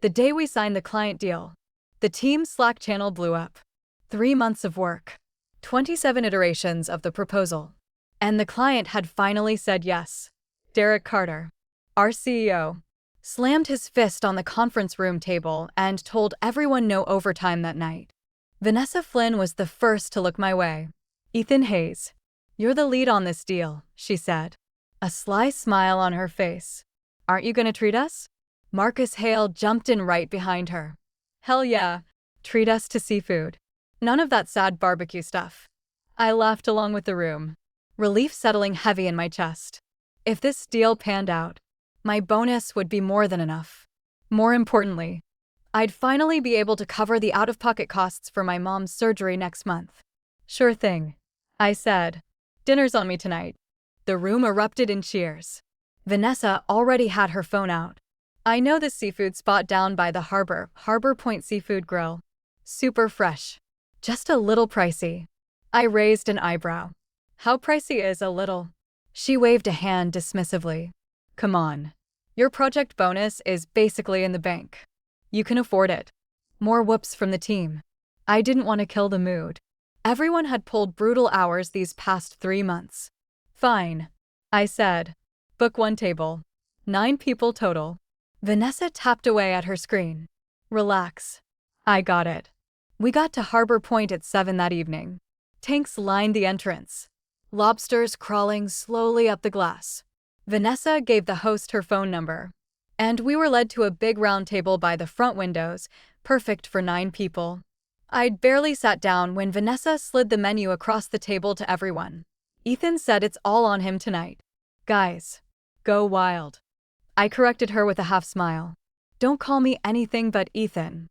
The day we signed the client deal, the team's Slack channel blew up. 3 months of work, 27 iterations of the proposal, and the client had finally said yes. Derek Carter, our CEO, slammed his fist on the conference room table and told everyone no overtime that night. Vanessa Flynn was the first to look my way. "Ethan Hayes, you're the lead on this deal," she said, a sly smile on her face. "Aren't you gonna treat us?" Marcus Hale jumped in right behind her. "Hell yeah, treat us to seafood. None of that sad barbecue stuff." I laughed along with the room, relief settling heavy in my chest. If this deal panned out, my bonus would be more than enough. More importantly, I'd finally be able to cover the out-of-pocket costs for my mom's surgery next month. "Sure thing," I said. "Dinner's on me tonight." The room erupted in cheers. Vanessa already had her phone out. "I know this seafood spot down by the Harbor Point Seafood Grill. Super fresh. Just a little pricey." I raised an eyebrow. "How pricey is a little?" She waved a hand dismissively. "Come on. Your project bonus is basically in the bank. You can afford it." More whoops from the team. I didn't want to kill the mood. Everyone had pulled brutal hours these past 3 months. "Fine," I said. "Book 1 table. 9 people total." Vanessa tapped away at her screen. "Relax. I got it." We got to Harbor Point at 7 that evening. Tanks lined the entrance, lobsters crawling slowly up the glass. Vanessa gave the host her phone number, and we were led to a big round table by the front windows, perfect for 9 people. I'd barely sat down when Vanessa slid the menu across the table to everyone. "Ethan said it's all on him tonight. Guys, go wild." I corrected her with a half smile. "Don't call me anything but Ethan.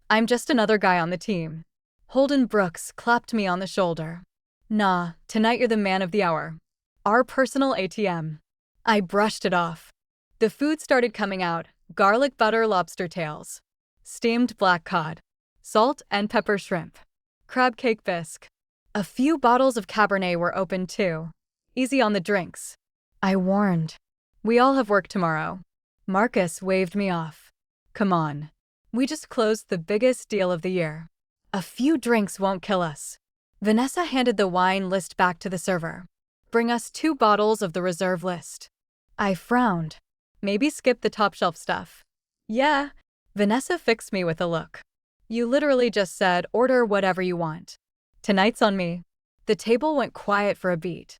I'm just another guy on the team." Holden Brooks clapped me on the shoulder. "Nah, tonight you're the man of the hour. Our personal ATM." I brushed it off. The food started coming out: garlic butter lobster tails, steamed black cod, salt and pepper shrimp, crab cake bisque. A few bottles of Cabernet were opened too. "Easy on the drinks," I warned. "We all have work tomorrow." Marcus waved me off. "Come on. We just closed the biggest deal of the year. A few drinks won't kill us." Vanessa handed the wine list back to the server. "Bring us 2 bottles of the reserve list." I frowned. "Maybe skip the top shelf stuff." "Yeah." Vanessa fixed me with a look. "You literally just said order whatever you want. Tonight's on me." The table went quiet for a beat.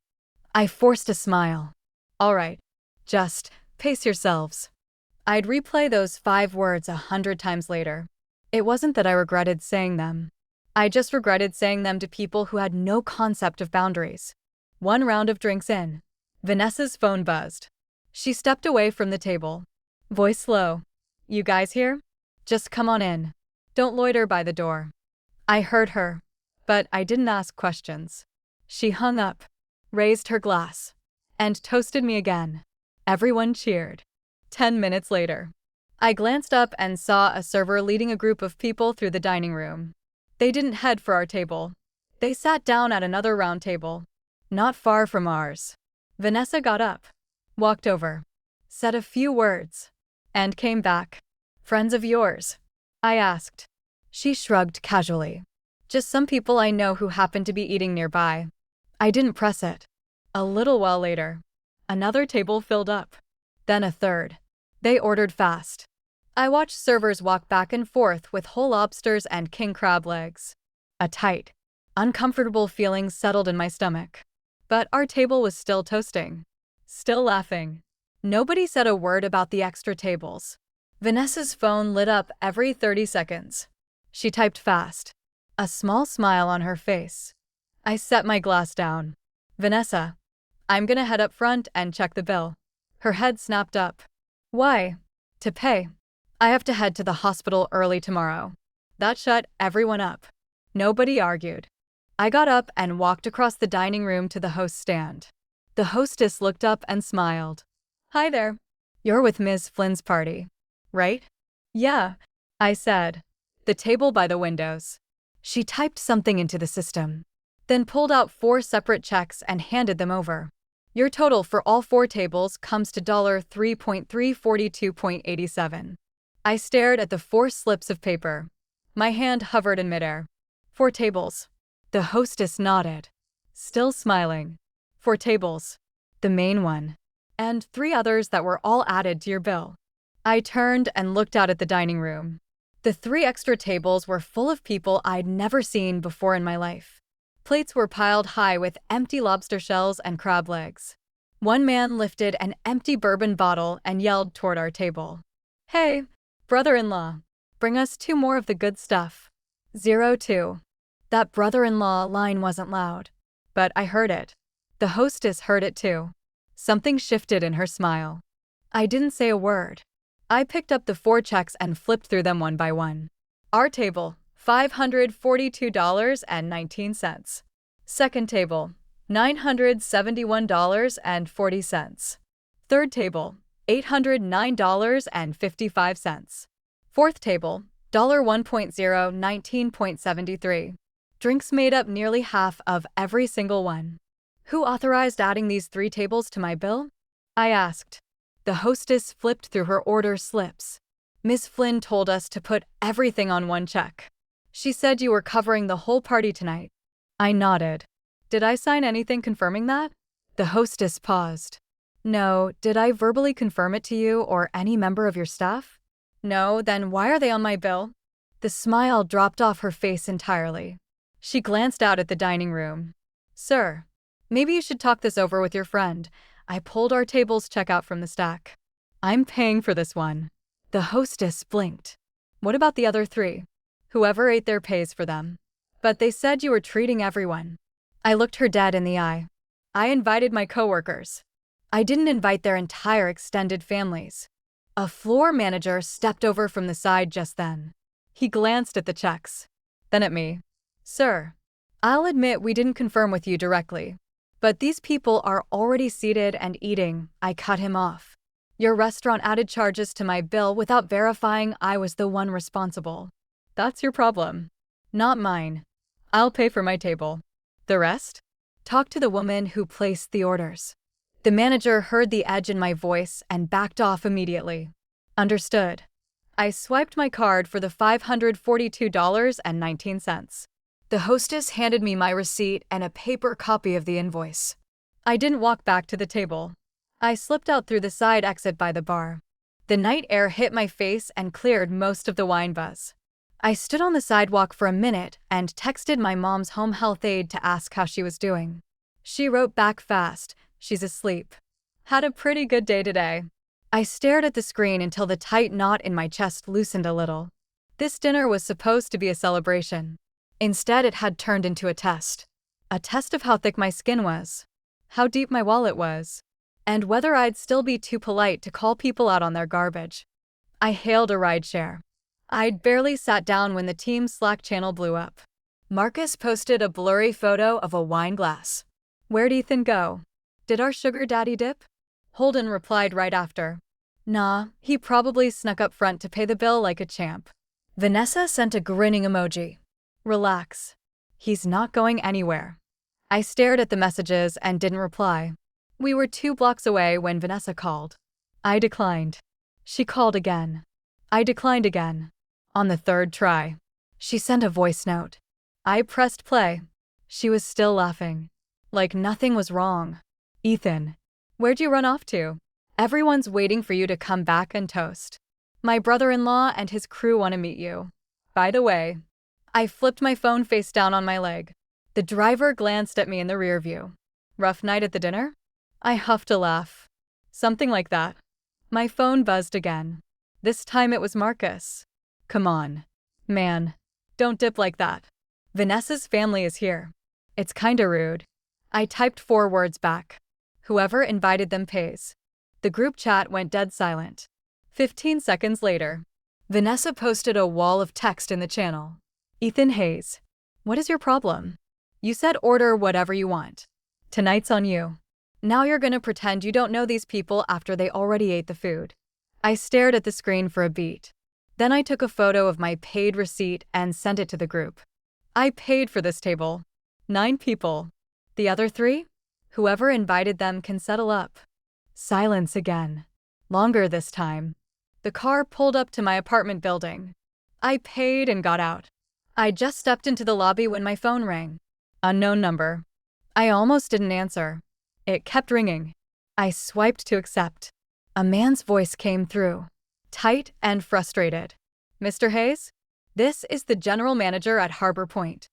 I forced a smile. "All right, just pace yourselves." I'd replay those 5 words 100 times later. It wasn't that I regretted saying them. I just regretted saying them to people who had no concept of boundaries. 1 round of drinks in, Vanessa's phone buzzed. She stepped away from the table. Voice low. "You guys here? Just come on in. Don't loiter by the door." I heard her, but I didn't ask questions. She hung up, raised her glass, and toasted me again. Everyone cheered. 10 minutes later, I glanced up and saw a server leading a group of people through the dining room. They didn't head for our table. They sat down at another round table, not far from ours. Vanessa got up, walked over, said a few words, and came back. "Friends of yours?" I asked. She shrugged casually. "Just some people I know who happen to be eating nearby." I didn't press it. A little while later, another table filled up. Then a third. They ordered fast. I watched servers walk back and forth with whole lobsters and king crab legs. A tight, uncomfortable feeling settled in my stomach. But our table was still toasting, still laughing. Nobody said a word about the extra tables. Vanessa's phone lit up every 30 seconds. She typed fast, a small smile on her face. I set my glass down. "Vanessa, I'm gonna head up front and check the bill." Her head snapped up. "Why?" "To pay. I have to head to the hospital early tomorrow." That shut everyone up. Nobody argued. I got up and walked across the dining room to the host's stand. The hostess looked up and smiled. "Hi there. You're with Ms. Flynn's party, right?" "Yeah," I said. "The table by the windows." She typed something into the system, then pulled out 4 separate checks and handed them over. "Your total for all 4 tables comes to $3.342.87. I stared at the 4 slips of paper. My hand hovered in midair. 4 tables. The hostess nodded, still smiling. 4 tables. The main one. And 3 others that were all added to your bill. I turned and looked out at the dining room. The 3 extra tables were full of people I'd never seen before in my life. Plates were piled high with empty lobster shells and crab legs. One man lifted an empty bourbon bottle and yelled toward our table. "Hey, brother-in-law, bring us 2 more of the good stuff." 02. That brother-in-law line wasn't loud, but I heard it. The hostess heard it too. Something shifted in her smile. I didn't say a word. I picked up the 4 checks and flipped through them one by one. Our table, $542.19. Second table, $971.40. Third table, $809.55. Fourth table, $1.0, 19.73. Drinks made up nearly half of every single one. Who authorized adding these 3 tables to my bill? I asked. The hostess flipped through her order slips. Miss Flynn told us to put everything on one check. She said you were covering the whole party tonight. I nodded. Did I sign anything confirming that? The hostess paused. No, did I verbally confirm it to you or any member of your staff? No, then why are they on my bill? The smile dropped off her face entirely. She glanced out at the dining room. Sir, maybe you should talk this over with your friend. I pulled our table's check out from the stack. I'm paying for this one. The hostess blinked. What about the other 3? Whoever ate their pays for them. But they said you were treating everyone. I looked her dead in the eye. I invited my coworkers. I didn't invite their entire extended families. A floor manager stepped over from the side just then. He glanced at the checks, then at me. Sir, I'll admit we didn't confirm with you directly. But these people are already seated and eating. I cut him off. Your restaurant added charges to my bill without verifying I was the one responsible. That's your problem. Not mine. I'll pay for my table. The rest? Talk to the woman who placed the orders. The manager heard the edge in my voice and backed off immediately. Understood. I swiped my card for the $542.19. The hostess handed me my receipt and a paper copy of the invoice. I didn't walk back to the table. I slipped out through the side exit by the bar. The night air hit my face and cleared most of the wine buzz. I stood on the sidewalk for a minute and texted my mom's home health aide to ask how she was doing. She wrote back fast, "She's asleep. Had a pretty good day today." I stared at the screen until the tight knot in my chest loosened a little. This dinner was supposed to be a celebration. Instead, it had turned into a test. A test of how thick my skin was, how deep my wallet was, and whether I'd still be too polite to call people out on their garbage. I hailed a rideshare. I'd barely sat down when the team's Slack channel blew up. Marcus posted a blurry photo of a wine glass. Where'd Ethan go? Did our sugar daddy dip? Holden replied right after. Nah, he probably snuck up front to pay the bill like a champ. Vanessa sent a grinning emoji. Relax. He's not going anywhere. I stared at the messages and didn't reply. We were 2 blocks away when Vanessa called. I declined. She called again. I declined again. On the 3rd try, she sent a voice note. I pressed play. She was still laughing. Like nothing was wrong. Ethan, where'd you run off to? Everyone's waiting for you to come back and toast. My brother-in-law and his crew want to meet you. By the way, I flipped my phone face down on my leg. The driver glanced at me in the rear view. Rough night at the dinner? I huffed a laugh. Something like that. My phone buzzed again. This time it was Marcus. Come on. Man, don't dip like that. Vanessa's family is here. It's kinda rude. I typed 4 words back. Whoever invited them pays. The group chat went dead silent. 15 seconds later, Vanessa posted a wall of text in the channel. Ethan Hayes, what is your problem? You said order whatever you want. Tonight's on you. Now you're gonna pretend you don't know these people after they already ate the food. I stared at the screen for a beat. Then I took a photo of my paid receipt and sent it to the group. I paid for this table. 9 people. The other 3? Whoever invited them can settle up. Silence again. Longer this time. The car pulled up to my apartment building. I paid and got out. I just stepped into the lobby when my phone rang. Unknown number. I almost didn't answer. It kept ringing. I swiped to accept. A man's voice came through, tight and frustrated. Mr. Hayes? This is the general manager at Harbor Point.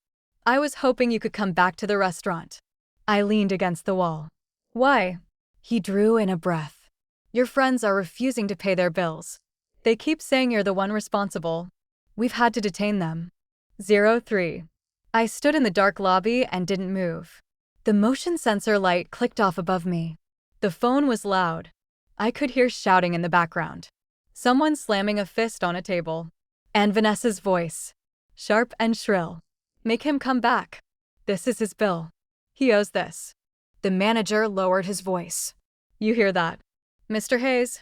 I was hoping you could come back to the restaurant. I leaned against the wall. Why? He drew in a breath. Your friends are refusing to pay their bills. They keep saying you're the one responsible. We've had to detain them. 03. I stood in the dark lobby and didn't move. The motion sensor light clicked off above me. The phone was loud. I could hear shouting in the background. Someone slamming a fist on a table. And Vanessa's voice. Sharp and shrill. Make him come back. This is his bill. He owes this. The manager lowered his voice. You hear that? Mr. Hayes?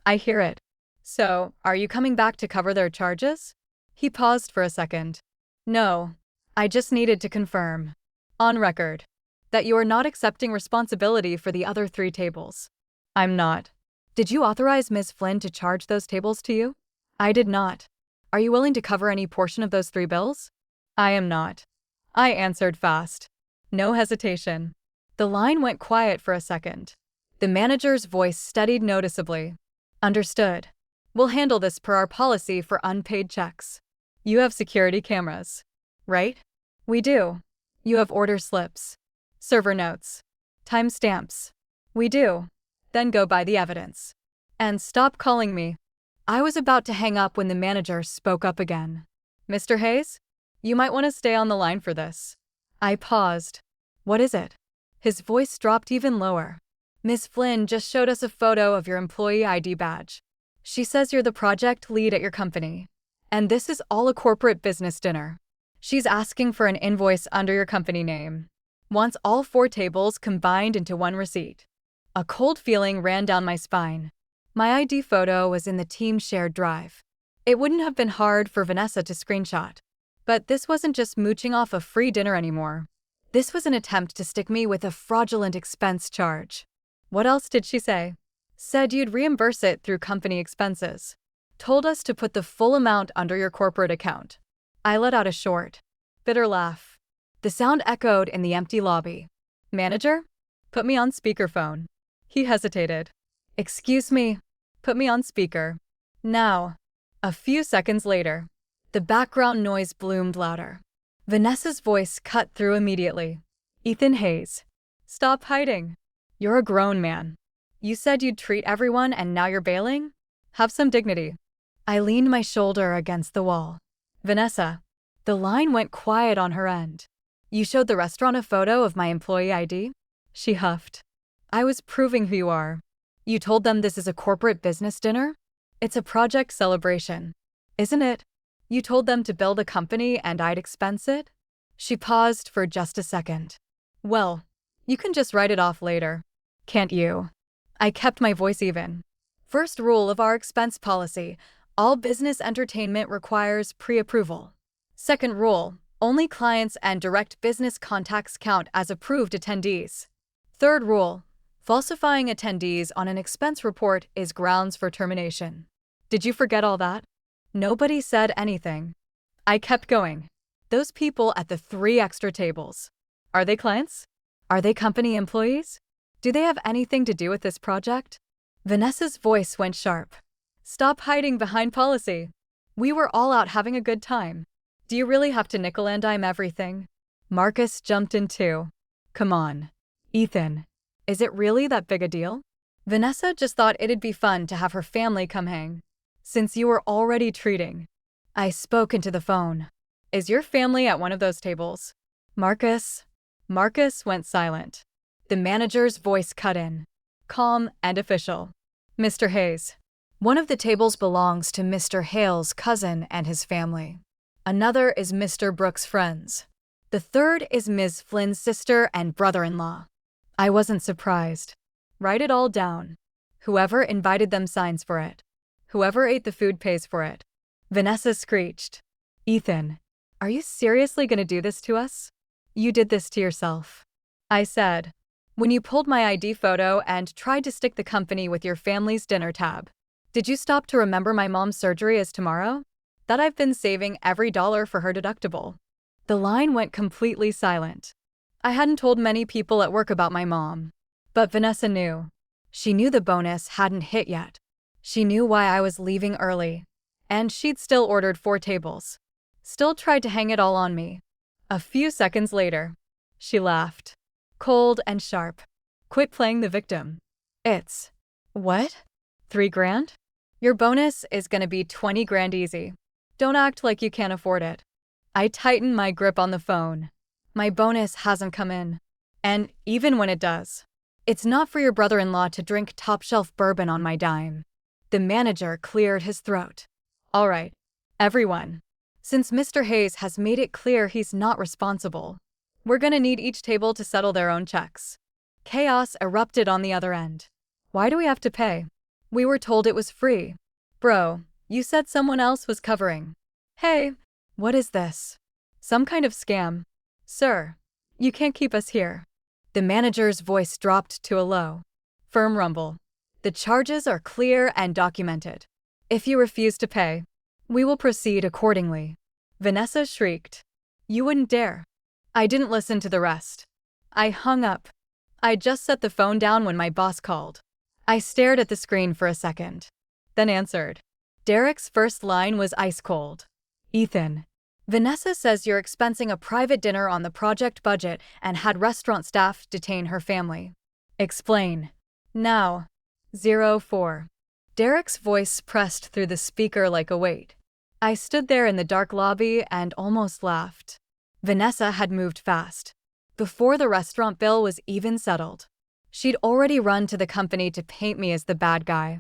I hear it. So, are you coming back to cover their charges? He paused for a second. No. I just needed to confirm. On record. That you are not accepting responsibility for the other 3 tables. I'm not. Did you authorize Ms. Flynn to charge those tables to you? I did not. Are you willing to cover any portion of those 3 bills? I am not. I answered fast. No hesitation. The line went quiet for a second. The manager's voice steadied noticeably. Understood. We'll handle this per our policy for unpaid checks. You have security cameras, right? We do. You have order slips, server notes, timestamps. We do. Then go by the evidence. And stop calling me. I was about to hang up when the manager spoke up again. Mr. Hayes? You might want to stay on the line for this. I paused. What is it? His voice dropped even lower. Ms. Flynn just showed us a photo of your employee ID badge. She says you're the project lead at your company. And this is all a corporate business dinner. She's asking for an invoice under your company name. Wants all 4 tables combined into one receipt. A cold feeling ran down my spine. My ID photo was in the team shared drive. It wouldn't have been hard for Vanessa to screenshot. But this wasn't just mooching off a free dinner anymore. This was an attempt to stick me with a fraudulent expense charge. What else did she say? Said you'd reimburse it through company expenses. Told us to put the full amount under your corporate account. I let out a short, bitter laugh. The sound echoed in the empty lobby. Manager? Put me on speakerphone. He hesitated. Excuse me. Put me on speaker. Now. A few seconds later, the background noise bloomed louder. Vanessa's voice cut through immediately. Ethan Hayes. Stop hiding. You're a grown man. You said you'd treat everyone and now you're bailing? Have some dignity. I leaned my shoulder against the wall. Vanessa. The line went quiet on her end. You showed the restaurant a photo of my employee ID? She huffed. I was proving who you are. You told them this is a corporate business dinner? It's a project celebration. Isn't it? You told them to build a company and I'd expense it? She paused for just a second. Well, you can just write it off later. Can't you? I kept my voice even. First rule of our expense policy, all business entertainment requires pre-approval. Second rule, only clients and direct business contacts count as approved attendees. Third rule, falsifying attendees on an expense report is grounds for termination. Did you forget all that? Nobody said anything. I kept going. Those people at the 3 extra tables. Are they clients? Are they company employees? Do they have anything to do with this project? Vanessa's voice went sharp. Stop hiding behind policy. We were all out having a good time. Do you really have to nickel and dime everything? Marcus jumped in too. Come on. Ethan. Is it really that big a deal? Vanessa just thought it'd be fun to have her family come hang. Since you were already treating. I spoke into the phone. Is your family at one of those tables? Marcus went silent. The manager's voice cut in. Calm and official. Mr. Hayes. One of the tables belongs to Mr. Hale's cousin and his family. Another is Mr. Brooks' friends. The third is Ms. Flynn's sister and brother-in-law. I wasn't surprised. Write it all down. Whoever invited them signs for it. Whoever ate the food pays for it. Vanessa screeched. Ethan, are you seriously going to do this to us? You did this to yourself. I said, when you pulled my ID photo and tried to stick the company with your family's dinner tab. Did you stop to remember my mom's surgery is tomorrow? That I've been saving every dollar for her deductible. The line went completely silent. I hadn't told many people at work about my mom. But Vanessa knew. She knew the bonus hadn't hit yet. She knew why I was leaving early. And she'd still ordered 4 tables. Still tried to hang it all on me. A few seconds later, she laughed. Cold and sharp. Quit playing the victim. It's… What? 3 grand? Your bonus is gonna be 20 grand easy. Don't act like you can't afford it. I tightened my grip on the phone. My bonus hasn't come in. And even when it does, it's not for your brother-in-law to drink top-shelf bourbon on my dime. The manager cleared his throat. All right, everyone. Since Mr. Hayes has made it clear he's not responsible, we're gonna need each table to settle their own checks. Chaos erupted on the other end. Why do we have to pay? We were told it was free. Bro, you said someone else was covering. Hey, what is this? Some kind of scam? Sir, you can't keep us here. The manager's voice dropped to a low, firm rumble. The charges are clear and documented. If you refuse to pay, we will proceed accordingly. Vanessa shrieked. You wouldn't dare. I didn't listen to the rest. I hung up. I just set the phone down when my boss called. I stared at the screen for a second, then answered. Derek's first line was ice cold. Ethan, Vanessa says you're expensing a private dinner on the project budget and had restaurant staff detain her family. Explain. Now. 04. Derek's voice pressed through the speaker like a weight. I stood there in the dark lobby and almost laughed. Vanessa had moved fast. Before the restaurant bill was even settled, she'd already run to the company to paint me as the bad guy.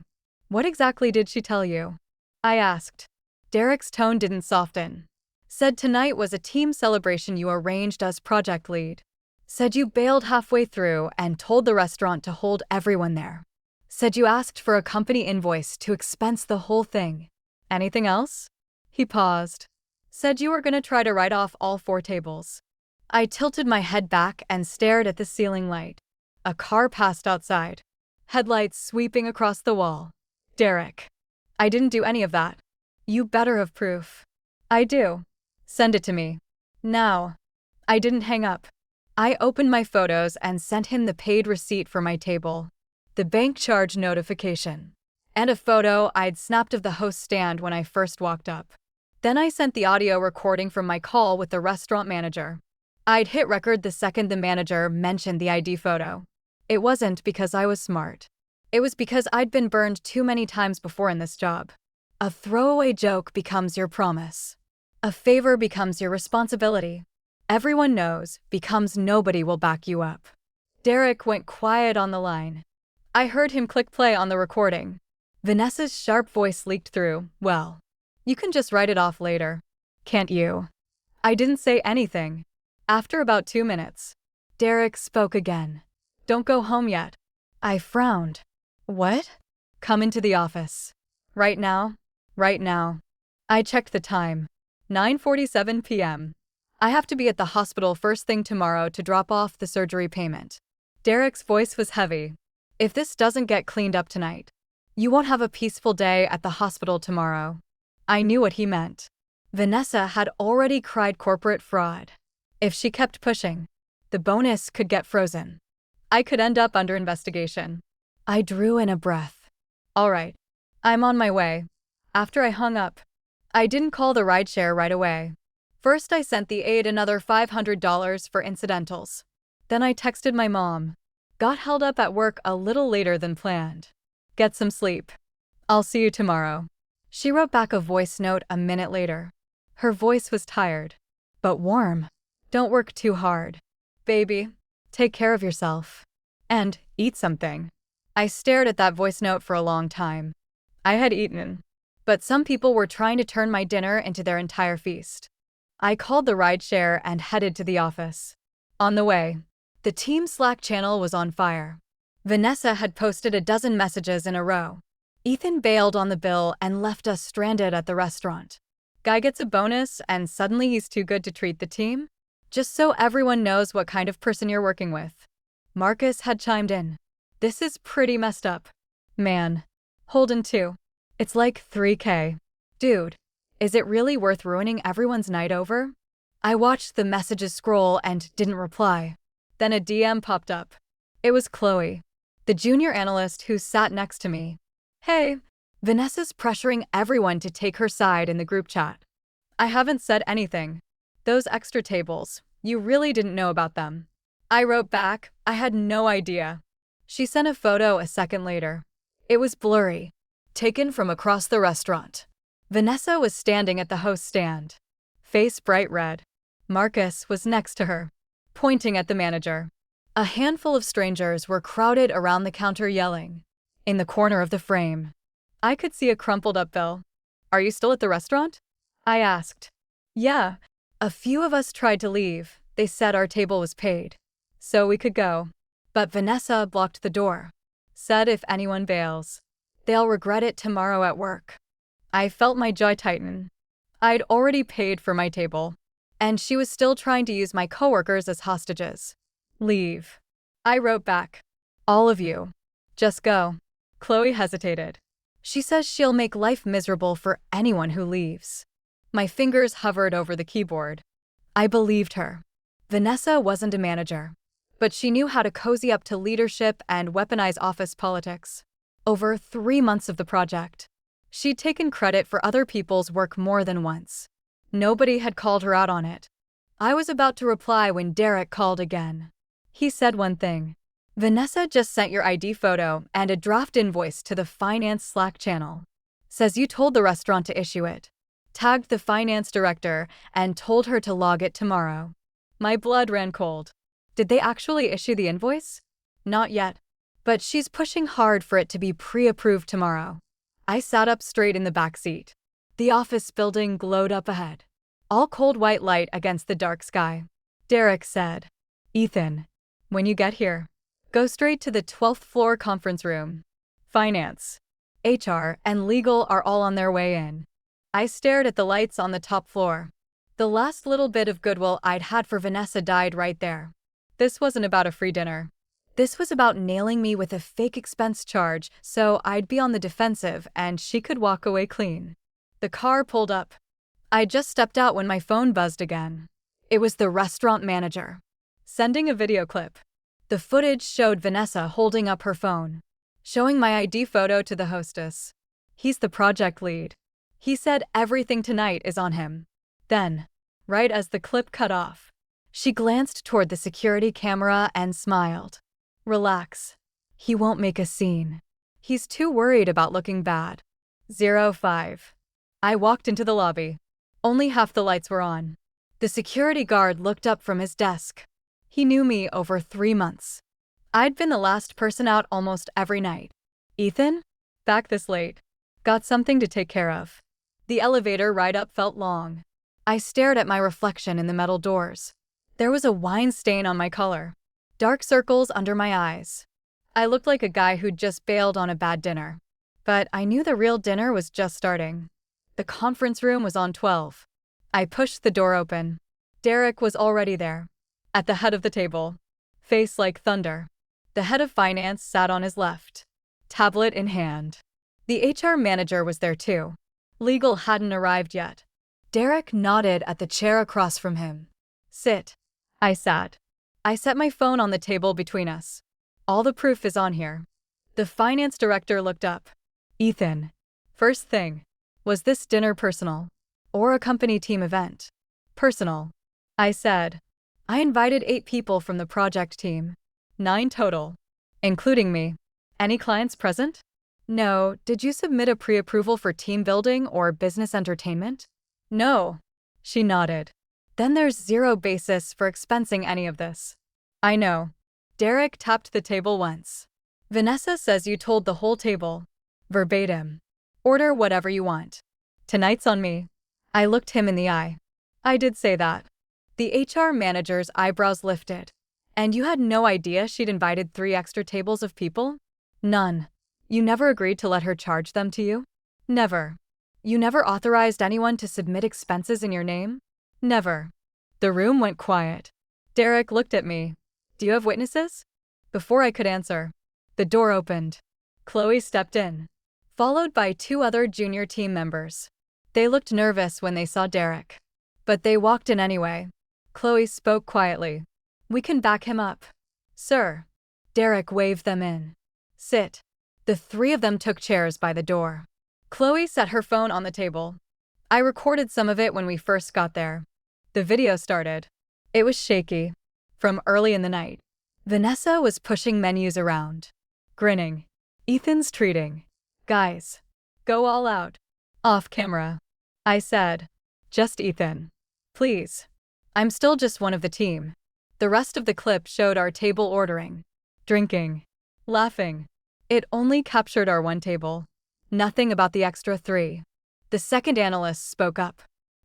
What exactly did she tell you? I asked. Derek's tone didn't soften. Said tonight was a team celebration you arranged as project lead. Said you bailed halfway through and told the restaurant to hold everyone there. Said you asked for a company invoice to expense the whole thing. Anything else? He paused. Said you were going to try to write off all 4 tables. I tilted my head back and stared at the ceiling light. A car passed outside, headlights sweeping across the wall. Derek. I didn't do any of that. You better have proof. I do. Send it to me. Now. I didn't hang up. I opened my photos and sent him the paid receipt for my table, the bank charge notification, and a photo I'd snapped of the host stand when I first walked up. Then I sent the audio recording from my call with the restaurant manager. I'd hit record the second the manager mentioned the ID photo. It wasn't because I was smart. It was because I'd been burned too many times before in this job. A throwaway joke becomes your promise. A favor becomes your responsibility. Everyone knows becomes nobody will back you up. Derek went quiet on the line. I heard him click play on the recording. Vanessa's sharp voice leaked through. Well, you can just write it off later, can't you? I didn't say anything. After about 2 minutes, Derek spoke again. Don't go home yet. I frowned. What? Come into the office. Right now? Right now. I checked the time. 9:47 p.m. I have to be at the hospital first thing tomorrow to drop off the surgery payment. Derek's voice was heavy. If this doesn't get cleaned up tonight, you won't have a peaceful day at the hospital tomorrow. I knew what he meant. Vanessa had already cried corporate fraud. If she kept pushing, the bonus could get frozen. I could end up under investigation. I drew in a breath. All right, I'm on my way. After I hung up, I didn't call the rideshare right away. First, I sent the aide another $500 for incidentals. Then I texted my mom. Got held up at work a little later than planned. Get some sleep. I'll see you tomorrow. She wrote back a voice note a minute later. Her voice was tired, but warm. Don't work too hard. Baby, take care of yourself. And eat something. I stared at that voice note for a long time. I had eaten, but some people were trying to turn my dinner into their entire feast. I called the rideshare and headed to the office. On the way, the team Slack channel was on fire. Vanessa had posted a dozen messages in a row. Ethan bailed on the bill and left us stranded at the restaurant. Guy gets a bonus and suddenly he's too good to treat the team? Just so everyone knows what kind of person you're working with. Marcus had chimed in. This is pretty messed up. Man. Holden too. It's like 3K. Dude, is it really worth ruining everyone's night over? I watched the messages scroll and didn't reply. Then a DM popped up. It was Chloe, the junior analyst who sat next to me. Hey, Vanessa's pressuring everyone to take her side in the group chat. I haven't said anything. Those extra tables, you really didn't know about them. I wrote back, I had no idea. She sent a photo a second later. It was blurry, taken from across the restaurant. Vanessa was standing at the host stand, face bright red. Marcus was next to her, pointing at the manager. A handful of strangers were crowded around the counter yelling. In the corner of the frame, I could see a crumpled up bill. Are you still at the restaurant? I asked. Yeah. A few of us tried to leave. They said our table was paid, so we could go. But Vanessa blocked the door. Said if anyone bails, they'll regret it tomorrow at work. I felt my jaw tighten. I'd already paid for my table, and she was still trying to use my coworkers as hostages. Leave. I wrote back. All of you. Just go. Chloe hesitated. She says she'll make life miserable for anyone who leaves. My fingers hovered over the keyboard. I believed her. Vanessa wasn't a manager, but she knew how to cozy up to leadership and weaponize office politics. Over 3 months of the project, she'd taken credit for other people's work more than once. Nobody had called her out on it. I was about to reply when Derek called again. He said one thing. Vanessa just sent your ID photo and a draft invoice to the finance Slack channel. Says you told the restaurant to issue it. Tagged the finance director and told her to log it tomorrow. My blood ran cold. Did they actually issue the invoice? Not yet. But she's pushing hard for it to be pre-approved tomorrow. I sat up straight in the back seat. The office building glowed up ahead, all cold white light against the dark sky. Derek said, Ethan, when you get here, go straight to the 12th floor conference room. Finance, HR, and legal are all on their way in. I stared at the lights on the top floor. The last little bit of goodwill I'd had for Vanessa died right there. This wasn't about a free dinner. This was about nailing me with a fake expense charge so I'd be on the defensive and she could walk away clean. The car pulled up. I just stepped out when my phone buzzed again. It was the restaurant manager, sending a video clip. The footage showed Vanessa holding up her phone, showing my ID photo to the hostess. He's the project lead. He said everything tonight is on him. Then, right as the clip cut off, she glanced toward the security camera and smiled. Relax. He won't make a scene. He's too worried about looking bad. 05. I walked into the lobby. Only half the lights were on. The security guard looked up from his desk. He knew me over 3 months. I'd been the last person out almost every night. Ethan? Back this late. Got something to take care of. The elevator ride up felt long. I stared at my reflection in the metal doors. There was a wine stain on my collar. Dark circles under my eyes. I looked like a guy who'd just bailed on a bad dinner. But I knew the real dinner was just starting. The conference room was on 12. I pushed the door open. Derek was already there, at the head of the table, face like thunder. The head of finance sat on his left, tablet in hand. The HR manager was there too. Legal hadn't arrived yet. Derek nodded at the chair across from him. Sit. I sat. I set my phone on the table between us. All the proof is on here. The finance director looked up. Ethan, first thing, was this dinner personal? Or a company team event? Personal. I said. I invited 8 people from the project team. 9 total, including me. Any clients present? No. Did you submit a pre-approval for team building or business entertainment? No. She nodded. Then there's zero basis for expensing any of this. I know. Derek tapped the table once. Vanessa says you told the whole table. Verbatim. Order whatever you want. Tonight's on me. I looked him in the eye. I did say that. The HR manager's eyebrows lifted. And you had no idea she'd invited 3 extra tables of people? None. You never agreed to let her charge them to you? Never. You never authorized anyone to submit expenses in your name? Never. The room went quiet. Derek looked at me. Do you have witnesses? Before I could answer, the door opened. Chloe stepped in. followed by 2 other junior team members. They looked nervous when they saw Derek, but they walked in anyway. Chloe spoke quietly. "We can back him up." "Sir." Derek waved them in. "Sit." The 3 of them took chairs by the door. Chloe set her phone on the table. "I recorded some of it when we first got there." The video started. It was shaky. From early in the night. Vanessa was pushing menus around. Grinning. "Ethan's treating. Guys. Go all out." Off camera. I said. "Just Ethan. Please. I'm still just one of the team." The rest of the clip showed our table ordering. Drinking. Laughing. It only captured our one table. Nothing about the extra 3. The second analyst spoke up.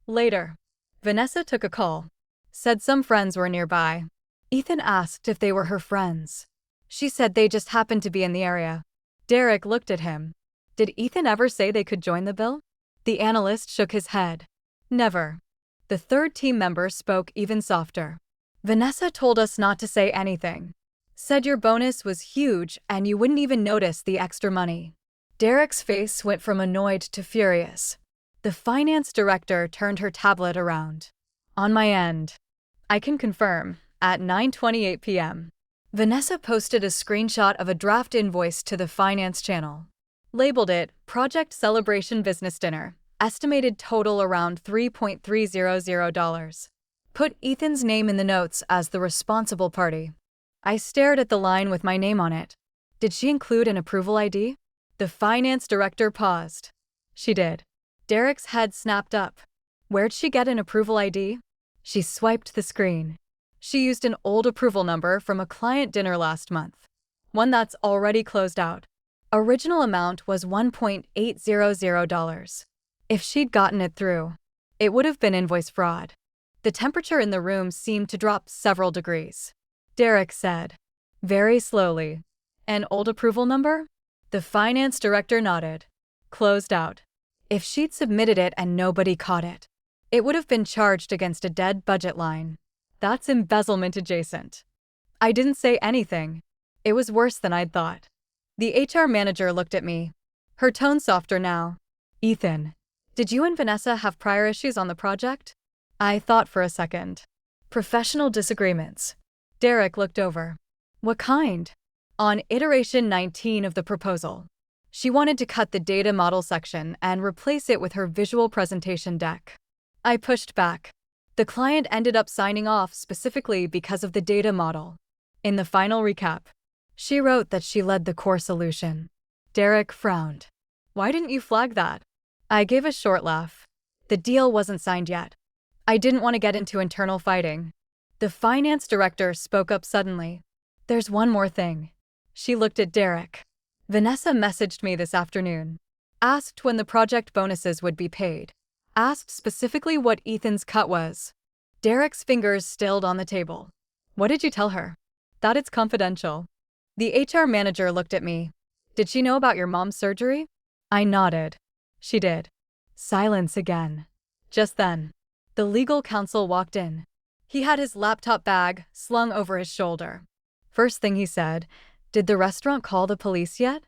Later. Vanessa took a call. Said some friends were nearby. Ethan asked if they were her friends. She said they just happened to be in the area. Derek looked at him. "Did Ethan ever say they could join the bill?" The analyst shook his head. "Never." The third team member spoke even softer. "Vanessa told us not to say anything. Said your bonus was huge and you wouldn't even notice the extra money." Derek's face went from annoyed to furious. The finance director turned her tablet around. On my end. I can confirm, at 9:28 p.m. Vanessa posted a screenshot of a draft invoice to the finance channel. Labeled it, Project Celebration Business Dinner, estimated total around $3.300. Put Ethan's name in the notes as the responsible party. I stared at the line with my name on it. Did she include an approval ID? The finance director paused. She did. Derek's head snapped up. Where'd she get an approval ID? She swiped the screen. She used an old approval number from a client dinner last month. One that's already closed out. Original amount was $1.800. If she'd gotten it through, it would have been invoice fraud. The temperature in the room seemed to drop several degrees. Derek said, very slowly, "An old approval number?" The finance director nodded. "Closed out. If she'd submitted it and nobody caught it, it would have been charged against a dead budget line. That's embezzlement adjacent." I didn't say anything. It was worse than I'd thought. The HR manager looked at me. Her tone softer now. "Ethan, did you and Vanessa have prior issues on the project?" I thought for a second. "Professional disagreements." Derek looked over. "What kind?" "On iteration 19 of the proposal. She wanted to cut the data model section and replace it with her visual presentation deck." I pushed back. The client ended up signing off specifically because of the data model. In the final recap, she wrote that she led the core solution. Derek frowned. "Why didn't you flag that?" I gave a short laugh. The deal wasn't signed yet. I didn't want to get into internal fighting. The finance director spoke up suddenly. "There's one more thing." She looked at Derek. "Vanessa messaged me this afternoon. Asked when the project bonuses would be paid. Asked specifically what Ethan's cut was." Derek's fingers stilled on the table. "What did you tell her?" "That it's confidential." The HR manager looked at me. "Did she know about your mom's surgery?" I nodded. She did. Silence again. Just then, the legal counsel walked in. He had his laptop bag slung over his shoulder. First thing he said, "Did the restaurant call the police yet?"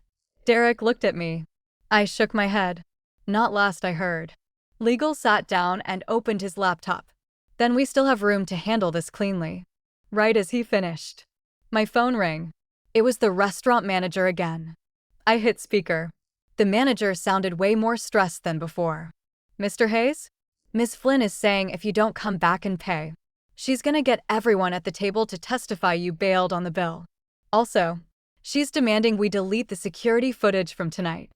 Derek looked at me. I shook my head. "Not last I heard." Legal sat down and opened his laptop. "Then we still have room to handle this cleanly." Right as he finished, my phone rang. It was the restaurant manager again. I hit speaker. The manager sounded way more stressed than before. "Mr. Hayes? Miss Flynn is saying if you don't come back and pay, she's gonna get everyone at the table to testify you bailed on the bill. Also, she's demanding we delete the security footage from tonight."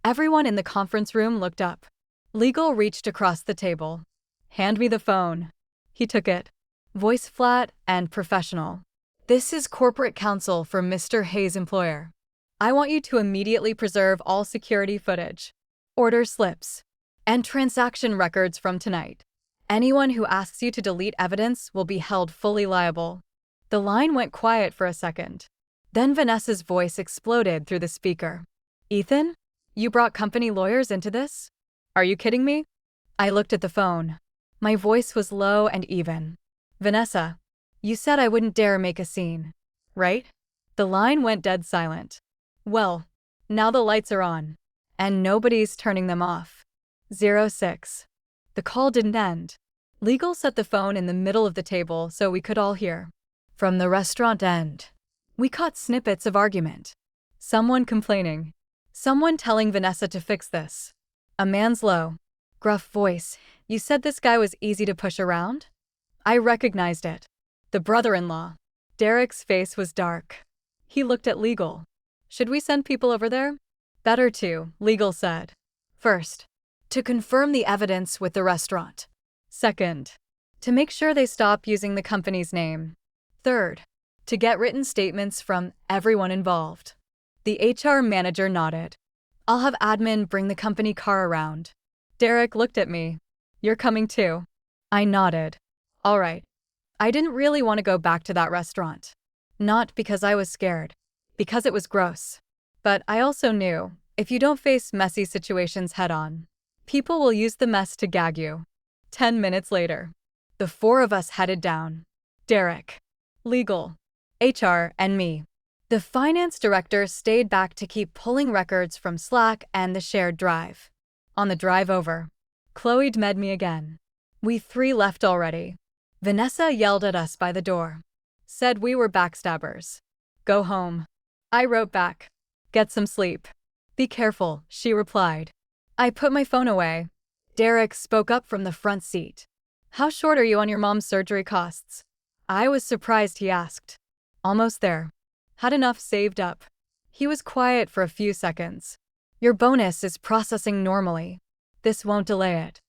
Everyone in the conference room looked up. Legal reached across the table. "Hand me the phone." He took it. Voice flat and professional. "This is corporate counsel for Mr. Hayes' employer. I want you to immediately preserve all security footage, order slips, and transaction records from tonight. Anyone who asks you to delete evidence will be held fully liable." The line went quiet for a second. Then Vanessa's voice exploded through the speaker. "Ethan, you brought company lawyers into this? Are you kidding me?" I looked at the phone. My voice was low and even. "Vanessa, you said I wouldn't dare make a scene, right?" The line went dead silent. "Well, now the lights are on. and nobody's turning them off. 06. The call didn't end. Legal set the phone in the middle of the table so we could all hear. From the restaurant end, we caught snippets of argument. Someone complaining. Someone telling Vanessa to fix this. A man's low, gruff voice. You said this guy was easy to push around? I recognized it. The brother-in-law. Derek's face was dark. He looked at Legal. Should we send people over there? Better to, Legal said. First, to confirm the evidence with the restaurant. Second, to make sure they stop using the company's name. Third, to get written statements from everyone involved. The HR manager nodded. I'll have admin bring the company car around. Derek looked at me. You're coming too? I nodded. All right. I didn't really want to go back to that restaurant. Not because I was scared, because it was gross. But I also knew, if you don't face messy situations head-on, people will use the mess to gag you. 10 minutes later, the four of us headed down. Derek, Legal, HR, and me. The finance director stayed back to keep pulling records from Slack and the shared drive. On the drive over, Chloe DM'd me again. We three left already. Vanessa yelled at us by the door. Said we were backstabbers. Go home. I wrote back. Get some sleep. Be careful, she replied. I put my phone away. Derek spoke up from the front seat. How short are you on your mom's surgery costs? I was surprised he asked. Almost there. Had enough saved up. He was quiet for a few seconds. Your bonus is processing normally. This won't delay it.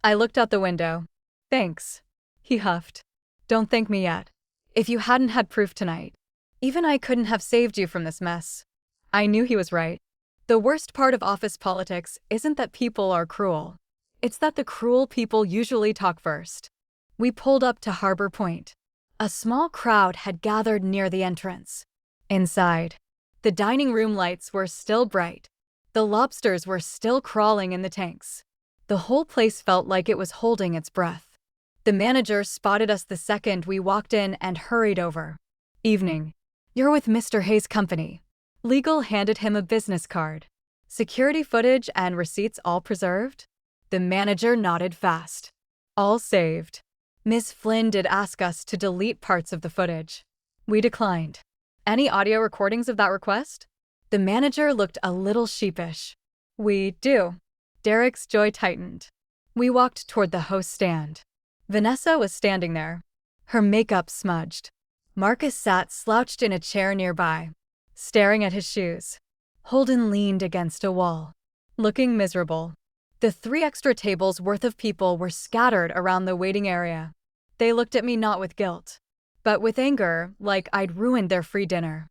I looked out the window. Thanks. He huffed. Don't thank me yet. If you hadn't had proof tonight, even I couldn't have saved you from this mess. I knew he was right. The worst part of office politics isn't that people are cruel. It's that the cruel people usually talk first. We pulled up to Harbor Point. A small crowd had gathered near the entrance. Inside, the dining room lights were still bright. The lobsters were still crawling in the tanks. The whole place felt like it was holding its breath. The manager spotted us the second we walked in and hurried over. Evening. You're with Mr. Hayes' company. Legal handed him a business card. Security footage and receipts all preserved? The manager nodded fast. All saved. Ms. Flynn did ask us to delete parts of the footage. We declined. Any audio recordings of that request? The manager looked a little sheepish. We do. Derek's jaw tightened. We walked toward the host stand. Vanessa was standing there, her makeup smudged. Marcus sat slouched in a chair nearby, staring at his shoes. Holden leaned against a wall, looking miserable. The 3 extra tables worth of people were scattered around the waiting area. They looked at me not with guilt, but with anger, like I'd ruined their free dinner.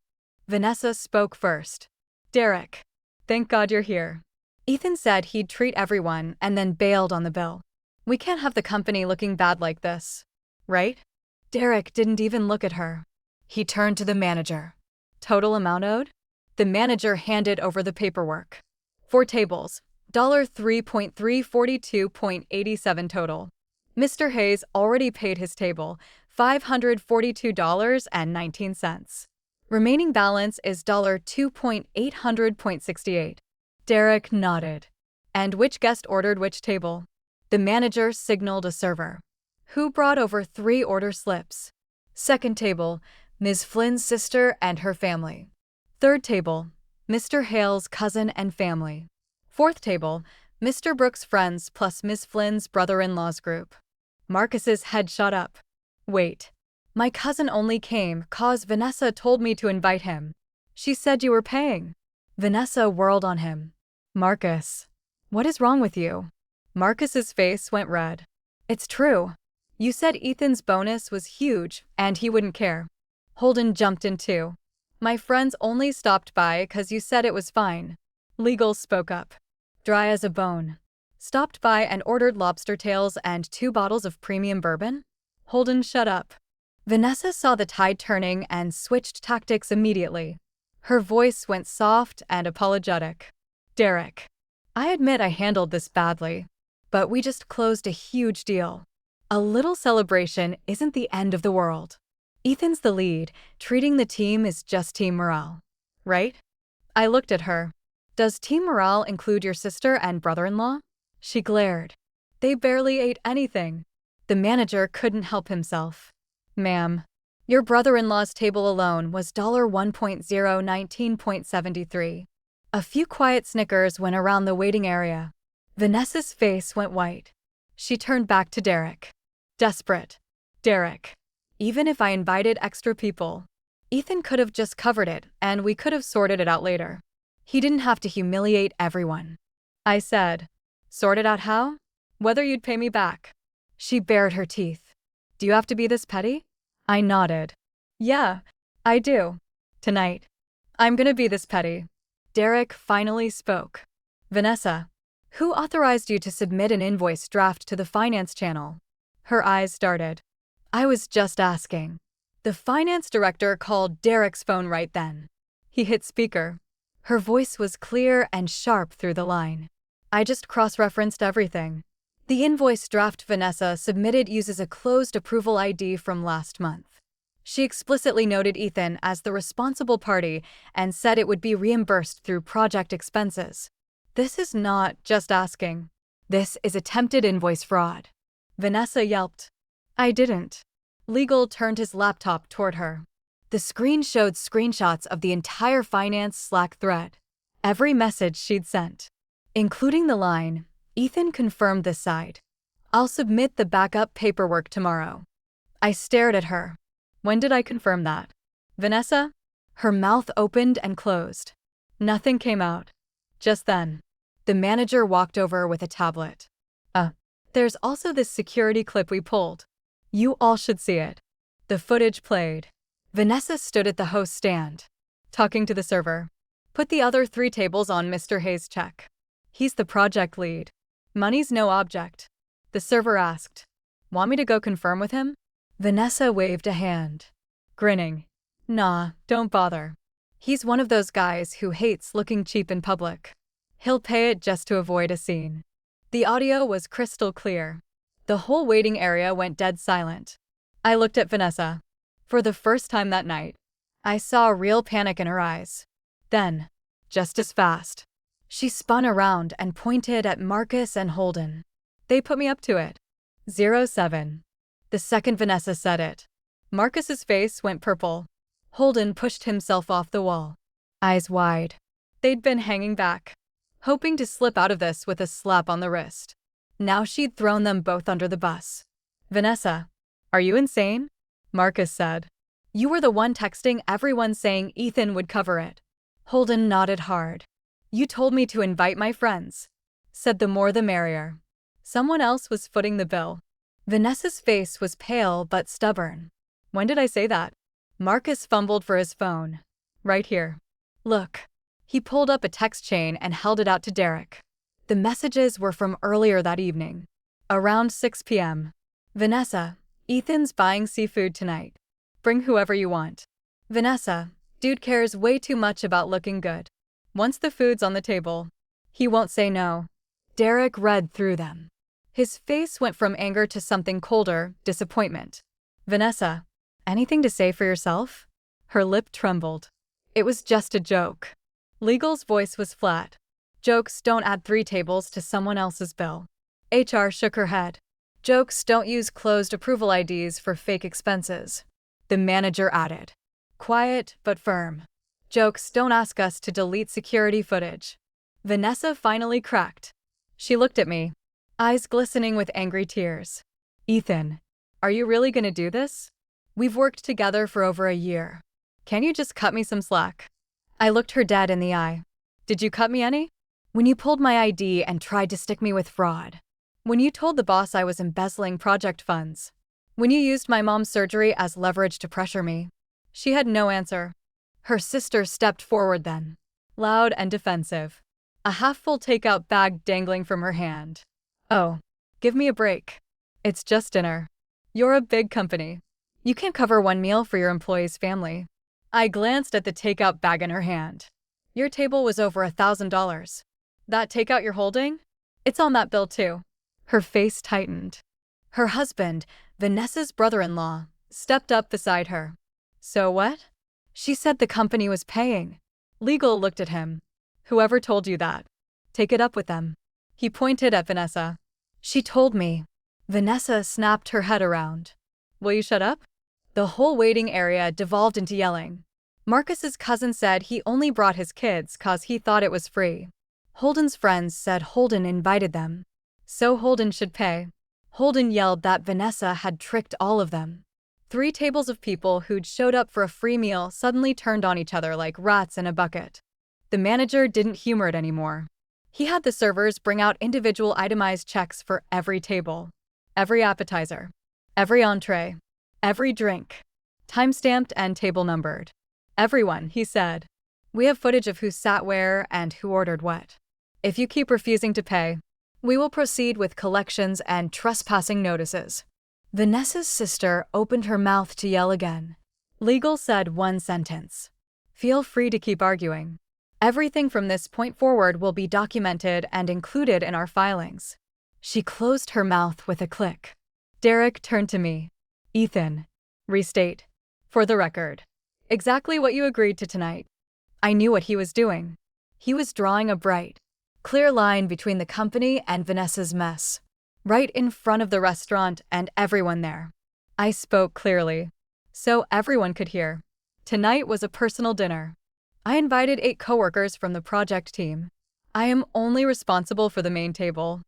Vanessa spoke first. Derek, thank God you're here. Ethan said he'd treat everyone and then bailed on the bill. We can't have the company looking bad like this, right? Derek didn't even look at her. He turned to the manager. Total amount owed? The manager handed over the paperwork. 4 tables, $3.342.87 total. Mr. Hayes already paid his table, $542.19. Remaining balance is $2.800.68. Derek nodded. And which guest ordered which table? The manager signaled a server, who brought over 3 order slips. Second table, Ms. Flynn's sister and her family. Third table, Mr. Hale's cousin and family. Fourth table, Mr. Brooks' friends plus Ms. Flynn's brother-in-law's group. Marcus's head shot up. Wait. My cousin only came 'cause Vanessa told me to invite him. She said you were paying. Vanessa whirled on him. Marcus, what is wrong with you? Marcus's face went red. It's true. You said Ethan's bonus was huge and he wouldn't care. Holden jumped in too. My friends only stopped by 'cause you said it was fine. Legal spoke up. Dry as a bone. Stopped by and ordered lobster tails and 2 bottles of premium bourbon? Holden shut up. Vanessa saw the tide turning and switched tactics immediately. Her voice went soft and apologetic. Derek, I admit I handled this badly. But we just closed a huge deal. A little celebration isn't the end of the world. Ethan's the lead, treating the team is just team morale. Right? I looked at her. Does team morale include your sister and brother-in-law? She glared. They barely ate anything. The manager couldn't help himself. Ma'am, your brother-in-law's table alone was $1.019.73. A few quiet snickers went around the waiting area. Vanessa's face went white. She turned back to Derek. Desperate. Derek. Even if I invited extra people, Ethan could have just covered it and we could have sorted it out later. He didn't have to humiliate everyone. I said, sort it out how? Whether you'd pay me back. She bared her teeth. Do you have to be this petty? I nodded. Yeah, I do. Tonight. I'm gonna be this petty. Derek finally spoke. Vanessa, who authorized you to submit an invoice draft to the finance channel? Her eyes darted. I was just asking. The finance director called Derek's phone right then. He hit speaker. Her voice was clear and sharp through the line. I just cross-referenced everything. The invoice draft Vanessa submitted uses a closed approval ID from last month. She explicitly noted Ethan as the responsible party and said it would be reimbursed through project expenses. This is not just asking. This is attempted invoice fraud. Vanessa yelped. I didn't. Legal turned his laptop toward her. The screen showed screenshots of the entire finance Slack thread. Every message she'd sent. Including the line, Ethan confirmed this side. I'll submit the backup paperwork tomorrow. I stared at her. When did I confirm that? Vanessa? Her mouth opened and closed. Nothing came out. Just then, the manager walked over with a tablet. There's also this security clip we pulled. You all should see it. The footage played. Vanessa stood at the host stand, talking to the server. Put the other 3 tables on Mr. Hayes' check. He's the project lead. Money's no object. The server asked, want me to go confirm with him? Vanessa waved a hand, grinning. Nah, don't bother. He's one of those guys who hates looking cheap in public. He'll pay it just to avoid a scene. The audio was crystal clear. The whole waiting area went dead silent. I looked at Vanessa. For the first time that night, I saw real panic in her eyes. Then, just as fast, she spun around and pointed at Marcus and Holden. They put me up to it. 07. The second Vanessa said it, Marcus's face went purple. Holden pushed himself off the wall, eyes wide. They'd been hanging back, hoping to slip out of this with a slap on the wrist. Now she'd thrown them both under the bus. Vanessa, are you insane? Marcus said. You were the one texting everyone saying Ethan would cover it. Holden nodded hard. You told me to invite my friends. Said the more the merrier. Someone else was footing the bill. Vanessa's face was pale but stubborn. When did I say that? Marcus fumbled for his phone. Right here. Look. He pulled up a text chain and held it out to Derek. The messages were from earlier that evening. Around 6 p.m. Vanessa, Ethan's buying seafood tonight. Bring whoever you want. Vanessa, dude cares way too much about looking good. Once the food's on the table, he won't say no. Derek read through them. His face went from anger to something colder, disappointment. Vanessa, anything to say for yourself? Her lip trembled. It was just a joke. Legal's voice was flat. Jokes don't add 3 tables to someone else's bill. HR shook her head. Jokes don't use closed approval IDs for fake expenses. The manager added. Quiet but firm. Jokes don't ask us to delete security footage. Vanessa finally cracked. She looked at me, eyes glistening with angry tears. Ethan, are you really gonna do this? We've worked together for over a year. Can you just cut me some slack? I looked her dead in the eye. Did you cut me any? When you pulled my ID and tried to stick me with fraud. When you told the boss I was embezzling project funds. When you used my mom's surgery as leverage to pressure me. She had no answer. Her sister stepped forward then, loud and defensive. A half-full takeout bag dangling from her hand. Oh, give me a break. It's just dinner. You're a big company. You can't cover one meal for your employee's family. I glanced at the takeout bag in her hand. Your table was over $1,000. That takeout you're holding? It's on that bill too. Her face tightened. Her husband, Vanessa's brother-in-law, stepped up beside her. So what? She said the company was paying. Legal looked at him. Whoever told you that? Take it up with them. He pointed at Vanessa. She told me. Vanessa snapped her head around. Will you shut up? The whole waiting area devolved into yelling. Marcus's cousin said he only brought his kids 'cause he thought it was free. Holden's friends said Holden invited them. So Holden should pay. Holden yelled that Vanessa had tricked all of them. 3 tables of people who'd showed up for a free meal suddenly turned on each other like rats in a bucket. The manager didn't humor it anymore. He had the servers bring out individual itemized checks for every table, every appetizer, every entree, every drink, time-stamped and table numbered. Everyone, he said. We have footage of who sat where and who ordered what. If you keep refusing to pay, we will proceed with collections and trespassing notices. Vanessa's sister opened her mouth to yell again. Legal said one sentence. Feel free to keep arguing. Everything from this point forward will be documented and included in our filings. She closed her mouth with a click. Derek turned to me. Ethan, restate. For the record. Exactly what you agreed to tonight. I knew what he was doing. He was drawing a bright, clear line between the company and Vanessa's mess. Right in front of the restaurant and everyone there. I spoke clearly, so everyone could hear. Tonight was a personal dinner. I invited 8 coworkers from the project team. I am only responsible for the main table.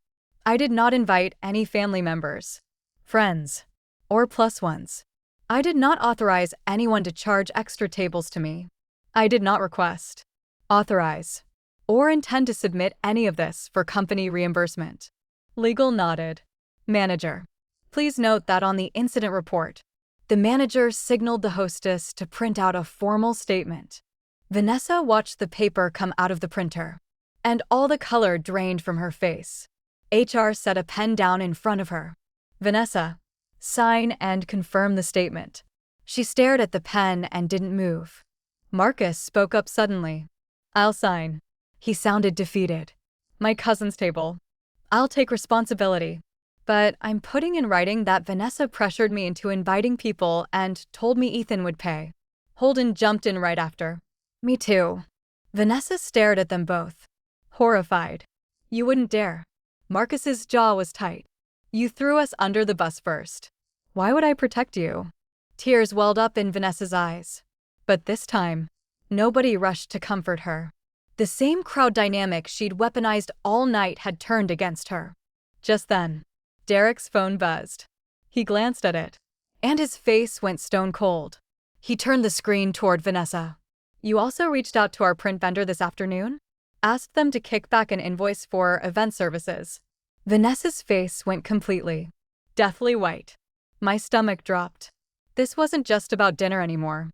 I did not invite any family members, friends, or plus ones. I did not authorize anyone to charge extra tables to me. I did not request, authorize, or intend to submit any of this for company reimbursement. Legal nodded. Manager. Please note that on the incident report, the manager signaled the hostess to print out a formal statement. Vanessa watched the paper come out of the printer, and all the color drained from her face. HR set a pen down in front of her. Vanessa, sign and confirm the statement. She stared at the pen and didn't move. Marcus spoke up suddenly. I'll sign. He sounded defeated. My cousin's table. I'll take responsibility. But I'm putting in writing that Vanessa pressured me into inviting people and told me Ethan would pay. Holden jumped in right after. Me too. Vanessa stared at them both, horrified. You wouldn't dare. Marcus's jaw was tight. You threw us under the bus first. Why would I protect you? Tears welled up in Vanessa's eyes. But this time, nobody rushed to comfort her. The same crowd dynamic she'd weaponized all night had turned against her. Just then, Derek's phone buzzed. He glanced at it, and his face went stone cold. He turned the screen toward Vanessa. You also reached out to our print vendor this afternoon? Asked them to kick back an invoice for event services. Vanessa's face went completely, deathly white. My stomach dropped. This wasn't just about dinner anymore.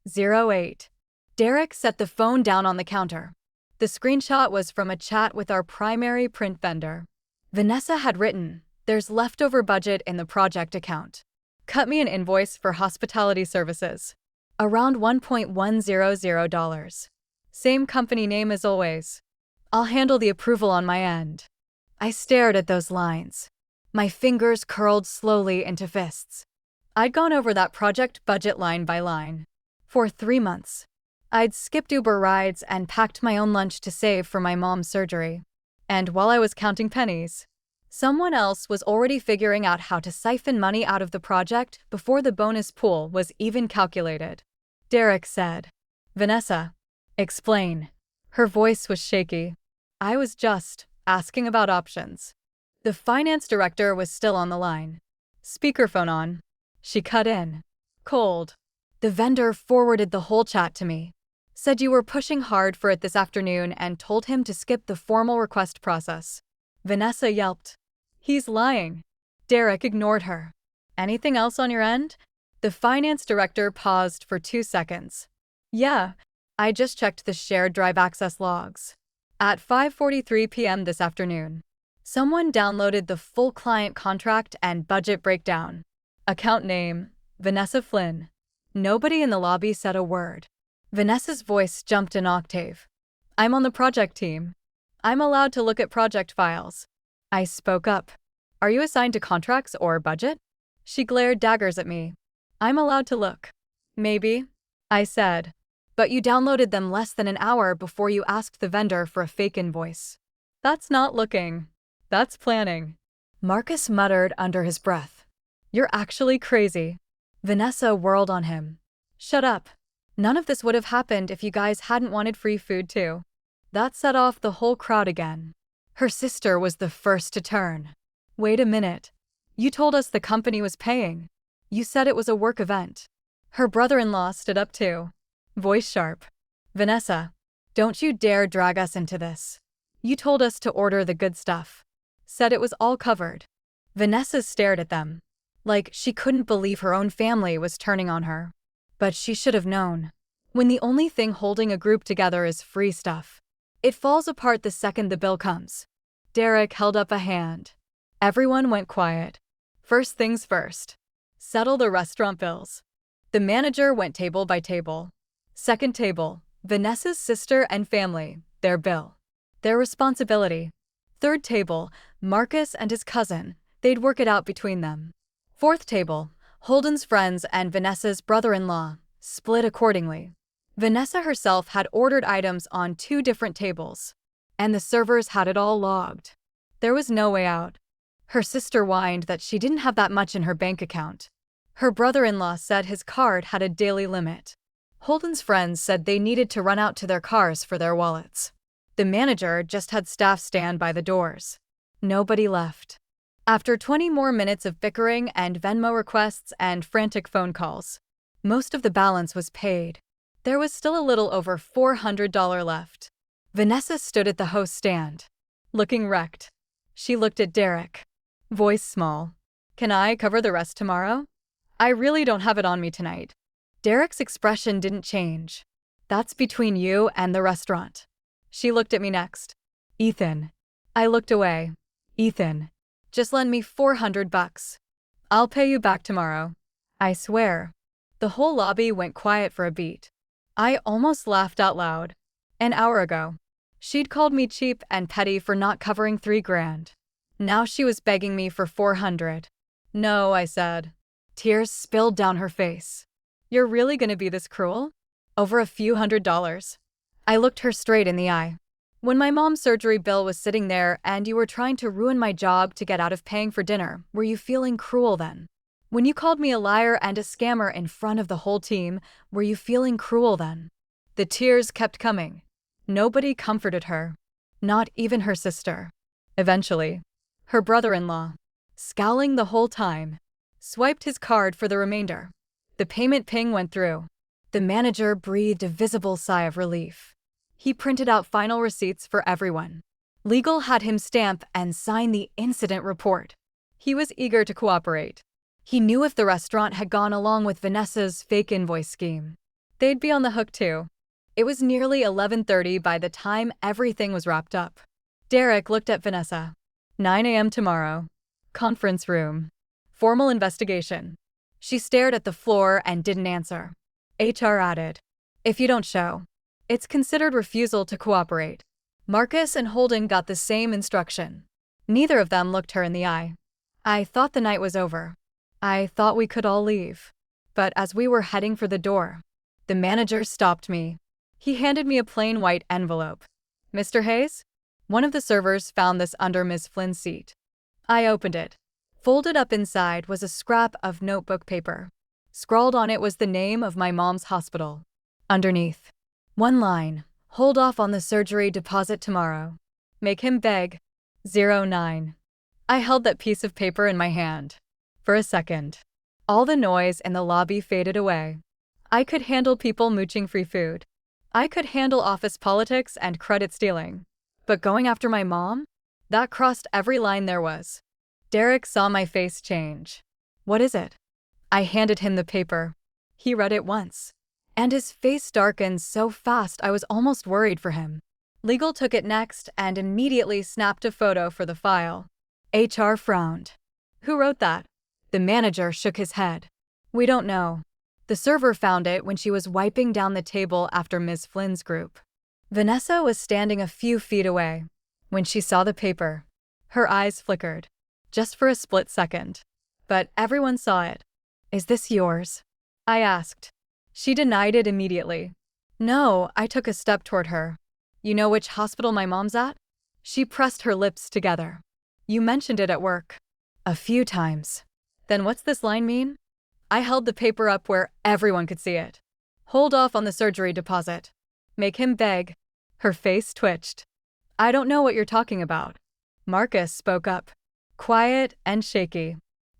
08. Derek set the phone down on the counter. The screenshot was from a chat with our primary print vendor. Vanessa had written, there's leftover budget in the project account. Cut me an invoice for hospitality services. Around $1.100. Same company name as always. I'll handle the approval on my end. I stared at those lines. My fingers curled slowly into fists. I'd gone over that project budget line by line. For 3 months. I'd skipped Uber rides and packed my own lunch to save for my mom's surgery. And while I was counting pennies, someone else was already figuring out how to siphon money out of the project before the bonus pool was even calculated. Derek said, Vanessa, explain. Her voice was shaky. I was just asking about options. The finance director was still on the line. Speakerphone on. She cut in. Cold. The vendor forwarded the whole chat to me. Said you were pushing hard for it this afternoon and told him to skip the formal request process. Vanessa yelped. He's lying. Derek ignored her. Anything else on your end? The finance director paused for 2 seconds. Yeah, I just checked the shared drive access logs. At 5:43 p.m. this afternoon, someone downloaded the full client contract and budget breakdown. Account name, Vanessa Flynn. Nobody in the lobby said a word. Vanessa's voice jumped an octave. I'm on the project team. I'm allowed to look at project files. I spoke up. Are you assigned to contracts or budget? She glared daggers at me. I'm allowed to look. Maybe, I said. But you downloaded them less than an hour before you asked the vendor for a fake invoice. That's not looking. That's planning. Marcus muttered under his breath. You're actually crazy. Vanessa whirled on him. Shut up. None of this would have happened if you guys hadn't wanted free food too. That set off the whole crowd again. Her sister was the first to turn. Wait a minute. You told us the company was paying. You said it was a work event. Her brother-in-law stood up too. Voice sharp. Vanessa, don't you dare drag us into this. You told us to order the good stuff. Said it was all covered. Vanessa stared at them. Like she couldn't believe her own family was turning on her. But she should have known. When the only thing holding a group together is free stuff, it falls apart the second the bill comes. Derek held up a hand. Everyone went quiet. First things first. Settle the restaurant bills. The manager went table by table. Second table, Vanessa's sister and family, their bill. Their responsibility. Third table, Marcus and his cousin, they'd work it out between them. Fourth table, Holden's friends and Vanessa's brother-in-law, split accordingly. Vanessa herself had ordered items on 2 different tables, and the servers had it all logged. There was no way out. Her sister whined that she didn't have that much in her bank account. Her brother-in-law said his card had a daily limit. Holden's friends said they needed to run out to their cars for their wallets. The manager just had staff stand by the doors. Nobody left. After 20 more minutes of bickering and Venmo requests and frantic phone calls, most of the balance was paid. There was still a little over $400 left. Vanessa stood at the host stand, looking wrecked. She looked at Derek. Voice small. Can I cover the rest tomorrow? I really don't have it on me tonight. Derek's expression didn't change. That's between you and the restaurant. She looked at me next. Ethan. I looked away. Ethan. Just lend me $400. I'll pay you back tomorrow. I swear. The whole lobby went quiet for a beat. I almost laughed out loud. An hour ago, she'd called me cheap and petty for not covering $3,000. Now she was begging me for $400. No, I said. Tears spilled down her face. You're really gonna be this cruel? Over a few $100s. I looked her straight in the eye. When my mom's surgery bill was sitting there and you were trying to ruin my job to get out of paying for dinner, were you feeling cruel then? When you called me a liar and a scammer in front of the whole team, were you feeling cruel then? The tears kept coming. Nobody comforted her. Not even her sister. Eventually, her brother-in-law, scowling the whole time, swiped his card for the remainder. The payment ping went through. The manager breathed a visible sigh of relief. He printed out final receipts for everyone. Legal had him stamp and sign the incident report. He was eager to cooperate. He knew if the restaurant had gone along with Vanessa's fake invoice scheme, they'd be on the hook too. It was nearly 11:30 by the time everything was wrapped up. Derek looked at Vanessa. 9 a.m. tomorrow. Conference room. Formal investigation. She stared at the floor and didn't answer. HR added, if you don't show, it's considered refusal to cooperate. Marcus and Holden got the same instruction. Neither of them looked her in the eye. I thought the night was over. I thought we could all leave. But as we were heading for the door, the manager stopped me. He handed me a plain white envelope. Mr. Hayes? One of the servers found this under Ms. Flynn's seat. I opened it. Folded up inside was a scrap of notebook paper. Scrawled on it was the name of my mom's hospital. Underneath, one line, hold off on the surgery deposit tomorrow. Make him beg. 09. I held that piece of paper in my hand. For a second, all the noise in the lobby faded away. I could handle people mooching free food. I could handle office politics and credit stealing. But going after my mom? That crossed every line there was. Derek saw my face change. What is it? I handed him the paper. He read it once, and his face darkened so fast I was almost worried for him. Legal took it next and immediately snapped a photo for the file. HR frowned. Who wrote that? The manager shook his head. We don't know. The server found it when she was wiping down the table after Ms. Flynn's group. Vanessa was standing a few feet away. When she saw the paper, her eyes flickered. Just for a split second. But everyone saw it. Is this yours? I asked. She denied it immediately. No, I took a step toward her. You know which hospital my mom's at? She pressed her lips together. You mentioned it at work. A few times. Then what's this line mean? I held the paper up where everyone could see it. Hold off on the surgery deposit. Make him beg. Her face twitched. I don't know what you're talking about. Marcus spoke up. Quiet and shaky.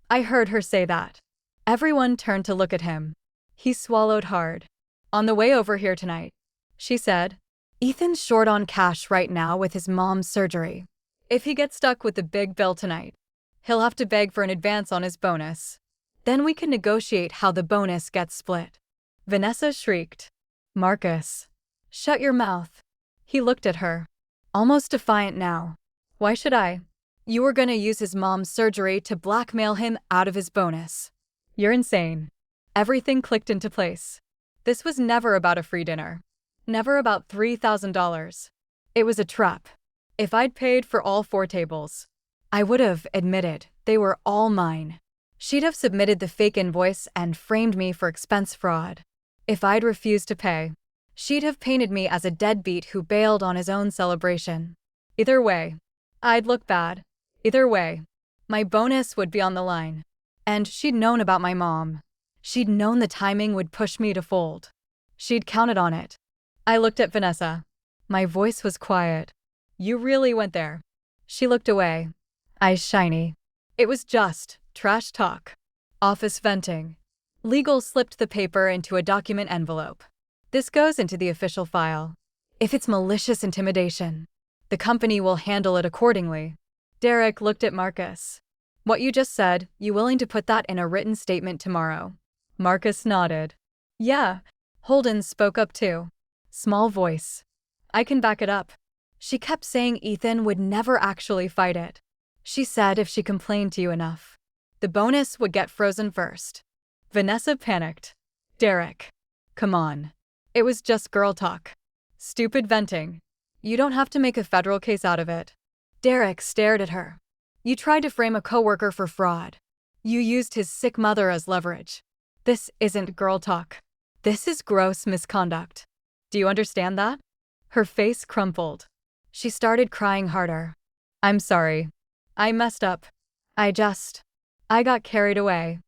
I heard her say that. Everyone turned to look at him. He swallowed hard. On the way over here tonight, she said, Ethan's short on cash right now with his mom's surgery. If he gets stuck with the big bill tonight, he'll have to beg for an advance on his bonus. Then we can negotiate how the bonus gets split. Vanessa shrieked. Marcus, shut your mouth. He looked at her, almost defiant now. Why should I? You were gonna use his mom's surgery to blackmail him out of his bonus. You're insane. Everything clicked into place. This was never about a free dinner. Never about $3,000. It was a trap. If I'd paid for all 4 tables, I would have admitted they were all mine. She'd have submitted the fake invoice and framed me for expense fraud. If I'd refused to pay, she'd have painted me as a deadbeat who bailed on his own celebration. Either way, I'd look bad. Either way, my bonus would be on the line. And she'd known about my mom. She'd known the timing would push me to fold. She'd counted on it. I looked at Vanessa. My voice was quiet. You really went there. She looked away, eyes shiny. It was just trash talk. Office venting. Legal slipped the paper into a document envelope. This goes into the official file. If it's malicious intimidation, the company will handle it accordingly. Derek looked at Marcus. What you just said, you willing to put that in a written statement tomorrow? Marcus nodded. Yeah. Holden spoke up too. Small voice. I can back it up. She kept saying Ethan would never actually fight it. She said if she complained to you enough, the bonus would get frozen first. Vanessa panicked. Derek. Come on. It was just girl talk. Stupid venting. You don't have to make a federal case out of it. Derek stared at her. You tried to frame a coworker for fraud. You used his sick mother as leverage. This isn't girl talk. This is gross misconduct. Do you understand that? Her face crumpled. She started crying harder. I'm sorry. I messed up. I got carried away.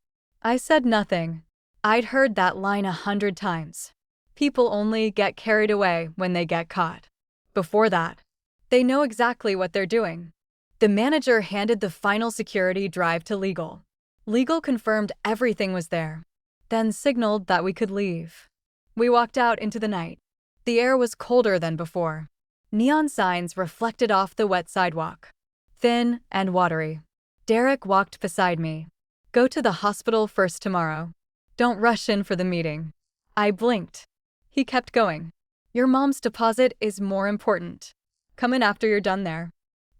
I said nothing. I'd heard that line 100 times. People only get carried away when they get caught. Before that, they know exactly what they're doing. The manager handed the final security drive to legal. Legal confirmed everything was there, then signaled that we could leave. We walked out into the night. The air was colder than before. Neon signs reflected off the wet sidewalk, thin and watery. Derek walked beside me. Go to the hospital first tomorrow. Don't rush in for the meeting. I blinked. He kept going. Your mom's deposit is more important. Come in after you're done there.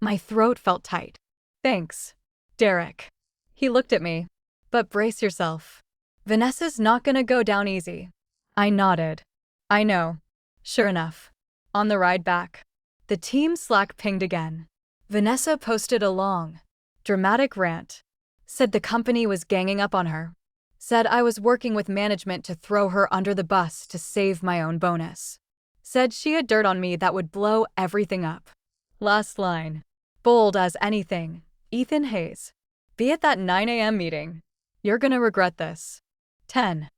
My throat felt tight. Thanks, Derek. He looked at me. But brace yourself. Vanessa's not gonna go down easy. I nodded. I know. Sure enough. On the ride back, the team Slack pinged again. Vanessa posted a long, dramatic rant. Said the company was ganging up on her. Said I was working with management to throw her under the bus to save my own bonus. Said she had dirt on me that would blow everything up. Last line. Bold as anything. Ethan Hayes. Be at that 9 a.m. meeting. You're gonna regret this. 10.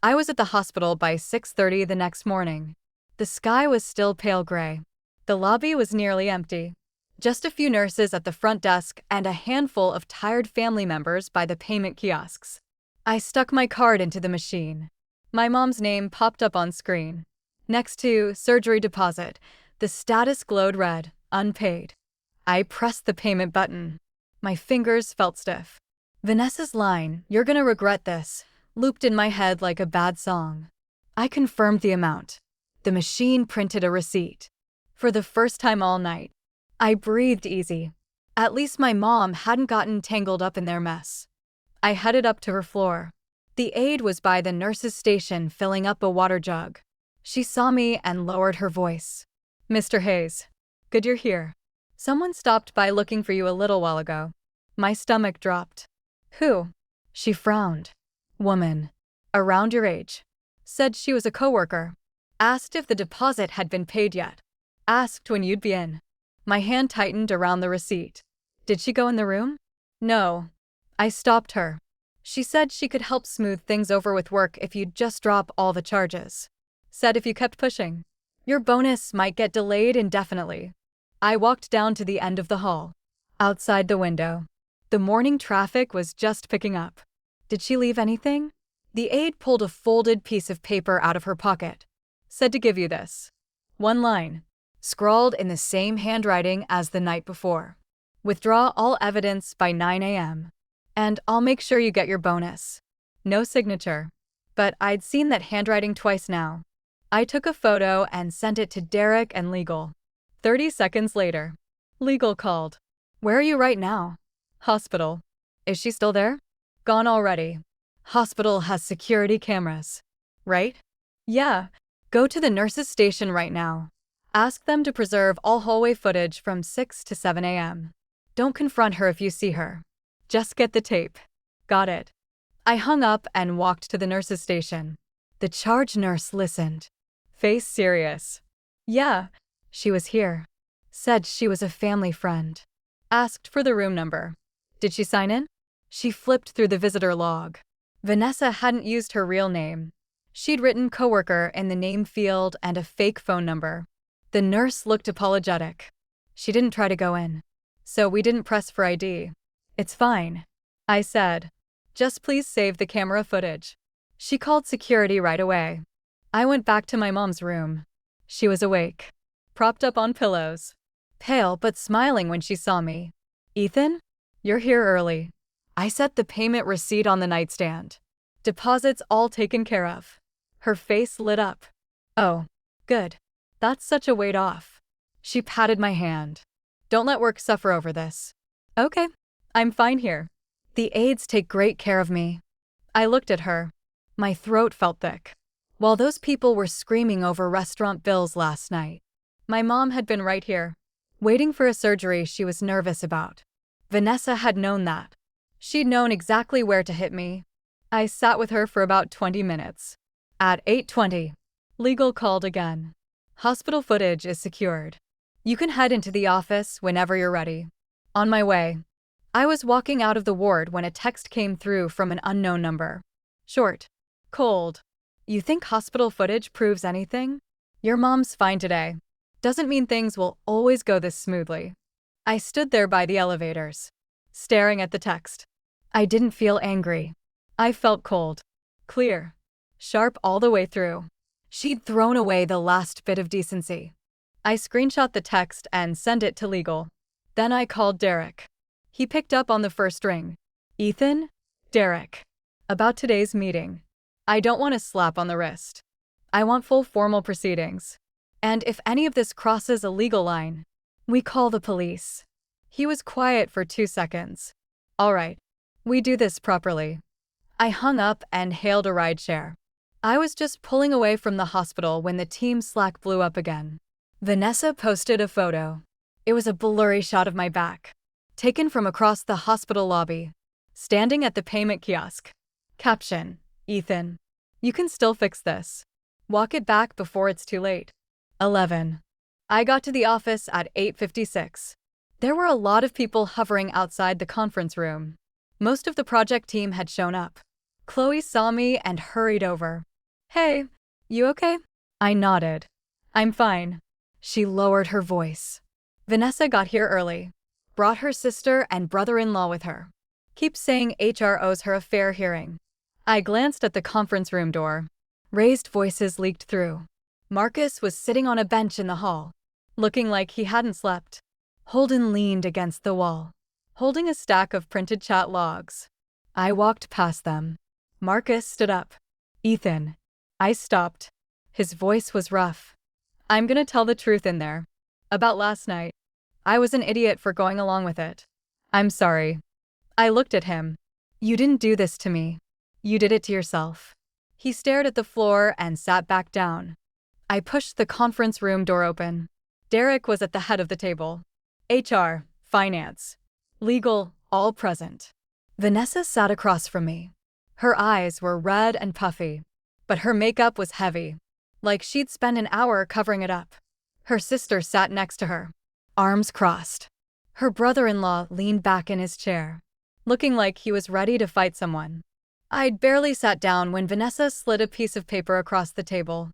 I was at the hospital by 6:30 the next morning. The sky was still pale gray. The lobby was nearly empty. Just a few nurses at the front desk and a handful of tired family members by the payment kiosks. I stuck my card into the machine. My mom's name popped up on screen. Next to surgery deposit, the status glowed red, unpaid. I pressed the payment button. My fingers felt stiff. Vanessa's line, "You're gonna regret this," looped in my head like a bad song. I confirmed the amount. The machine printed a receipt. For the first time all night, I breathed easy. At least my mom hadn't gotten tangled up in their mess. I headed up to her floor. The aide was by the nurse's station filling up a water jug. She saw me and lowered her voice. "Mr. Hayes, good you're here. Someone stopped by looking for you a little while ago." My stomach dropped. "Who?" She frowned. "Woman. Around your age. Said she was a coworker." Asked if the deposit had been paid yet. Asked when you'd be in. My hand tightened around the receipt. Did she go in the room? No. I stopped her. She said she could help smooth things over with work if you'd just drop all the charges. Said if you kept pushing, your bonus might get delayed indefinitely. I walked down to the end of the hall. Outside the window. The morning traffic was just picking up. Did she leave anything? The aide pulled a folded piece of paper out of her pocket. Said to give you this. One line. Scrawled in the same handwriting as the night before. Withdraw all evidence by 9 a.m. And I'll make sure you get your bonus. No signature. But I'd seen that handwriting twice now. I took a photo and sent it to Derek and legal. 30 seconds later. Legal called. Where are you right now? Hospital. Is she still there? Gone already. Hospital has security cameras. Right? Yeah. Go to the nurses' station right now. Ask them to preserve all hallway footage from 6 to 7 a.m. Don't confront her if you see her. Just get the tape. Got it. I hung up and walked to the nurses' station. The charge nurse listened. Face serious. Yeah, she was here. Said she was a family friend. Asked for the room number. Did she sign in? She flipped through the visitor log. Vanessa hadn't used her real name. She'd written coworker in the name field and a fake phone number. The nurse looked apologetic. She didn't try to go in. So we didn't press for ID. It's fine. I said. Just please save the camera footage. She called security right away. I went back to my mom's room. She was awake. Propped up on pillows. Pale but smiling when she saw me. Ethan? You're here early. I set the payment receipt on the nightstand. Deposits all taken care of. Her face lit up. Oh, good. That's such a weight off. She patted my hand. Don't let work suffer over this. Okay, I'm fine here. The aides take great care of me. I looked at her. My throat felt thick. While those people were screaming over restaurant bills last night, my mom had been right here, waiting for a surgery she was nervous about. Vanessa had known that. She'd known exactly where to hit me. I sat with her for about 20 minutes. At 8:20, legal called again. Hospital footage is secured. You can head into the office whenever you're ready. On my way. I was walking out of the ward when a text came through from an unknown number. Short. Cold. You think hospital footage proves anything? Your mom's fine today. Doesn't mean things will always go this smoothly. I stood there by the elevators, staring at the text. I didn't feel angry. I felt cold. Clear. Sharp all the way through. She'd thrown away the last bit of decency. I screenshot the text and sent it to legal. Then I called Derek. He picked up on the first ring. Ethan? Derek. About today's meeting. I don't want a slap on the wrist. I want full formal proceedings. And if any of this crosses a legal line, we call the police. He was quiet for 2 seconds. All right. We do this properly. I hung up and hailed a rideshare. I was just pulling away from the hospital when the team Slack blew up again. Vanessa posted a photo. It was a blurry shot of my back, taken from across the hospital lobby, standing at the payment kiosk. Caption, Ethan, you can still fix this. Walk it back before it's too late. 11. I got to the office at 8:56. There were a lot of people hovering outside the conference room. Most of the project team had shown up. Chloe saw me and hurried over. Hey, you okay? I nodded. I'm fine. She lowered her voice. Vanessa got here early. Brought her sister and brother-in-law with her. Keeps saying HR owes her a fair hearing. I glanced at the conference room door. Raised voices leaked through. Marcus was sitting on a bench in the hall, looking like he hadn't slept. Holden leaned against the wall, holding a stack of printed chat logs. I walked past them. Marcus stood up. Ethan. I stopped. His voice was rough. I'm gonna tell the truth in there. About last night. I was an idiot for going along with it. I'm sorry. I looked at him. You didn't do this to me. You did it to yourself. He stared at the floor and sat back down. I pushed the conference room door open. Derek was at the head of the table. HR, finance, legal, all present. Vanessa sat across from me. Her eyes were red and puffy, but her makeup was heavy. like she'd spend an hour covering it up. Her sister sat next to her, arms crossed. Her brother-in-law leaned back in his chair, looking like he was ready to fight someone. I'd barely sat down when Vanessa slid a piece of paper across the table.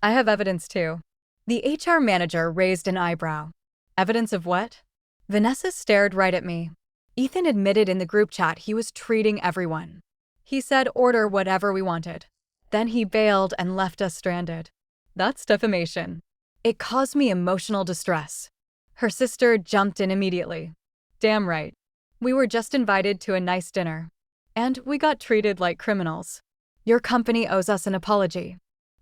I have evidence too. The HR manager raised an eyebrow. Evidence of what? Vanessa stared right at me. Ethan admitted in the group chat he was treating everyone. He said order whatever we wanted. Then he bailed and left us stranded. That's defamation. It caused me emotional distress. Her sister jumped in immediately. Damn right. We were just invited to a nice dinner. And we got treated like criminals. Your company owes us an apology.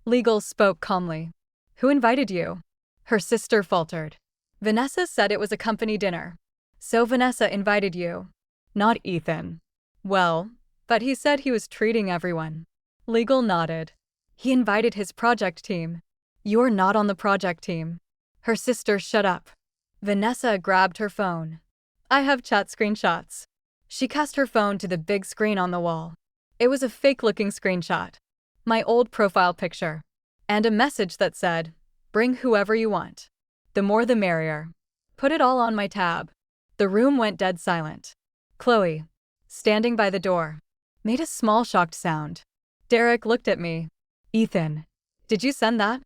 Legal spoke calmly. Who invited you? Her sister faltered. Vanessa said it was a company dinner. So Vanessa invited you. Not Ethan. Well, but he said he was treating everyone. Legal nodded. He invited his project team. You're not on the project team. Her sister shut up. Vanessa grabbed her phone. I have chat screenshots. She cast her phone to the big screen on the wall. It was a fake-looking screenshot. My old profile picture. And a message that said, bring whoever you want. The more the merrier. Put it all on my tab. The room went dead silent. Chloe, standing by the door, made a small shocked sound. Derek looked at me. Ethan, did you send that?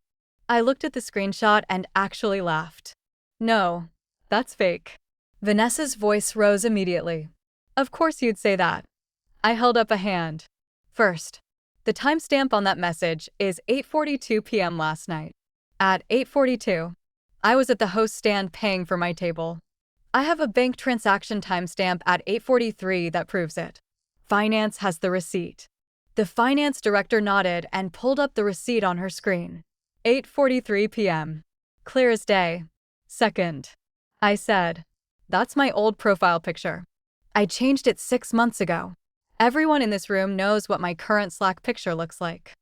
I looked at the screenshot and actually laughed. No, that's fake. Vanessa's voice rose immediately. Of course you'd say that. I held up a hand. First, the timestamp on that message is 8:42 p.m. last night. At 8:42, I was at the host stand paying for my table. I have a bank transaction timestamp at 8:43 that proves it. Finance has the receipt. The finance director nodded and pulled up the receipt on her screen. 8:43 p.m. Clear as day. Second, I said, that's my old profile picture. I changed it 6 months ago. Everyone in this room knows what my current Slack picture looks like.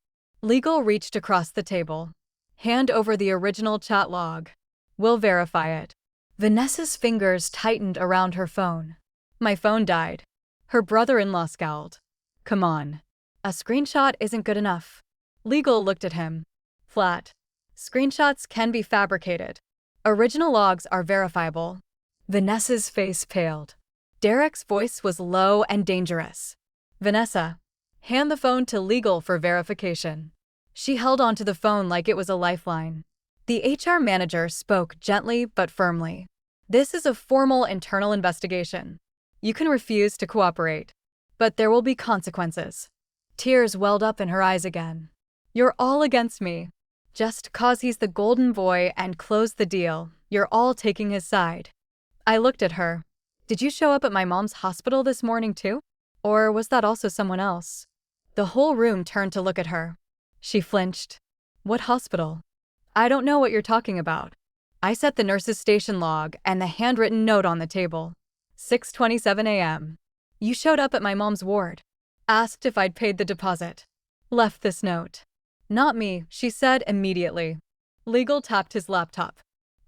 Legal reached across the table. Hand over the original chat log. We'll verify it. Vanessa's fingers tightened around her phone. My phone died. Her brother-in-law scowled. Come on. A screenshot isn't good enough. Legal looked at him. Flat. Screenshots can be fabricated. Original logs are verifiable. Vanessa's face paled. Derek's voice was low and dangerous. Vanessa, hand the phone to Legal for verification. She held onto the phone like it was a lifeline. The HR manager spoke gently but firmly. This is a formal internal investigation. You can refuse to cooperate, but there will be consequences. Tears welled up in her eyes again. You're all against me. Just 'cause he's the golden boy and closed the deal, you're all taking his side. I looked at her. Did you show up at my mom's hospital this morning too? Or was that also someone else? The whole room turned to look at her. She flinched. What hospital? I don't know what you're talking about. I set the nurse's station log and the handwritten note on the table. 6:27 a.m. You showed up at my mom's ward. Asked if I'd paid the deposit. Left this note. Not me, she said immediately. Legal tapped his laptop.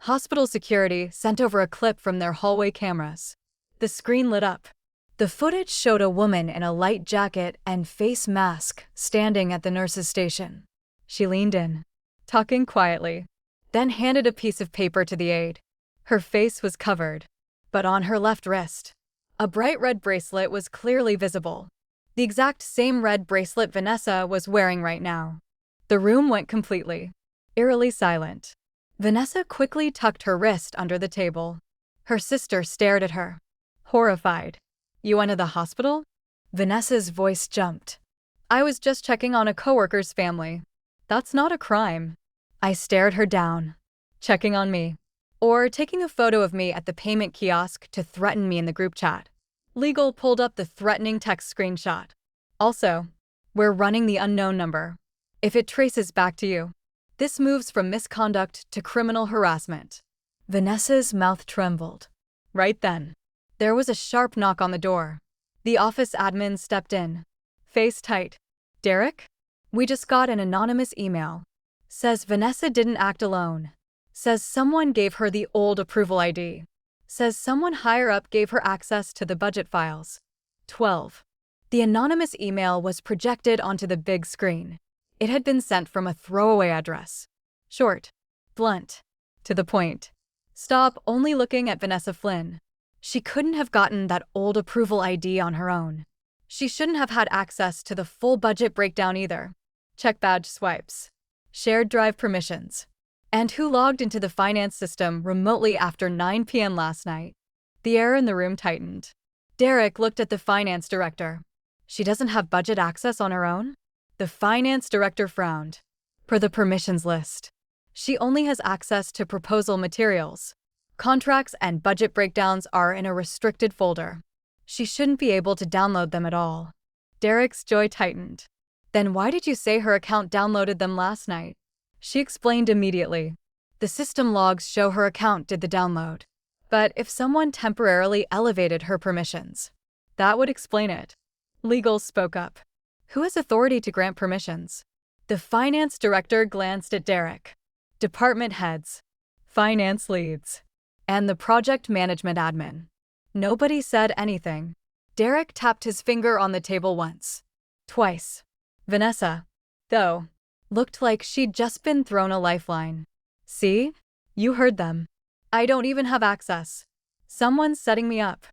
Hospital security sent over a clip from their hallway cameras. The screen lit up. The footage showed a woman in a light jacket and face mask standing at the nurse's station. She leaned in, talking quietly, then handed a piece of paper to the aide. Her face was covered, but on her left wrist, a bright red bracelet was clearly visible. The exact same red bracelet Vanessa was wearing right now. The room went completely, eerily silent. Vanessa quickly tucked her wrist under the table. Her sister stared at her, horrified. You went to the hospital? Vanessa's voice jumped. I was just checking on a coworker's family. That's not a crime. I stared her down. Checking on me. Or taking a photo of me at the payment kiosk to threaten me in the group chat. Legal pulled up the threatening text screenshot. Also, we're running the unknown number. If it traces back to you, this moves from misconduct to criminal harassment. Vanessa's mouth trembled. Right then, there was a sharp knock on the door. The office admin stepped in. Face tight. Derek? We just got an anonymous email. Says Vanessa didn't act alone. Says someone gave her the old approval ID. Says someone higher up gave her access to the budget files. 12. The anonymous email was projected onto the big screen. It had been sent from a throwaway address. Short, blunt, to the point. Stop only looking at Vanessa Flynn. She couldn't have gotten that old approval ID on her own. She shouldn't have had access to the full budget breakdown either. Check badge swipes. Shared drive permissions. And who logged into the finance system remotely after 9 p.m. last night? The air in the room tightened. Derek looked at the finance director. She doesn't have budget access on her own? The finance director frowned. Per the permissions list, she only has access to proposal materials. Contracts and budget breakdowns are in a restricted folder. She shouldn't be able to download them at all. Derek's jaw tightened. Then why did you say her account downloaded them last night? She explained immediately. The system logs show her account did the download. But if someone temporarily elevated her permissions, that would explain it. Legal spoke up. Who has authority to grant permissions? The finance director glanced at Derek. Department heads, finance leads, and the project management admin. Nobody said anything. Derek tapped his finger on the table once. Twice. Vanessa, though, looked like she'd just been thrown a lifeline. See? You heard them. I don't even have access. Someone's setting me up.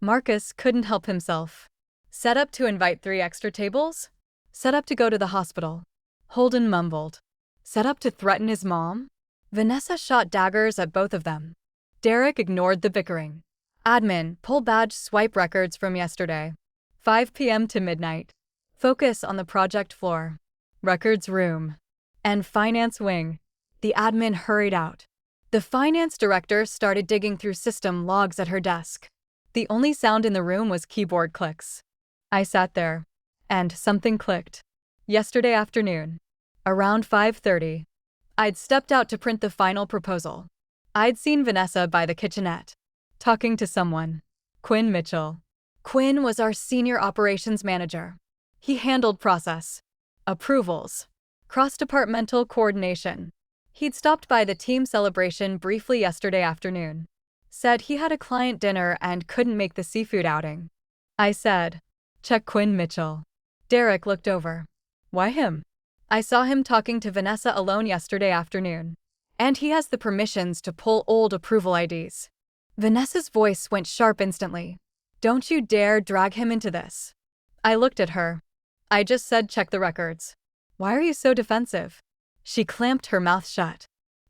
Marcus couldn't help himself. Set up to invite 3 extra tables? Set up to go to the hospital. Holden mumbled. Set up to threaten his mom? Vanessa shot daggers at both of them. Derek ignored the bickering. Admin, pull badge swipe records from yesterday. 5 p.m. to midnight. Focus on the project floor. Records room. And finance wing. The admin hurried out. The finance director started digging through system logs at her desk. The only sound in the room was keyboard clicks. I sat there, and something clicked. Yesterday afternoon, around 5:30, I'd stepped out to print the final proposal. I'd seen Vanessa by the kitchenette, talking to someone. Quinn Mitchell. Quinn was our senior operations manager. He handled process, approvals, cross-departmental coordination. He'd stopped by the team celebration briefly yesterday afternoon. Said he had a client dinner and couldn't make the seafood outing. I said, check Quinn Mitchell. Derek looked over. Why him? I saw him talking to Vanessa alone yesterday afternoon. And he has the permissions to pull old approval IDs. Vanessa's voice went sharp instantly. Don't you dare drag him into this. I looked at her. I just said check the records. Why are you so defensive? She clamped her mouth shut.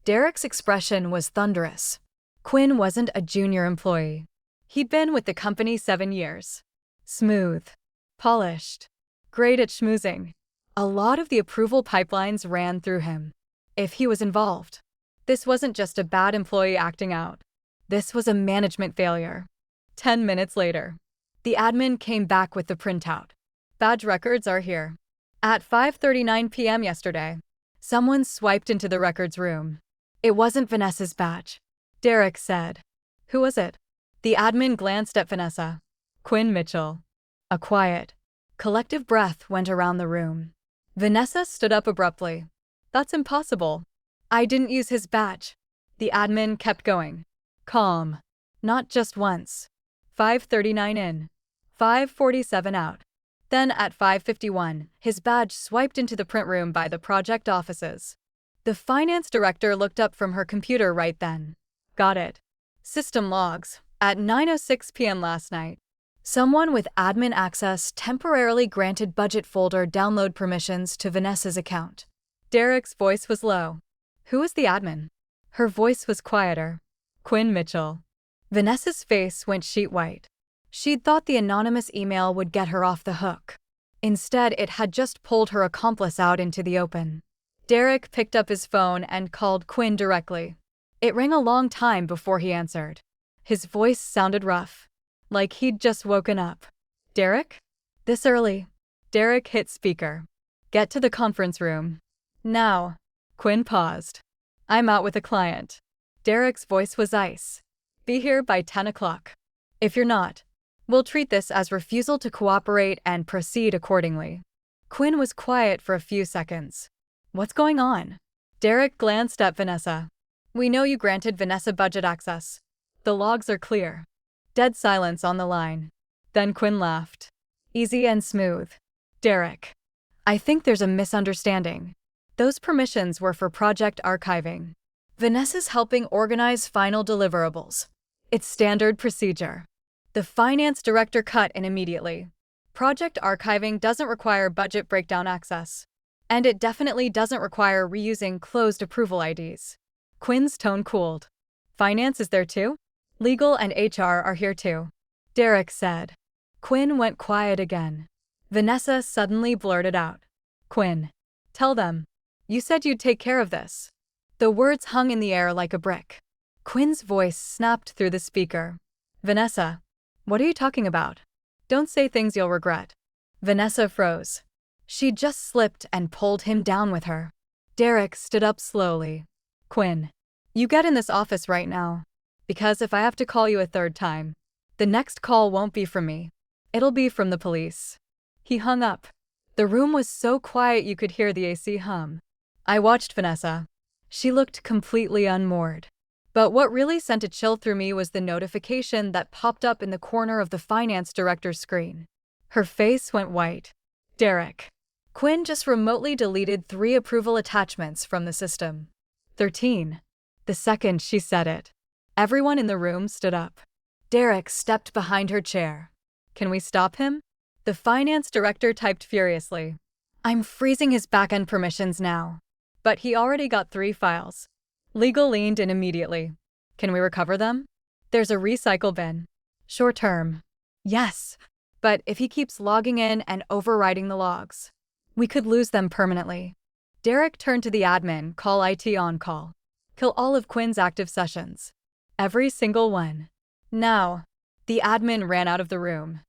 Derek's expression was thunderous. Quinn wasn't a junior employee. He'd been with the company 7 years. Smooth. Polished. Great at schmoozing. A lot of the approval pipelines ran through him. If he was involved, this wasn't just a bad employee acting out. This was a management failure. 10 minutes later, the admin came back with the printout. Badge records are here. At 5:39 p.m. yesterday, someone swiped into the records room. It wasn't Vanessa's badge. Derek said. Who was it? The admin glanced at Vanessa. Quinn Mitchell. A quiet, collective breath went around the room. Vanessa stood up abruptly. That's impossible. I didn't use his badge. The admin kept going. Calm. Not just once. 5:39 in. 5:47 out. Then at 5:51, his badge swiped into the print room by the project offices. The finance director looked up from her computer right then. Got it. System logs. At 9:06 p.m. last night, someone with admin access temporarily granted budget folder download permissions to Vanessa's account. Derek's voice was low. Who was the admin? Her voice was quieter. Quinn Mitchell. Vanessa's face went sheet white. She'd thought the anonymous email would get her off the hook. Instead, it had just pulled her accomplice out into the open. Derek picked up his phone and called Quinn directly. It rang a long time before he answered. His voice sounded rough, like he'd just woken up. Derek? This early? Derek hit speaker. Get to the conference room. Now. Quinn paused. I'm out with a client. Derek's voice was ice. Be here by 10 o'clock. If you're not, we'll treat this as refusal to cooperate and proceed accordingly. Quinn was quiet for a few seconds. What's going on? Derek glanced at Vanessa. We know you granted Vanessa budget access. The logs are clear. Dead silence on the line. Then Quinn laughed. Easy and smooth. Derek. I think there's a misunderstanding. Those permissions were for project archiving. Vanessa's helping organize final deliverables. It's standard procedure. The finance director cut in immediately. Project archiving doesn't require budget breakdown access. And it definitely doesn't require reusing closed approval IDs. Quinn's tone cooled. Finance is there too? Legal and HR are here too, Derek said. Quinn went quiet again. Vanessa suddenly blurted out. Quinn, tell them. You said you'd take care of this. The words hung in the air like a brick. Quinn's voice snapped through the speaker. Vanessa, what are you talking about? Don't say things you'll regret. Vanessa froze. She just slipped and pulled him down with her. Derek stood up slowly. Quinn, you get in this office right now. Because if I have to call you a third time, the next call won't be from me. It'll be from the police. He hung up. The room was so quiet you could hear the AC hum. I watched Vanessa. She looked completely unmoored. But what really sent a chill through me was the notification that popped up in the corner of the finance director's screen. Her face went white. Derek. Quinn just remotely deleted 3 approval attachments from the system. 13. The second she said it, everyone in the room stood up. Derek stepped behind her chair. Can we stop him? The finance director typed furiously. I'm freezing his backend permissions now. But he already got 3 files. Legal leaned in immediately. Can we recover them? There's a recycle bin. Short term. Yes. But if he keeps logging in and overwriting the logs, we could lose them permanently. Derek turned to the admin, call IT on call. Kill all of Quinn's active sessions. Every single one. Now. The admin ran out of the room.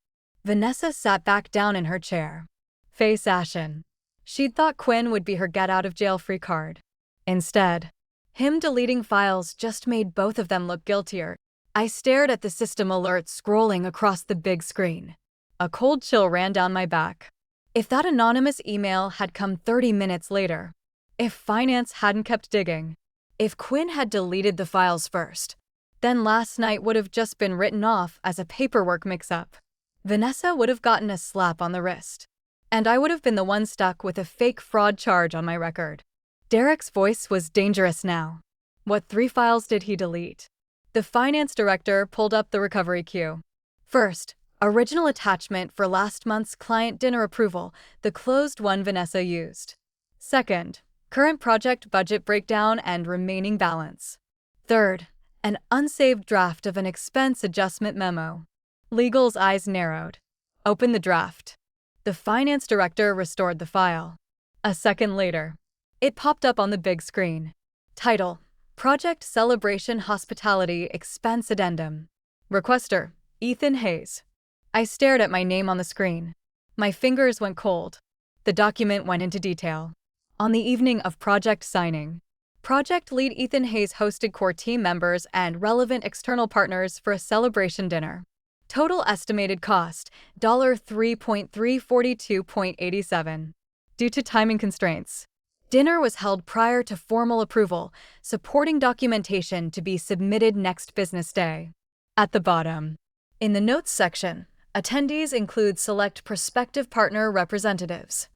Vanessa sat back down in her chair. Face ashen. She'd thought Quinn would be her get-out-of-jail-free card. Instead, him deleting files just made both of them look guiltier. I stared at the system alert scrolling across the big screen. A cold chill ran down my back. If that anonymous email had come 30 minutes later, if finance hadn't kept digging, if Quinn had deleted the files first, then last night would have just been written off as a paperwork mix-up. Vanessa would have gotten a slap on the wrist. And I would have been the one stuck with a fake fraud charge on my record. Derek's voice was dangerous now. What 3 files did he delete? The finance director pulled up the recovery queue. First, original attachment for last month's client dinner approval, the closed one Vanessa used. Second, current project budget breakdown and remaining balance. Third, an unsaved draft of an expense adjustment memo. Legal's eyes narrowed. Open the draft. The finance director restored the file. A second later, it popped up on the big screen. Title: Project Celebration Hospitality Expense Addendum. Requester: Ethan Hayes. I stared at my name on the screen. My fingers went cold. The document went into detail. On the evening of project signing, project lead Ethan Hayes hosted core team members and relevant external partners for a celebration dinner. Total estimated cost, $3.342.87. Due to timing constraints, dinner was held prior to formal approval, supporting documentation to be submitted next business day. At the bottom, in the notes section, attendees include select prospective partner representatives.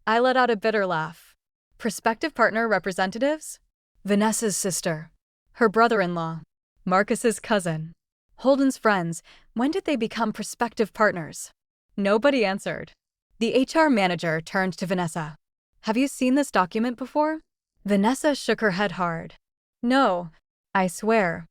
I let out a bitter laugh. Prospective partner representatives? Vanessa's sister, her brother-in-law, Marcus's cousin, Holden's friends. When did they become prospective partners? Nobody answered. The HR manager turned to Vanessa. Have you seen this document before? Vanessa shook her head hard. No, I swear.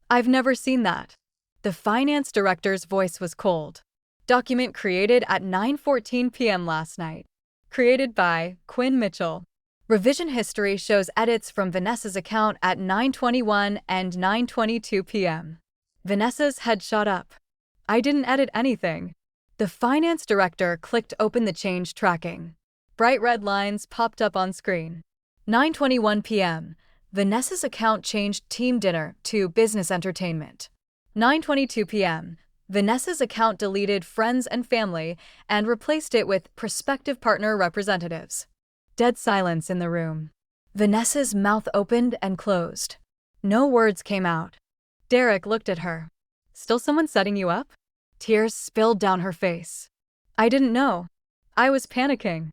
I've never seen that. The finance director's voice was cold. Document created at 9:14 p.m. last night. Created by Quinn Mitchell. Revision history shows edits from Vanessa's account at 9:21 and 9:22 p.m. Vanessa's head shot up. I didn't edit anything. The finance director clicked open the change tracking. Bright red lines popped up on screen. 9:21 p.m. Vanessa's account changed team dinner to business entertainment. 9:22 p.m. Vanessa's account deleted friends and family and replaced it with prospective partner representatives. Dead silence in the room. Vanessa's mouth opened and closed. No words came out. Derek looked at her. Still someone setting you up? Tears spilled down her face. I didn't know. I was panicking.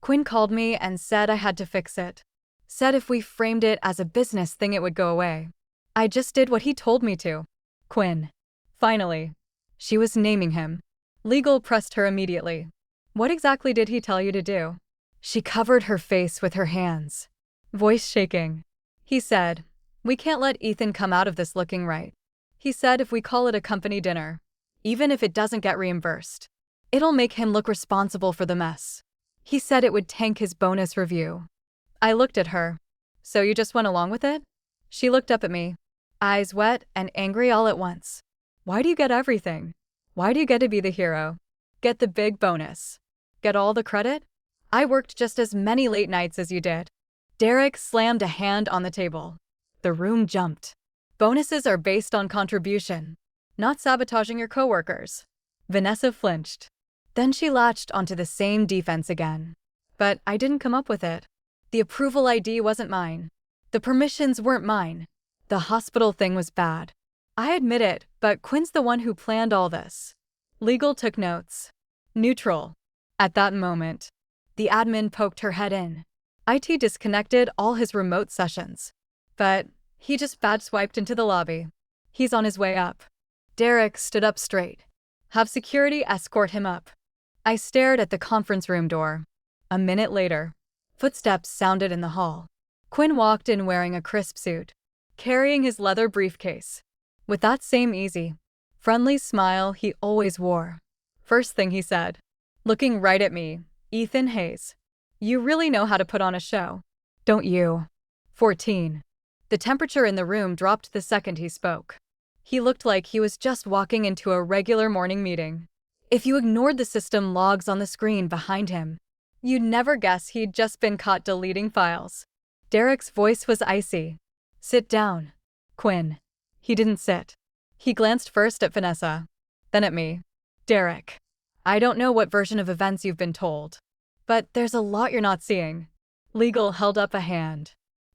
Quinn called me and said I had to fix it. Said if we framed it as a business thing it would go away. I just did what he told me to. Quinn. Finally. She was naming him. Legal pressed her immediately. What exactly did he tell you to do? She covered her face with her hands. Voice shaking. He said, we can't let Ethan come out of this looking right. He said if we call it a company dinner, even if it doesn't get reimbursed, it'll make him look responsible for the mess. He said it would tank his bonus review. I looked at her. So you just went along with it? She looked up at me, eyes wet and angry all at once. Why do you get everything? Why do you get to be the hero? Get the big bonus? Get all the credit? I worked just as many late nights as you did. Derek slammed a hand on the table. The room jumped. Bonuses are based on contribution, not sabotaging your coworkers. Vanessa flinched. Then she latched onto the same defense again. But I didn't come up with it. The approval ID wasn't mine. The permissions weren't mine. The hospital thing was bad. I admit it, but Quinn's the one who planned all this. Legal took notes. Neutral. At that moment, the admin poked her head in. IT disconnected all his remote sessions. But he just badge swiped into the lobby. He's on his way up. Derek stood up straight. Have security escort him up. I stared at the conference room door. A minute later, footsteps sounded in the hall. Quinn walked in wearing a crisp suit, carrying his leather briefcase, with that same easy, friendly smile he always wore. First thing he said, looking right at me, Ethan Hayes, you really know how to put on a show, don't you? 14. The temperature in the room dropped the second he spoke. He looked like he was just walking into a regular morning meeting. If you ignored the system logs on the screen behind him, you'd never guess he'd just been caught deleting files. Derek's voice was icy. Sit down, Quinn. He didn't sit. He glanced first at Vanessa, then at me. Derek, I don't know what version of events you've been told, but there's a lot you're not seeing. Legal held up a hand.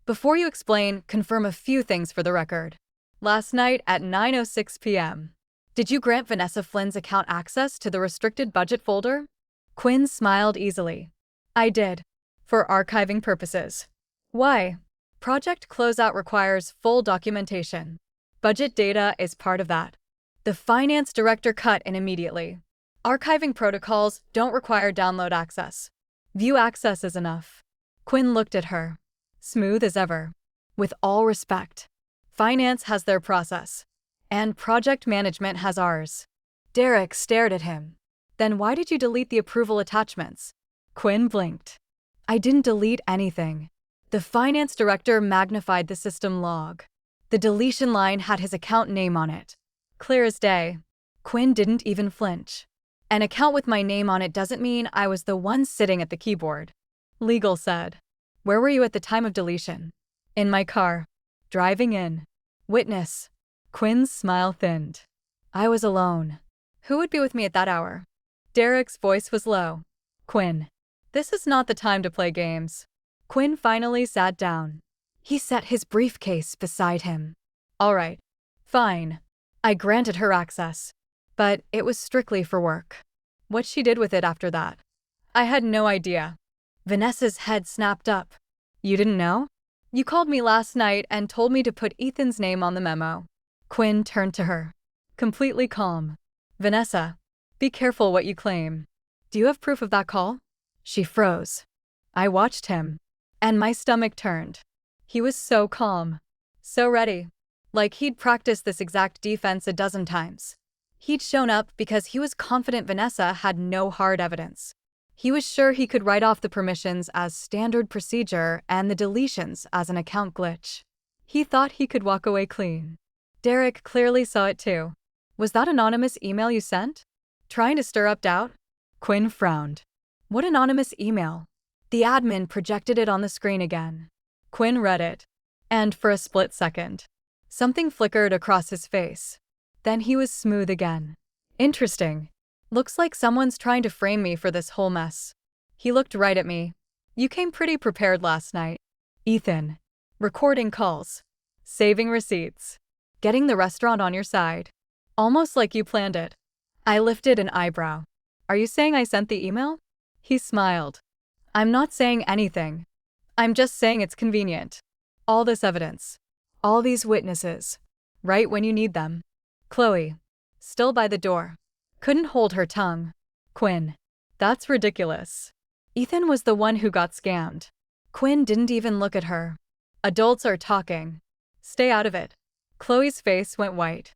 Before you explain, confirm a few things for the record. Last night at 9:06 p.m., did you grant Vanessa Flynn's account access to the restricted budget folder? Quinn smiled easily. I did. For archiving purposes. Why? Project closeout requires full documentation. Budget data is part of that. The finance director cut in immediately. Archiving protocols don't require download access. View access is enough. Quinn looked at her. Smooth as ever. With all respect. Finance has their process. And project management has ours. Derek stared at him. Then why did you delete the approval attachments? Quinn blinked. I didn't delete anything. The finance director magnified the system log. The deletion line had his account name on it. Clear as day. Quinn didn't even flinch. An account with my name on it doesn't mean I was the one sitting at the keyboard. Legal said. Where were you at the time of deletion? In my car. Driving in. Witness. Quinn's smile thinned. I was alone. Who would be with me at that hour? Derek's voice was low. Quinn. This is not the time to play games. Quinn finally sat down. He set his briefcase beside him. All right. Fine. I granted her access. But it was strictly for work. What she did with it after that, I had no idea. Vanessa's head snapped up. You didn't know? You called me last night and told me to put Ethan's name on the memo. Quinn turned to her. Completely calm. Vanessa, be careful what you claim. Do you have proof of that call? She froze. I watched him. And my stomach turned. He was so calm. So ready. Like he'd practiced this exact defense a dozen times. He'd shown up because he was confident Vanessa had no hard evidence. He was sure he could write off the permissions as standard procedure and the deletions as an account glitch. He thought he could walk away clean. Derek clearly saw it too. Was that anonymous email you sent? Trying to stir up doubt? Quinn frowned. What anonymous email? The admin projected it on the screen again. Quinn read it. And for a split second, something flickered across his face. Then he was smooth again. Interesting. Looks like someone's trying to frame me for this whole mess. He looked right at me. You came pretty prepared last night. Ethan. Recording calls. Saving receipts. Getting the restaurant on your side. Almost like you planned it. I lifted an eyebrow. Are you saying I sent the email? He smiled. I'm not saying anything. I'm just saying it's convenient. All this evidence. All these witnesses. Right when you need them. Chloe. Still by the door. Couldn't hold her tongue. Quinn. That's ridiculous. Ethan was the one who got scammed. Quinn didn't even look at her. Adults are talking. Stay out of it. Chloe's face went white.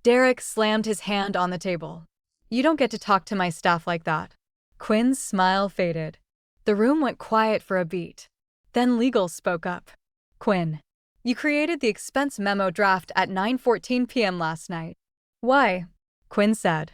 Derek slammed his hand on the table. You don't get to talk to my staff like that. Quinn's smile faded. The room went quiet for a beat. Then legal spoke up. Quinn. You created the expense memo draft at 9:14 p.m. last night. Why? Quinn said.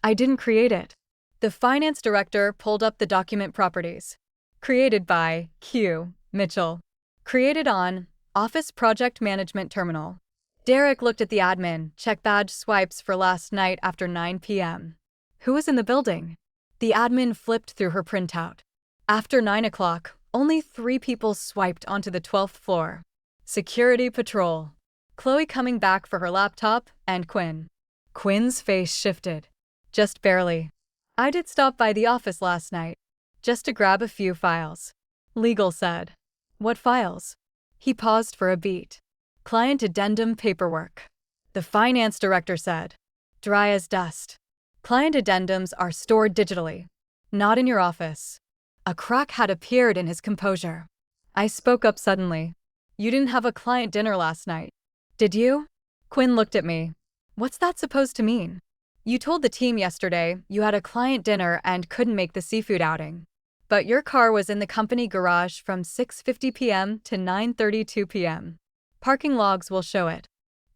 I didn't create it. The finance director pulled up the document properties. Created by Q. Mitchell. Created on Office Project Management Terminal. Derek looked at the admin, check badge swipes for last night after 9 p.m. Who was in the building? The admin flipped through her printout. After 9 o'clock, only 3 people swiped onto the 12th floor. Security patrol. Chloe coming back for her laptop, and Quinn. Quinn's face shifted. Just barely. I did stop by the office last night. Just to grab a few files. Legal said. What files? He paused for a beat. Client addendum paperwork. The finance director said. Dry as dust. Client addendums are stored digitally. Not in your office. A crack had appeared in his composure. I spoke up suddenly. You didn't have a client dinner last night. Did you? Quinn looked at me. What's that supposed to mean? You told the team yesterday you had a client dinner and couldn't make the seafood outing. But your car was in the company garage from 6:50 p.m. to 9:32 p.m. Parking logs will show it.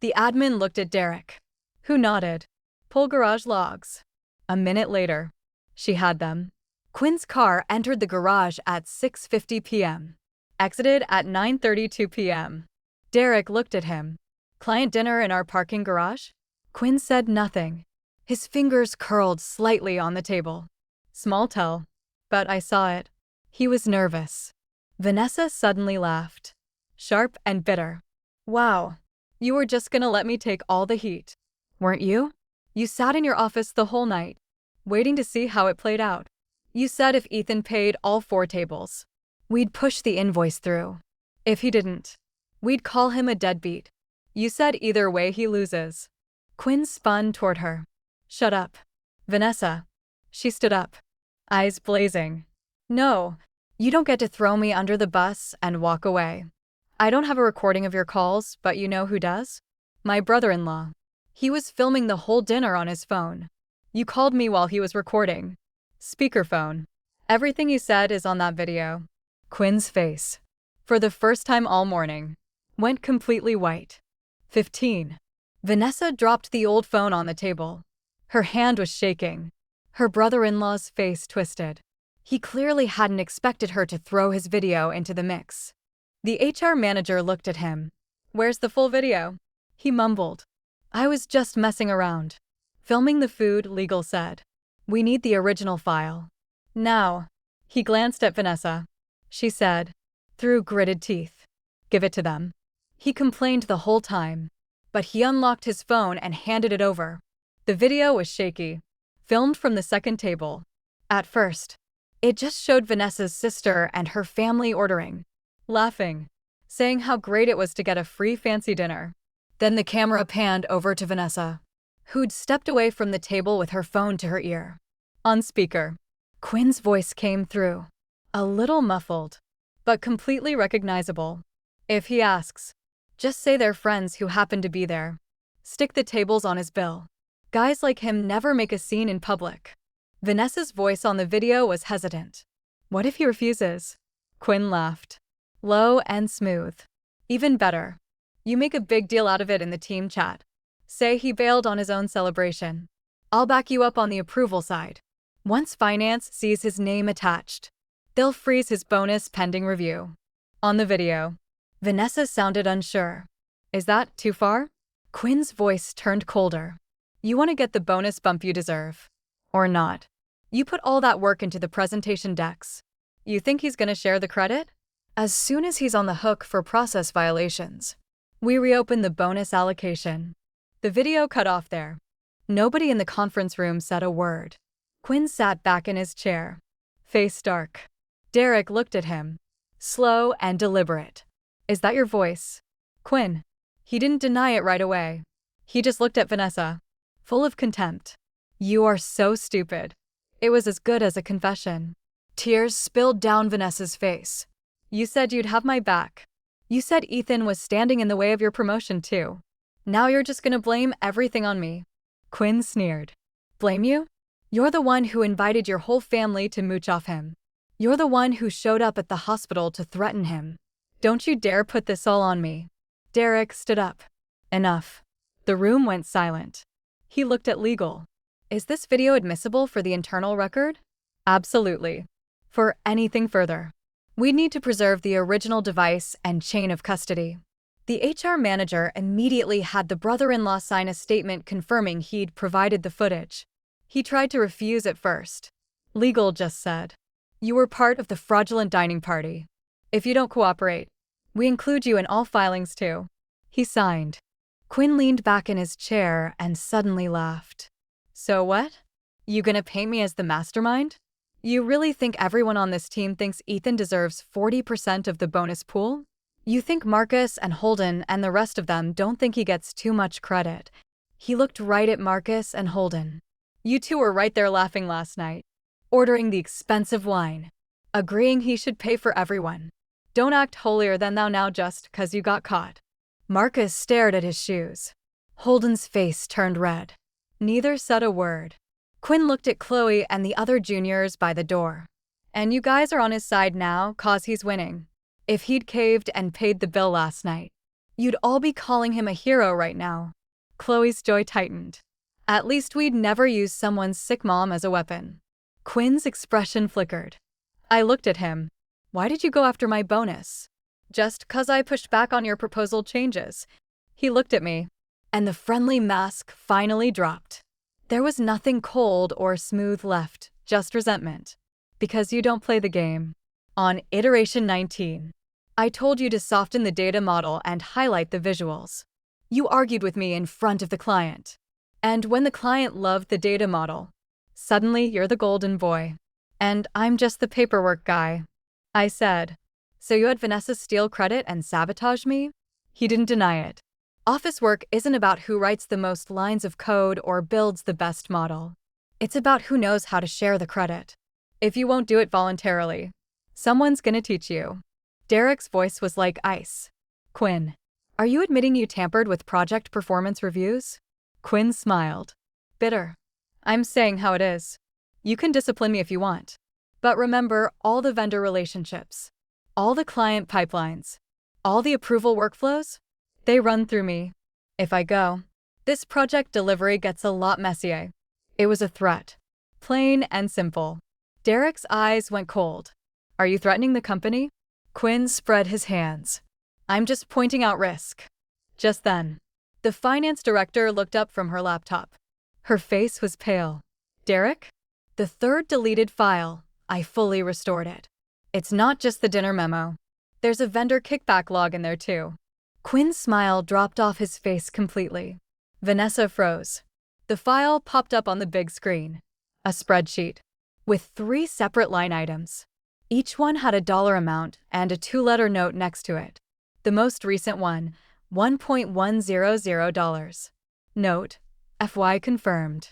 The admin looked at Derek, who nodded. Pull garage logs. A minute later, she had them. Quinn's car entered the garage at 6:50 p.m. Exited at 9:32 p.m. Derek looked at him. Client dinner in our parking garage? Quinn said nothing. His fingers curled slightly on the table. Small tell. But I saw it. He was nervous. Vanessa suddenly laughed. Sharp and bitter. Wow. You were just gonna let me take all the heat. Weren't you? You sat in your office the whole night, waiting to see how it played out. You said if Ethan paid all 4 tables, we'd push the invoice through. If he didn't, we'd call him a deadbeat. You said either way he loses. Quinn spun toward her. Shut up. Vanessa. She stood up. Eyes blazing. No, you don't get to throw me under the bus and walk away. I don't have a recording of your calls, but you know who does? My brother-in-law. He was filming the whole dinner on his phone. You called me while he was recording. Speakerphone. Everything you said is on that video. Quinn's face, for the first time all morning, went completely white. 15. Vanessa dropped the old phone on the table. Her hand was shaking. Her brother-in-law's face twisted. He clearly hadn't expected her to throw his video into the mix. The HR manager looked at him. Where's the full video? He mumbled. I was just messing around. Filming the food, legal said. We need the original file. Now. He glanced at Vanessa. She said, through gritted teeth. Give it to them. He complained the whole time. But he unlocked his phone and handed it over. The video was shaky. Filmed from the second table. At first, it just showed Vanessa's sister and her family ordering, laughing, saying how great it was to get a free fancy dinner. Then the camera panned over to Vanessa, who'd stepped away from the table with her phone to her ear. On speaker, Quinn's voice came through, a little muffled, but completely recognizable. If he asks, just say they're friends who happen to be there. Stick the tables on his bill. Guys like him never make a scene in public. Vanessa's voice on the video was hesitant. What if he refuses? Quinn laughed. Low and smooth. Even better. You make a big deal out of it in the team chat. Say he bailed on his own celebration. I'll back you up on the approval side. Once finance sees his name attached, they'll freeze his bonus pending review. On the video, Vanessa sounded unsure. Is that too far? Quinn's voice turned colder. You want to get the bonus bump you deserve. Or not. You put all that work into the presentation decks. You think he's going to share the credit? As soon as he's on the hook for process violations, we reopen the bonus allocation. The video cut off there. Nobody in the conference room said a word. Quinn sat back in his chair, face dark. Derek looked at him. Slow and deliberate. Is that your voice? Quinn. He didn't deny it right away. He just looked at Vanessa, full of contempt. You are so stupid. It was as good as a confession. Tears spilled down Vanessa's face. You said you'd have my back. You said Ethan was standing in the way of your promotion too. Now you're just gonna blame everything on me. Quinn sneered. Blame you? You're the one who invited your whole family to mooch off him. You're the one who showed up at the hospital to threaten him. Don't you dare put this all on me. Derek stood up. Enough. The room went silent. He looked at legal. Is this video admissible for the internal record? Absolutely. For anything further, we need to preserve the original device and chain of custody. The HR manager immediately had the brother-in-law sign a statement confirming he'd provided the footage. He tried to refuse at first. Legal just said, "You were part of the fraudulent dining party. If you don't cooperate, we include you in all filings too." He signed. Quinn leaned back in his chair and suddenly laughed. So what? You gonna paint me as the mastermind? You really think everyone on this team thinks Ethan deserves 40% of the bonus pool? You think Marcus and Holden and the rest of them don't think he gets too much credit? He looked right at Marcus and Holden. You two were right there laughing last night, ordering the expensive wine, agreeing he should pay for everyone. Don't act holier than thou now just 'cause you got caught. Marcus stared at his shoes. Holden's face turned red. Neither said a word. Quinn looked at Chloe and the other juniors by the door. And you guys are on his side now 'cause he's winning. If he'd caved and paid the bill last night, you'd all be calling him a hero right now. Chloe's jaw tightened. At least we'd never use someone's sick mom as a weapon. Quinn's expression flickered. I looked at him. Why did you go after my bonus? Just 'cause I pushed back on your proposal changes. He looked at me, and the friendly mask finally dropped. There was nothing cold or smooth left, just resentment. Because you don't play the game. On iteration 19, I told you to soften the data model and highlight the visuals. You argued with me in front of the client. And when the client loved the data model, suddenly you're the golden boy. And I'm just the paperwork guy. I said, so you had Vanessa steal credit and sabotage me? He didn't deny it. Office work isn't about who writes the most lines of code or builds the best model. It's about who knows how to share the credit. If you won't do it voluntarily, someone's gonna teach you. Derek's voice was like ice. Quinn, are you admitting you tampered with project performance reviews? Quinn smiled. Bitter. I'm saying how it is. You can discipline me if you want. But remember all the vendor relationships, all the client pipelines, all the approval workflows? They run through me. If I go, this project delivery gets a lot messier. It was a threat. Plain and simple. Derek's eyes went cold. Are you threatening the company? Quinn spread his hands. I'm just pointing out risk. Just then, the finance director looked up from her laptop. Her face was pale. Derek? The third deleted file. I fully restored it. It's not just the dinner memo. There's a vendor kickback log in there too. Quinn's smile dropped off his face completely. Vanessa froze. The file popped up on the big screen. A spreadsheet with 3 separate line items. Each one had a dollar amount and a 2-letter note next to it. The most recent one, $1.100. Note, FY confirmed.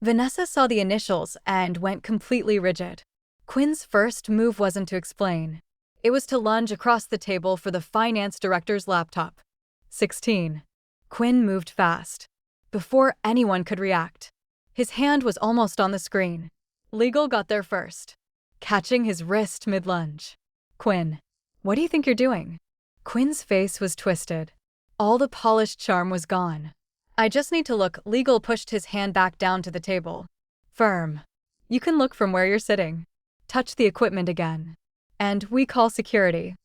Vanessa saw the initials and went completely rigid. Quinn's first move wasn't to explain. It was to lunge across the table for the finance director's laptop. 16. Quinn moved fast. Before anyone could react, his hand was almost on the screen. Legal got there first, catching his wrist mid-lunge. Quinn, what do you think you're doing? Quinn's face was twisted. All the polished charm was gone. I just need to look. Legal pushed his hand back down to the table. Firm. You can look from where you're sitting. Touch the equipment again. And we call security.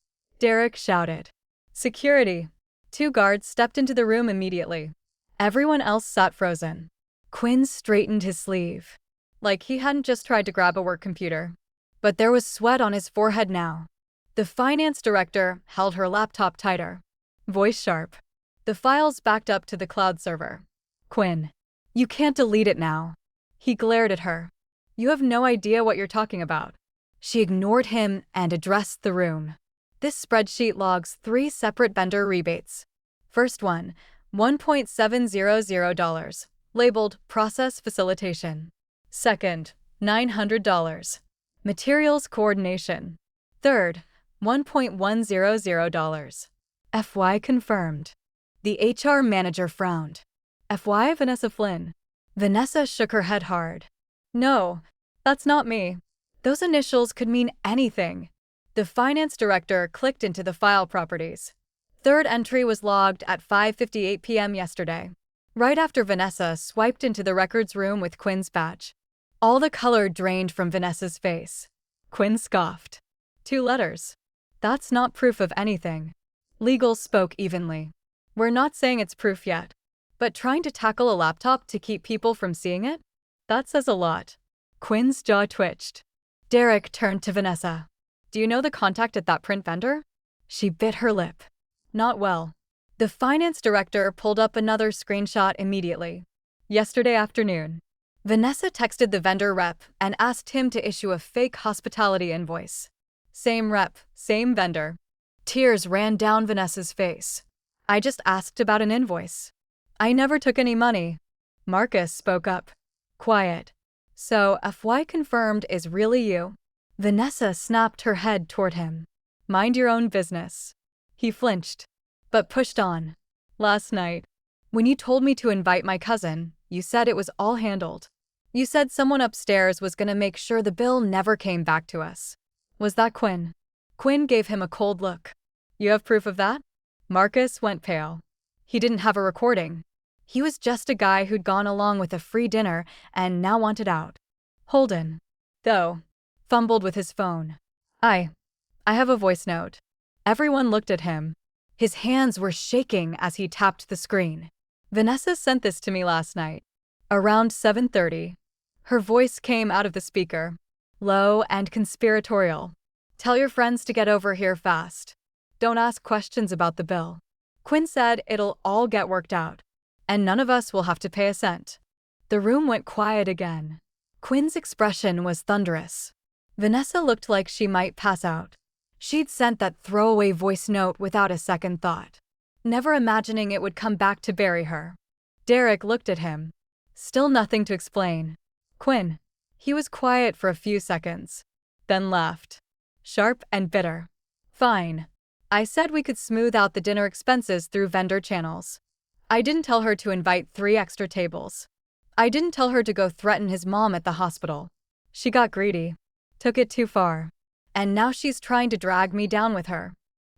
Derek shouted. Security. 2 guards stepped into the room immediately. Everyone else sat frozen. Quinn straightened his sleeve, like he hadn't just tried to grab a work computer. But there was sweat on his forehead now. The finance director held her laptop tighter. Voice sharp. The files backed up to the cloud server. Quinn, you can't delete it now. He glared at her. You have no idea what you're talking about. She ignored him and addressed the room. This spreadsheet logs 3 separate vendor rebates. First one, $1.700, labeled Process Facilitation. Second, $900, Materials Coordination. Third, $1.100. FY confirmed. The HR manager frowned. FY Vanessa Flynn. Vanessa shook her head hard. No, that's not me. Those initials could mean anything. The finance director clicked into the file properties. Third entry was logged at 5:58 p.m. yesterday, right after Vanessa swiped into the records room with Quinn's badge. All the color drained from Vanessa's face. Quinn scoffed. 2 letters. That's not proof of anything. Legal spoke evenly. We're not saying it's proof yet, but trying to tackle a laptop to keep people from seeing it? That says a lot. Quinn's jaw twitched. Derek turned to Vanessa. Do you know the contact at that print vendor? She bit her lip. Not well. The finance director pulled up another screenshot immediately. Yesterday afternoon, Vanessa texted the vendor rep and asked him to issue a fake hospitality invoice. Same rep, same vendor. Tears ran down Vanessa's face. I just asked about an invoice. I never took any money. Marcus spoke up. Quiet. So, FY confirmed is really you? Vanessa snapped her head toward him. Mind your own business. He flinched, but pushed on. Last night, when you told me to invite my cousin, you said it was all handled. You said someone upstairs was going to make sure the bill never came back to us. Was that Quinn? Quinn gave him a cold look. You have proof of that? Marcus went pale. He didn't have a recording. He was just a guy who'd gone along with a free dinner and now wanted out. Holden, though, fumbled with his phone. I have a voice note. Everyone looked at him. His hands were shaking as he tapped the screen. Vanessa sent this to me last night. Around 7:30. Her voice came out of the speaker, low and conspiratorial. Tell your friends to get over here fast. Don't ask questions about the bill. Quinn said it'll all get worked out, and none of us will have to pay a cent. The room went quiet again. Quinn's expression was thunderous. Vanessa looked like she might pass out. She'd sent that throwaway voice note without a second thought, never imagining it would come back to bury her. Derek looked at him. Still nothing to explain. Quinn. He was quiet for a few seconds, then laughed. Sharp and bitter. Fine. I said we could smooth out the dinner expenses through vendor channels. I didn't tell her to invite 3 extra tables. I didn't tell her to go threaten his mom at the hospital. She got greedy. Took it too far. And now she's trying to drag me down with her.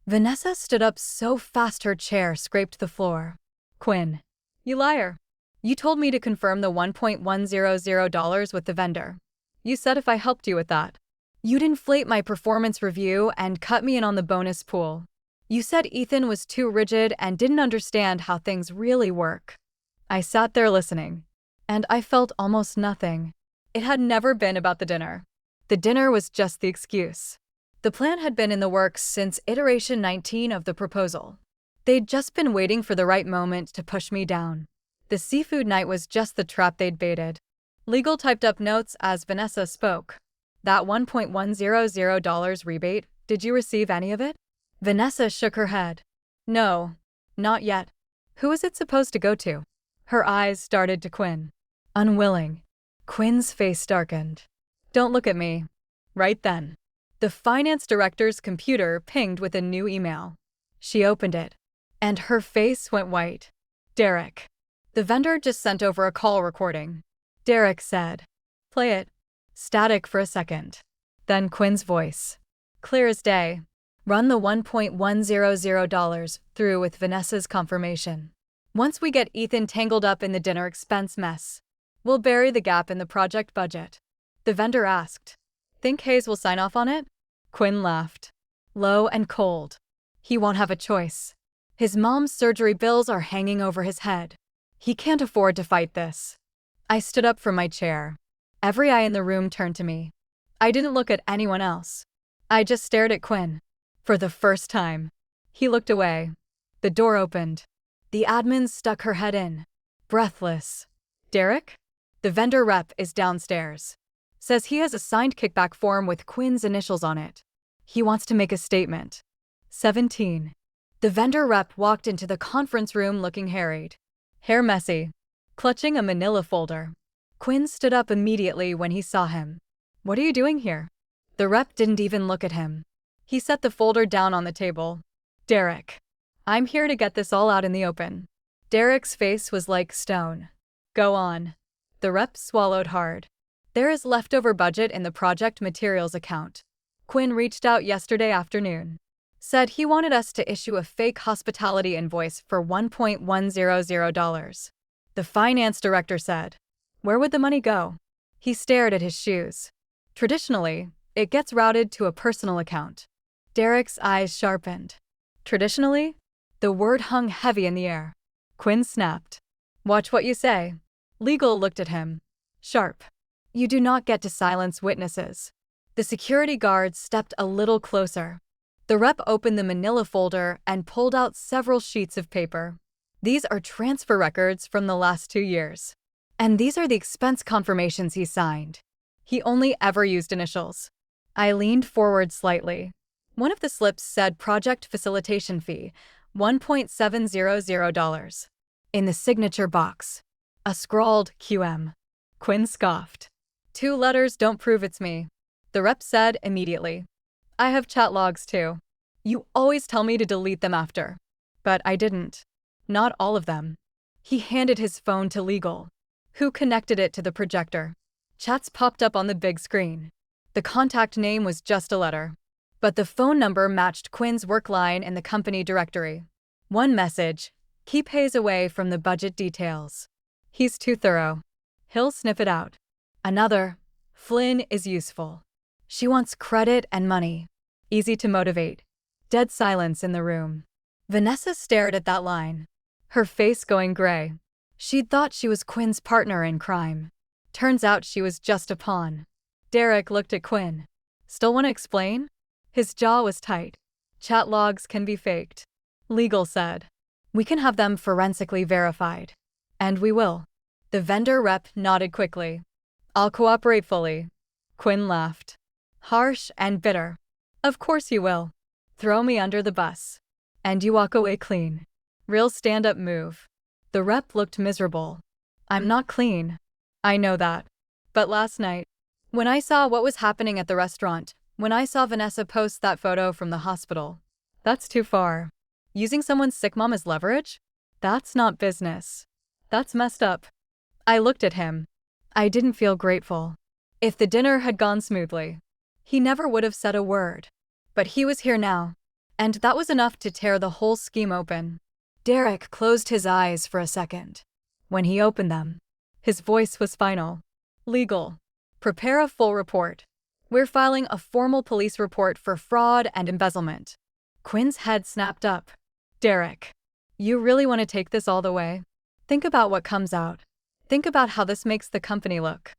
Vanessa stood up so fast her chair scraped the floor. Quinn. You liar. You told me to confirm the $1.100 with the vendor. You said if I helped you with that, you'd inflate my performance review and cut me in on the bonus pool. You said Ethan was too rigid and didn't understand how things really work. I sat there listening, and I felt almost nothing. It had never been about the dinner. The dinner was just the excuse. The plan had been in the works since iteration 19 of the proposal. They'd just been waiting for the right moment to push me down. The seafood night was just the trap they'd baited. Legal typed up notes as Vanessa spoke. That $1.100 rebate, did you receive any of it? Vanessa shook her head. No, not yet. Who is it supposed to go to? Her eyes started to Quinn. Unwilling. Quinn's face darkened. Don't look at me. Right then, the finance director's computer pinged with a new email. She opened it, and her face went white. Derek. The vendor just sent over a call recording. Derek said, "Play it." Static for a second. Then Quinn's voice. Clear as day. Run the $1.100 through with Vanessa's confirmation. Once we get Ethan tangled up in the dinner expense mess, we'll bury the gap in the project budget. The vendor asked, Think Hayes will sign off on it? Quinn laughed. Low and cold. He won't have a choice. His mom's surgery bills are hanging over his head. He can't afford to fight this. I stood up from my chair. Every eye in the room turned to me. I didn't look at anyone else. I just stared at Quinn. For the first time. He looked away. The door opened. The admin stuck her head in. Breathless. Derek? The vendor rep is downstairs. Says he has a signed kickback form with Quinn's initials on it. He wants to make a statement. 17. The vendor rep walked into the conference room looking harried. Hair messy. Clutching a manila folder. Quinn stood up immediately when he saw him. What are you doing here? The rep didn't even look at him. He set the folder down on the table. Derek. I'm here to get this all out in the open. Derek's face was like stone. Go on. The rep swallowed hard. There is leftover budget in the project materials account. Quinn reached out yesterday afternoon. Said he wanted us to issue a fake hospitality invoice for $1.100. The finance director said. Where would the money go? He stared at his shoes. Traditionally, it gets routed to a personal account. Derek's eyes sharpened. Traditionally? The word hung heavy in the air. Quinn snapped. Watch what you say. Legal looked at him. Sharp. You do not get to silence witnesses. The security guard stepped a little closer. The rep opened the manila folder and pulled out several sheets of paper. These are transfer records from the last 2 years. And these are the expense confirmations he signed. He only ever used initials. I leaned forward slightly. One of the slips said project facilitation fee, $1.700. In the signature box, a scrawled QM. Quinn scoffed. 2 letters don't prove it's me. The rep said immediately. I have chat logs too. You always tell me to delete them after. But I didn't. Not all of them. He handed his phone to legal, who connected it to the projector. Chats popped up on the big screen. The contact name was just a letter. But the phone number matched Quinn's work line in the company directory. One message, keep Hayes away from the budget details. He's too thorough. He'll sniff it out. Another, Flynn is useful. She wants credit and money. Easy to motivate. Dead silence in the room. Vanessa stared at that line, her face going gray. She'd thought she was Quinn's partner in crime. Turns out she was just a pawn. Derek looked at Quinn. Still want to explain? His jaw was tight. Chat logs can be faked. Legal said. We can have them forensically verified. And we will. The vendor rep nodded quickly. I'll cooperate fully. Quinn laughed. Harsh and bitter. Of course you will. Throw me under the bus. And you walk away clean. Real stand-up move. The rep looked miserable. I'm not clean. I know that. But last night, when I saw what was happening at the restaurant, when I saw Vanessa post that photo from the hospital, that's too far. Using someone's sick mom as leverage? That's not business. That's messed up. I looked at him. I didn't feel grateful. If the dinner had gone smoothly, he never would have said a word. But he was here now, and that was enough to tear the whole scheme open. Derek closed his eyes for a second. When he opened them, his voice was final. Legal. Prepare a full report. We're filing a formal police report for fraud and embezzlement. Quinn's head snapped up. Derek, you really want to take this all the way? Think about what comes out. Think about how this makes the company look.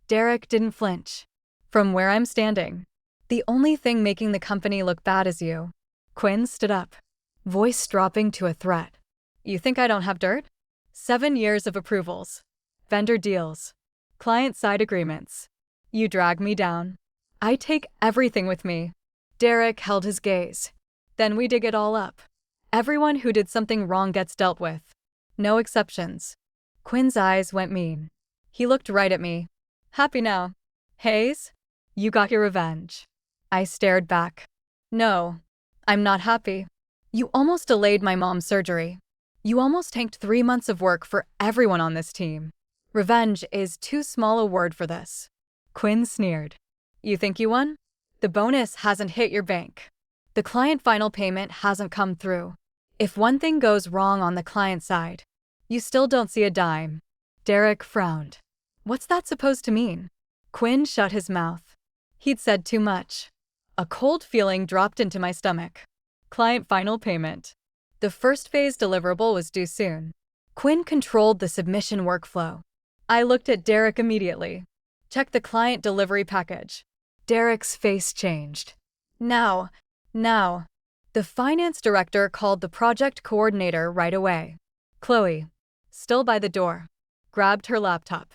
Derek didn't flinch. From where I'm standing, the only thing making the company look bad is you. Quinn stood up, voice dropping to a threat. You think I don't have dirt? 7 years of approvals, vendor deals, client-side agreements. You drag me down. I take everything with me. Derek held his gaze. Then we dig it all up. Everyone who did something wrong gets dealt with. No exceptions. Quinn's eyes went mean. He looked right at me. Happy now? Hayes? You got your revenge. I stared back. No, I'm not happy. You almost delayed my mom's surgery. You almost tanked 3 months of work for everyone on this team. Revenge is too small a word for this. Quinn sneered. You think you won? The bonus hasn't hit your bank. The client final payment hasn't come through. If one thing goes wrong on the client side, you still don't see a dime. Derek frowned. What's that supposed to mean? Quinn shut his mouth. He'd said too much. A cold feeling dropped into my stomach. Client final payment. The first phase deliverable was due soon. Quinn controlled the submission workflow. I looked at Derek immediately. Check the client delivery package. Derek's face changed. Now. The finance director called the project coordinator right away. Chloe, still by the door, grabbed her laptop.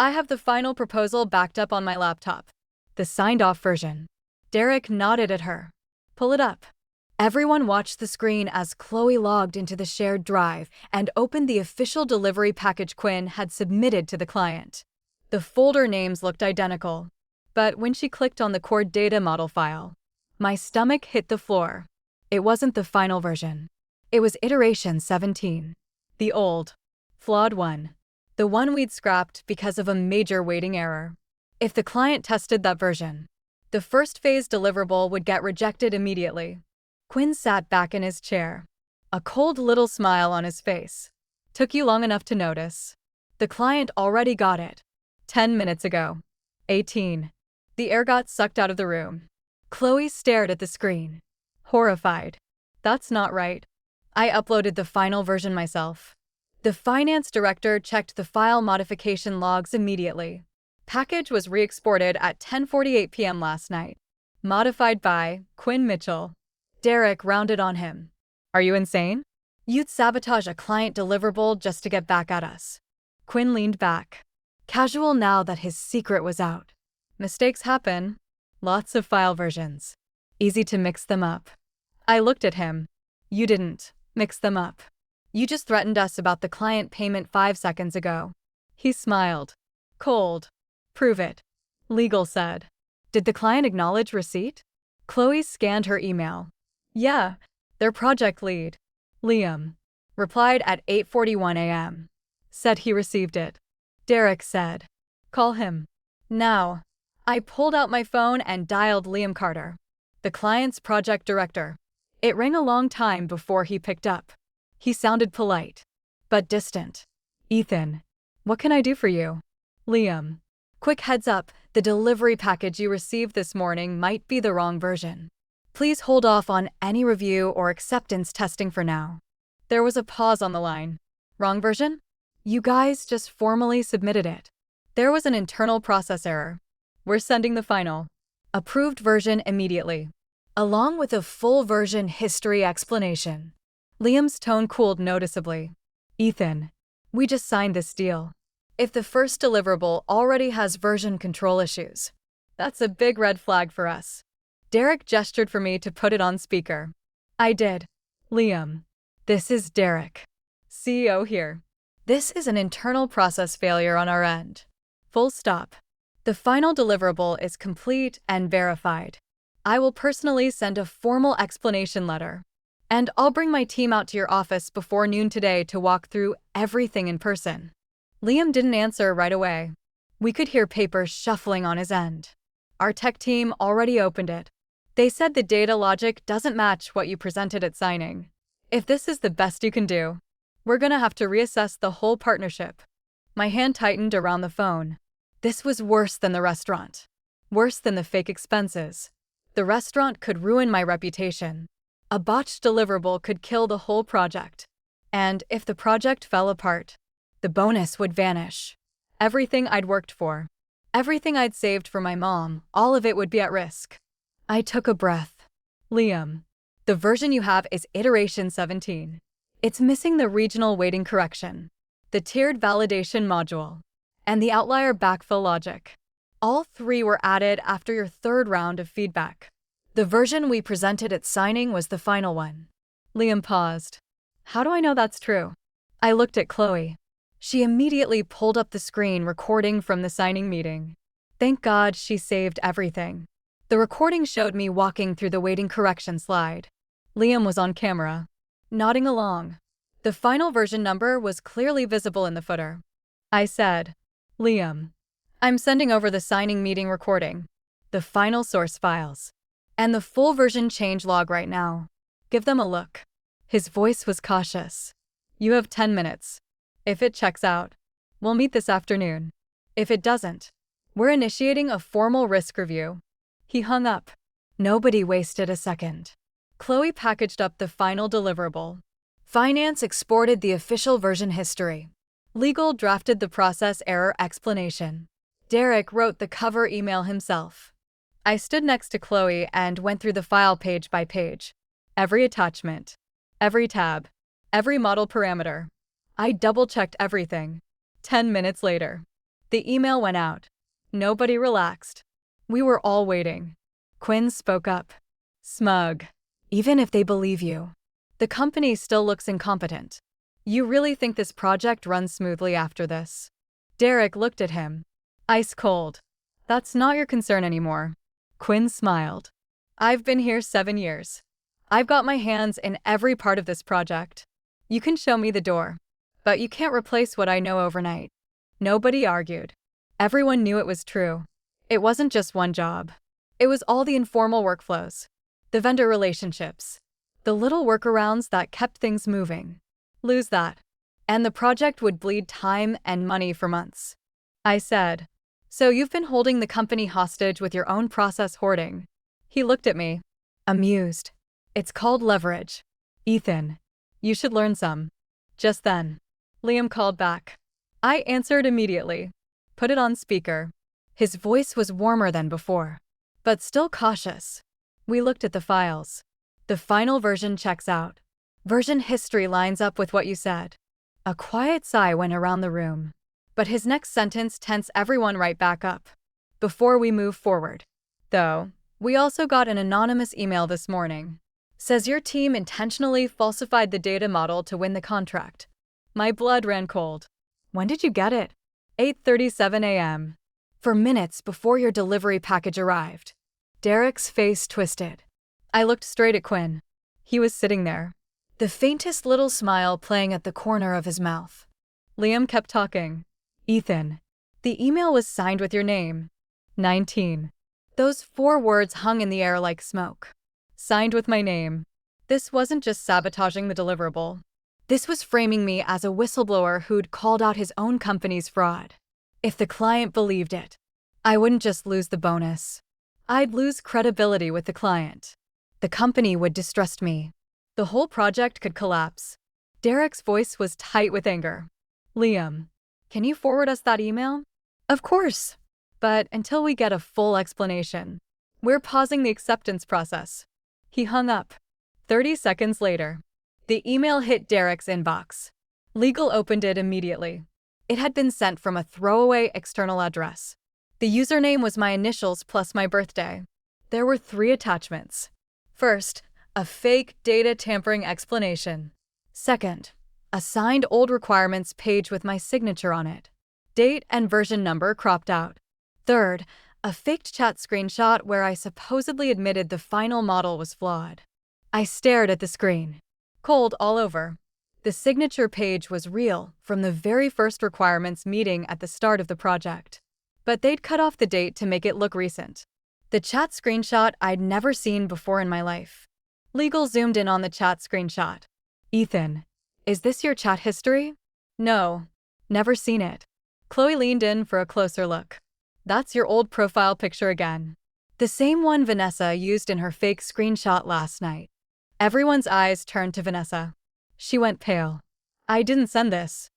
I have the final proposal backed up on my laptop. The signed-off version. Derek nodded at her. Pull it up. Everyone watched the screen as Chloe logged into the shared drive and opened the official delivery package Quinn had submitted to the client. The folder names looked identical, but when she clicked on the core data model file, my stomach hit the floor. It wasn't the final version. It was iteration 17. The old, flawed one. The one we'd scrapped because of a major waiting error. If the client tested that version, the first phase deliverable would get rejected immediately. Quinn sat back in his chair, a cold little smile on his face. Took you long enough to notice. The client already got it. 10 minutes ago. 18. The air got sucked out of the room. Chloe stared at the screen, horrified. That's not right. I uploaded the final version myself. The finance director checked the file modification logs immediately. Package was re-exported at 10:48 p.m. last night. Modified by Quinn Mitchell. Derek rounded on him. Are you insane? You'd sabotage a client deliverable just to get back at us. Quinn leaned back, casual now that his secret was out. Mistakes happen. Lots of file versions. Easy to mix them up. I looked at him. You didn't mix them up. You just threatened us about the client payment 5 seconds ago. He smiled. Cold. Prove it. Legal said. Did the client acknowledge receipt? Chloe scanned her email. Yeah, their project lead, Liam, replied at 8:41 a.m. Said he received it. Derek said, call him. Now. I pulled out my phone and dialed Liam Carter, the client's project director. It rang a long time before he picked up. He sounded polite, but distant. Ethan, what can I do for you? Liam, quick heads up, the delivery package you received this morning might be the wrong version. Please hold off on any review or acceptance testing for now. There was a pause on the line. Wrong version? You guys just formally submitted it. There was an internal process error. We're sending the final, approved version immediately, along with a full version history explanation. Liam's tone cooled noticeably. Ethan, we just signed this deal. If the first deliverable already has version control issues, that's a big red flag for us. Derek gestured for me to put it on speaker. I did. Liam, this is Derek, CEO here. This is an internal process failure on our end. Full stop. The final deliverable is complete and verified. I will personally send a formal explanation letter. And I'll bring my team out to your office before noon today to walk through everything in person. Liam didn't answer right away. We could hear paper shuffling on his end. Our tech team already opened it. They said the data logic doesn't match what you presented at signing. If this is the best you can do, we're gonna have to reassess the whole partnership. My hand tightened around the phone. This was worse than the restaurant. Worse than the fake expenses. The restaurant could ruin my reputation. A botched deliverable could kill the whole project. And if the project fell apart, the bonus would vanish. Everything I'd worked for, everything I'd saved for my mom, all of it would be at risk. I took a breath. Liam, the version you have is iteration 17. It's missing the regional weighting correction, the tiered validation module, and the outlier backfill logic. All 3 were added after your 3rd round of feedback. The version we presented at signing was the final one. Liam paused. How do I know that's true? I looked at Chloe. She immediately pulled up the screen recording from the signing meeting. Thank God she saved everything. The recording showed me walking through the weighting correction slide. Liam was on camera, nodding along. The final version number was clearly visible in the footer. I said, Liam, I'm sending over the signing meeting recording, the final source files, and the full version change log right now. Give them a look. His voice was cautious. You have 10 minutes. If it checks out, we'll meet this afternoon. If it doesn't, we're initiating a formal risk review. He hung up. Nobody wasted a second. Chloe packaged up the final deliverable. Finance exported the official version history. Legal drafted the process error explanation. Derek wrote the cover email himself. I stood next to Chloe and went through the file page by page. Every attachment, every tab, every model parameter. I double-checked everything. 10 minutes later, The email went out. Nobody relaxed. We were all waiting. Quinn spoke up. Smug. Even if they believe you, the company still looks incompetent. You really think this project runs smoothly after this? Derek looked at him. Ice cold. That's not your concern anymore. Quinn smiled. I've been here 7 years. I've got my hands in every part of this project. You can show me the door, but you can't replace what I know overnight. Nobody argued. Everyone knew it was true. It wasn't just one job. It was all the informal workflows, the vendor relationships, the little workarounds that kept things moving. Lose that, and the project would bleed time and money for months. I said, so you've been holding the company hostage with your own process hoarding. He looked at me, amused. It's called leverage. Ethan, you should learn some. Just then, Liam called back. I answered immediately. Put it on speaker. His voice was warmer than before, but still cautious. We looked at the files. The final version checks out. Version history lines up with what you said. A quiet sigh went around the room, but his next sentence tensed everyone right back up. Before we move forward, though, we also got an anonymous email this morning. Says your team intentionally falsified the data model to win the contract. My blood ran cold. When did you get it? 8:37 a.m. For minutes before your delivery package arrived. Derek's face twisted. I looked straight at Quinn. He was sitting there, the faintest little smile playing at the corner of his mouth. Liam kept talking. Ethan, the email was signed with your name. 19. Those 4 words hung in the air like smoke. Signed with my name. This wasn't just sabotaging the deliverable. This was framing me as a whistleblower who'd called out his own company's fraud. If the client believed it, I wouldn't just lose the bonus. I'd lose credibility with the client. The company would distrust me. The whole project could collapse. Derek's voice was tight with anger. Liam, can you forward us that email? Of course. But until we get a full explanation, we're pausing the acceptance process. He hung up. 30 seconds later, the email hit Derek's inbox. Legal opened it immediately. It had been sent from a throwaway external address. The username was my initials plus my birthday. There were 3 attachments. First, a fake data tampering explanation. Second, a signed old requirements page with my signature on it. Date and version number cropped out. Third, a faked chat screenshot where I supposedly admitted the final model was flawed. I stared at the screen. Cold all over. The signature page was real from the very first requirements meeting at the start of the project. But they'd cut off the date to make it look recent. The chat screenshot I'd never seen before in my life. Legal zoomed in on the chat screenshot. Ethan, is this your chat history? No, never seen it. Chloe leaned in for a closer look. That's your old profile picture again. The same one Vanessa used in her fake screenshot last night. Everyone's eyes turned to Vanessa. She went pale. I didn't send this.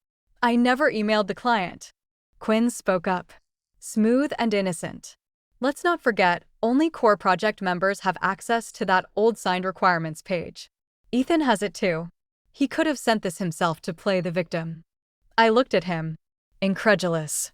I never emailed the client. Quinn spoke up. Smooth and innocent. Let's not forget, only core project members have access to that old signed requirements page. Ethan has it too. He could have sent this himself to play the victim. I looked at him, incredulous.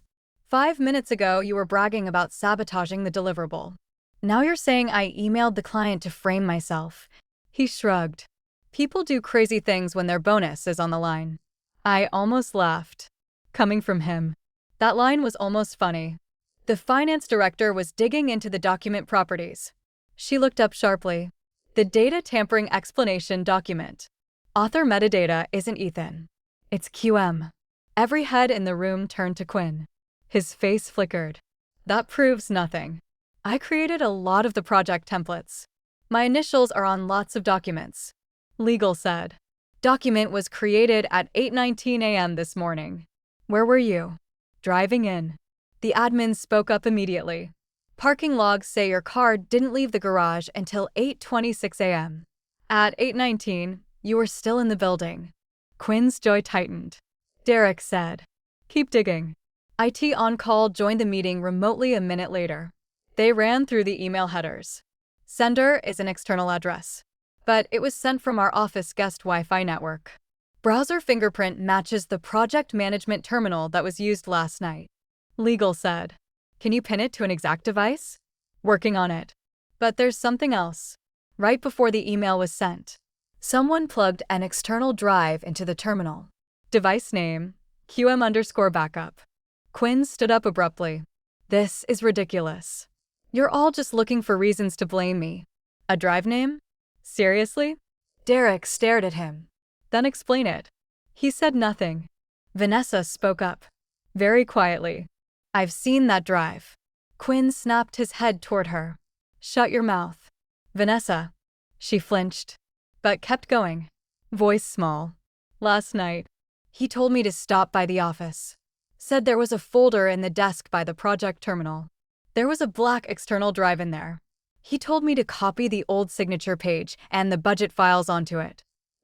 5 minutes ago, you were bragging about sabotaging the deliverable. Now you're saying I emailed the client to frame myself. He shrugged. People do crazy things when their bonus is on the line. I almost laughed. Coming from him. That line was almost funny. The finance director was digging into the document properties. She looked up sharply. The data tampering explanation document. Author metadata isn't Ethan. It's QM. Every head in the room turned to Quinn. His face flickered. That proves nothing. I created a lot of the project templates. My initials are on lots of documents. Legal said. Document was created at 8:19 a.m. this morning. Where were you? Driving in. The admin spoke up immediately. Parking logs say your car didn't leave the garage until 8:26 a.m. At 8:19, you were still in the building. Quinn's jaw tightened. Derek said, keep digging. IT on-call joined the meeting remotely a minute later. They ran through the email headers. Sender is an external address, but it was sent from our office guest Wi-Fi network. Browser fingerprint matches the project management terminal that was used last night. Legal said. Can you pin it to an exact device? Working on it. But there's something else. Right before the email was sent, someone plugged an external drive into the terminal. Device name, QM_backup. Quinn stood up abruptly. This is ridiculous. You're all just looking for reasons to blame me. A drive name? Seriously? Derek stared at him. Then explain it. He said nothing. Vanessa spoke up. Very quietly. I've seen that drive. Quinn snapped his head toward her. Shut your mouth. Vanessa. She flinched, but kept going. Voice small. Last night, he told me to stop by the office. Said there was a folder in the desk by the project terminal. There was a black external drive in there. He told me to copy the old signature page and the budget files onto it.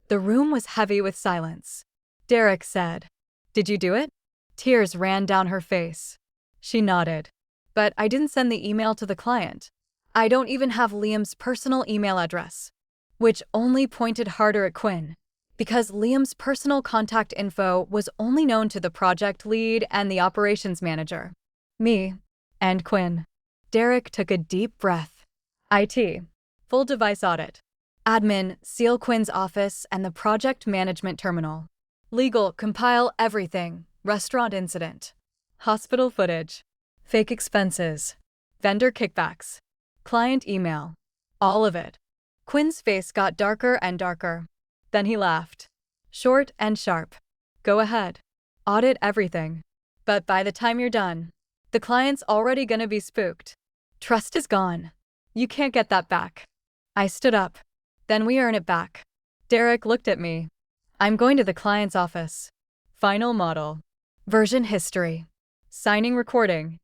The room was heavy with silence. Derek said, Did you do it? Tears ran down her face. She nodded. But I didn't send the email to the client. I don't even have Liam's personal email address. Which only pointed harder at Quinn, because Liam's personal contact info was only known to the project lead and the operations manager. Me. And Quinn. Derek took a deep breath. IT. Full device audit. Admin, seal Quinn's office and the project management terminal. Legal, compile everything. Restaurant incident. Hospital footage. Fake expenses. Vendor kickbacks. Client email. All of it. Quinn's face got darker and darker. Then he laughed. Short and sharp. Go ahead. Audit everything. But by the time you're done, the client's already gonna be spooked. Trust is gone. You can't get that back. I stood up. Then we earn it back. Derek looked at me. I'm going to the client's office. Final model. Version history. Signing recording.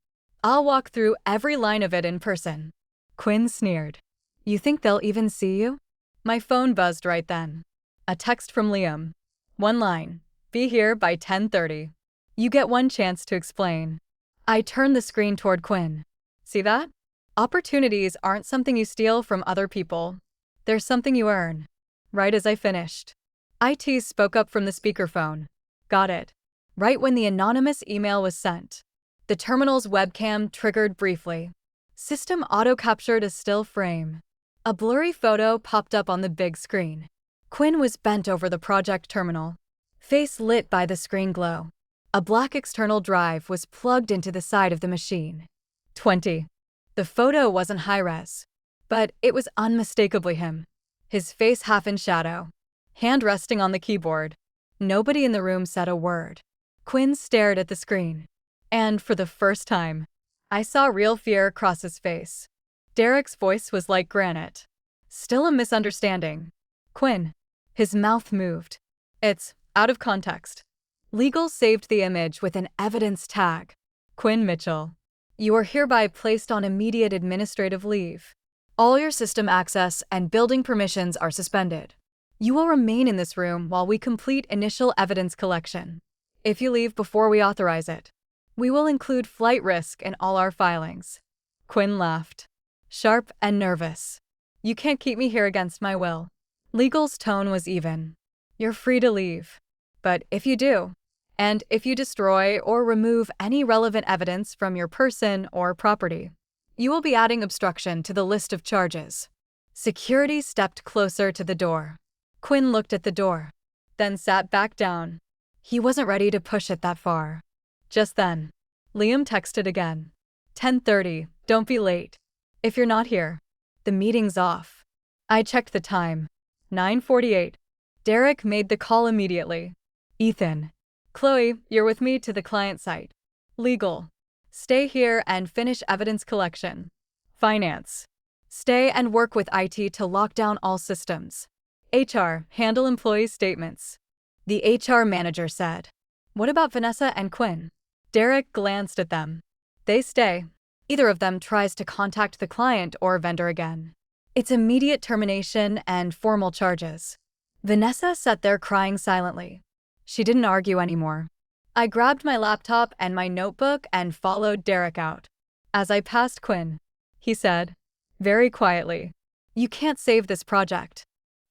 I'll walk through every line of it in person. Quinn sneered. You think they'll even see you? My phone buzzed right then. A text from Liam. One line. Be here by 10:30. You get one chance to explain. I turned the screen toward Quinn. See that? Opportunities aren't something you steal from other people. They're something you earn. Right as I finished, IT spoke up from the speakerphone. Got it. Right when the anonymous email was sent, the terminal's webcam triggered briefly. System auto-captured a still frame. A blurry photo popped up on the big screen. Quinn was bent over the project terminal, face lit by the screen glow. A black external drive was plugged into the side of the machine. 20. The photo wasn't high-res, but it was unmistakably him. His face half in shadow, hand resting on the keyboard. Nobody in the room said a word. Quinn stared at the screen. And for the first time, I saw real fear cross his face. Derek's voice was like granite. Still a misunderstanding. Quinn. His mouth moved. It's out of context. Legal saved the image with an evidence tag. Quinn Mitchell. You are hereby placed on immediate administrative leave. All your system access and building permissions are suspended. You will remain in this room while we complete initial evidence collection. If you leave before we authorize it, we will include flight risk in all our filings. Quinn laughed. Sharp and nervous. You can't keep me here against my will. Legal's tone was even. You're free to leave. But if you do, and if you destroy or remove any relevant evidence from your person or property, you will be adding obstruction to the list of charges. Security stepped closer to the door. Quinn looked at the door, then sat back down. He wasn't ready to push it that far. Just then, Liam texted again. 10:30, don't be late. If you're not here, the meeting's off. I checked the time. 9:48. Derek made the call immediately. Ethan. Chloe, you're with me to the client site. Legal. Stay here and finish evidence collection. Finance. Stay and work with IT to lock down all systems. HR, handle employee statements. The HR manager said. What about Vanessa and Quinn? Derek glanced at them. They stay. Either of them tries to contact the client or vendor again. It's immediate termination and formal charges. Vanessa sat there crying silently. She didn't argue anymore. I grabbed my laptop and my notebook and followed Derek out. As I passed Quinn, he said, very quietly, You can't save this project.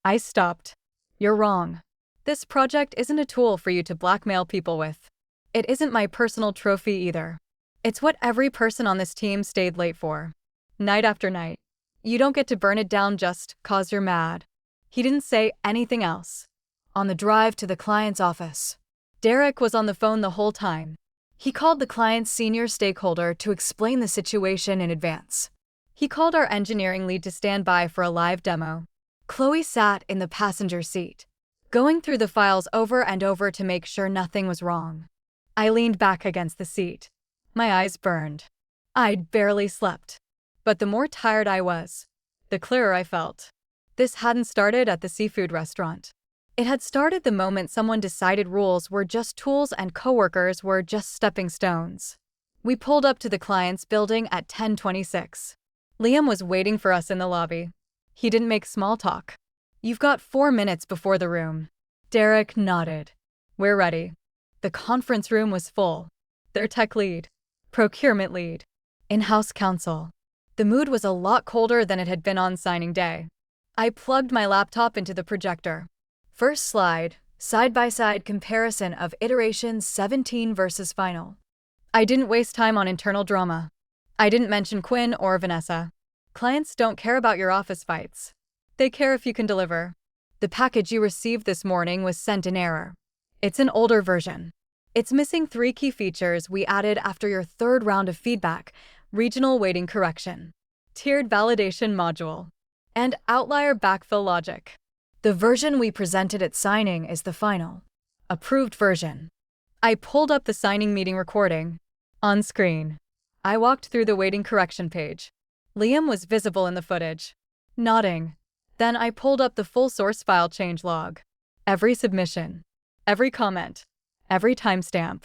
I stopped. You're wrong. This project isn't a tool for you to blackmail people with. It isn't my personal trophy either. It's what every person on this team stayed late for. Night after night. You don't get to burn it down just 'cause you're mad. He didn't say anything else. On the drive to the client's office, Derek was on the phone the whole time. He called the client's senior stakeholder to explain the situation in advance. He called our engineering lead to stand by for a live demo. Chloe sat in the passenger seat, going through the files over and over to make sure nothing was wrong. I leaned back against the seat. My eyes burned. I'd barely slept. But the more tired I was, the clearer I felt. This hadn't started at the seafood restaurant. It had started the moment someone decided rules were just tools and coworkers were just stepping stones. We pulled up to the client's building at 10:26. Liam was waiting for us in the lobby. He didn't make small talk. "You've got 4 minutes before the room." Derek nodded. "We're ready." The conference room was full. Their tech lead, procurement lead, in-house counsel. The mood was a lot colder than it had been on signing day. I plugged my laptop into the projector. First slide, side-by-side comparison of iterations 17 versus final. I didn't waste time on internal drama. I didn't mention Quinn or Vanessa. Clients don't care about your office fights. They care if you can deliver. The package you received this morning was sent in error. It's an older version. It's missing 3 key features we added after your 3rd round of feedback: regional weighting correction, tiered validation module, and outlier backfill logic. The version we presented at signing is the final, approved version. I pulled up the signing meeting recording. On screen, I walked through the weighting correction page. Liam was visible in the footage, nodding. Then I pulled up the full source file change log. Every submission, every comment, every timestamp.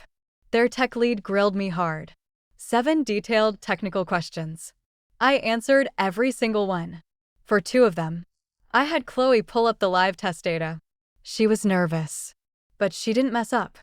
Their tech lead grilled me hard. 7 detailed technical questions. I answered every single one. For 2 of them, I had Chloe pull up the live test data. She was nervous, but she didn't mess up.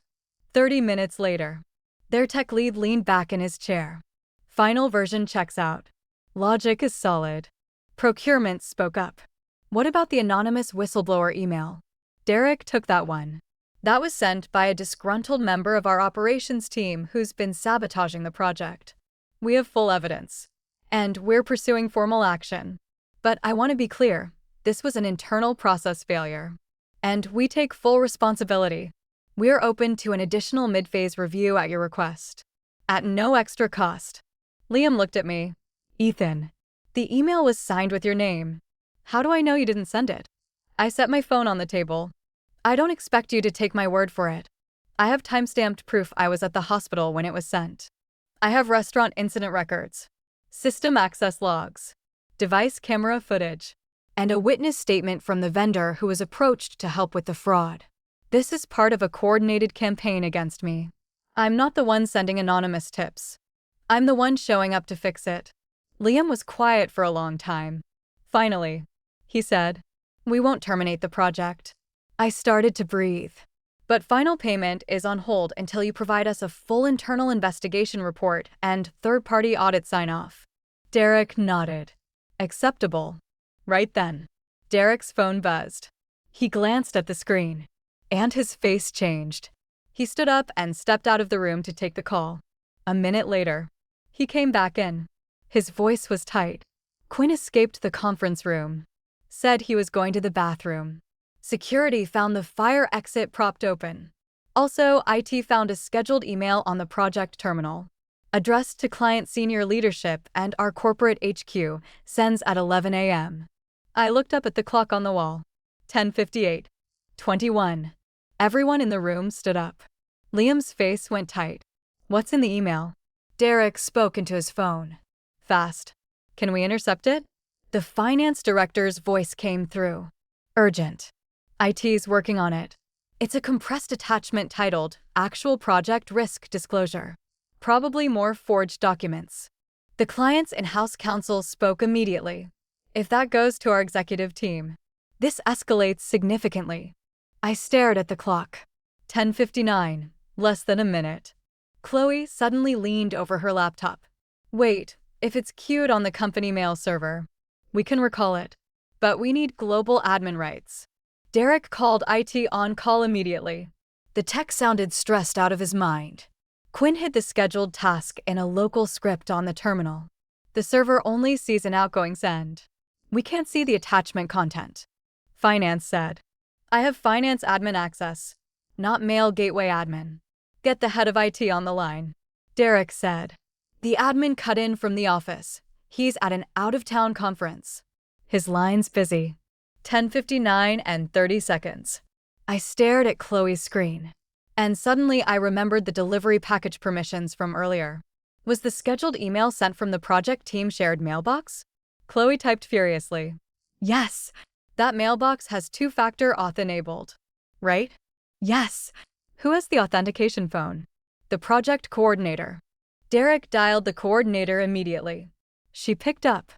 30 minutes later, their tech lead leaned back in his chair. Final version checks out. Logic is solid. Procurement spoke up. What about the anonymous whistleblower email? Derek took that one. That was sent by a disgruntled member of our operations team who's been sabotaging the project. We have full evidence, and we're pursuing formal action. But I want to be clear, this was an internal process failure, and we take full responsibility. We're open to an additional mid-phase review at your request, at no extra cost. Liam looked at me. "Ethan, the email was signed with your name. How do I know you didn't send it?" I set my phone on the table. "I don't expect you to take my word for it. I have timestamped proof I was at the hospital when it was sent. I have restaurant incident records, system access logs, device camera footage, and a witness statement from the vendor who was approached to help with the fraud. This is part of a coordinated campaign against me. I'm not the one sending anonymous tips. I'm the one showing up to fix it." Liam was quiet for a long time. Finally, he said, "We won't terminate the project." I started to breathe. "But final payment is on hold until you provide us a full internal investigation report and third-party audit sign-off." Derek nodded. "Acceptable." Right then, Derek's phone buzzed. He glanced at the screen, and his face changed. He stood up and stepped out of the room to take the call. A minute later, he came back in. His voice was tight. "Quinn escaped the conference room. Said he was going to the bathroom. Security found the fire exit propped open. Also, IT found a scheduled email on the project terminal, addressed to client senior leadership and our corporate HQ, sends at 11 a.m. I looked up at the clock on the wall. 10:58. 21. Everyone in the room stood up. Liam's face went tight. "What's in the email?" Derek spoke into his phone. "Fast. Can we intercept it?" The finance director's voice came through. "Urgent. IT's working on it. It's a compressed attachment titled Actual Project Risk Disclosure. Probably more forged documents." The client's in-house counsel spoke immediately. "If that goes to our executive team, this escalates significantly." I stared at the clock. 10:59, less than a minute. Chloe suddenly leaned over her laptop. "Wait, if it's queued on the company mail server, we can recall it. But we need global admin rights." Derek called IT on call immediately. The tech sounded stressed out of his mind. Quinn hid the scheduled task in a local script on the terminal. The server only sees an outgoing send. We can't see the attachment content. Finance said. I have finance admin access, not mail gateway admin. Get the head of IT on the line. Derek said. The admin cut in from the office. He's at an out-of-town conference. His line's busy. 10:59 and 30 seconds. I stared at Chloe's screen. And suddenly I remembered the delivery package permissions from earlier. Was the scheduled email sent from the project team shared mailbox? Chloe typed furiously. Yes, that mailbox has two-factor auth enabled. Right? Yes. Who has the authentication phone? The project coordinator. Derek dialed the coordinator immediately. She picked up.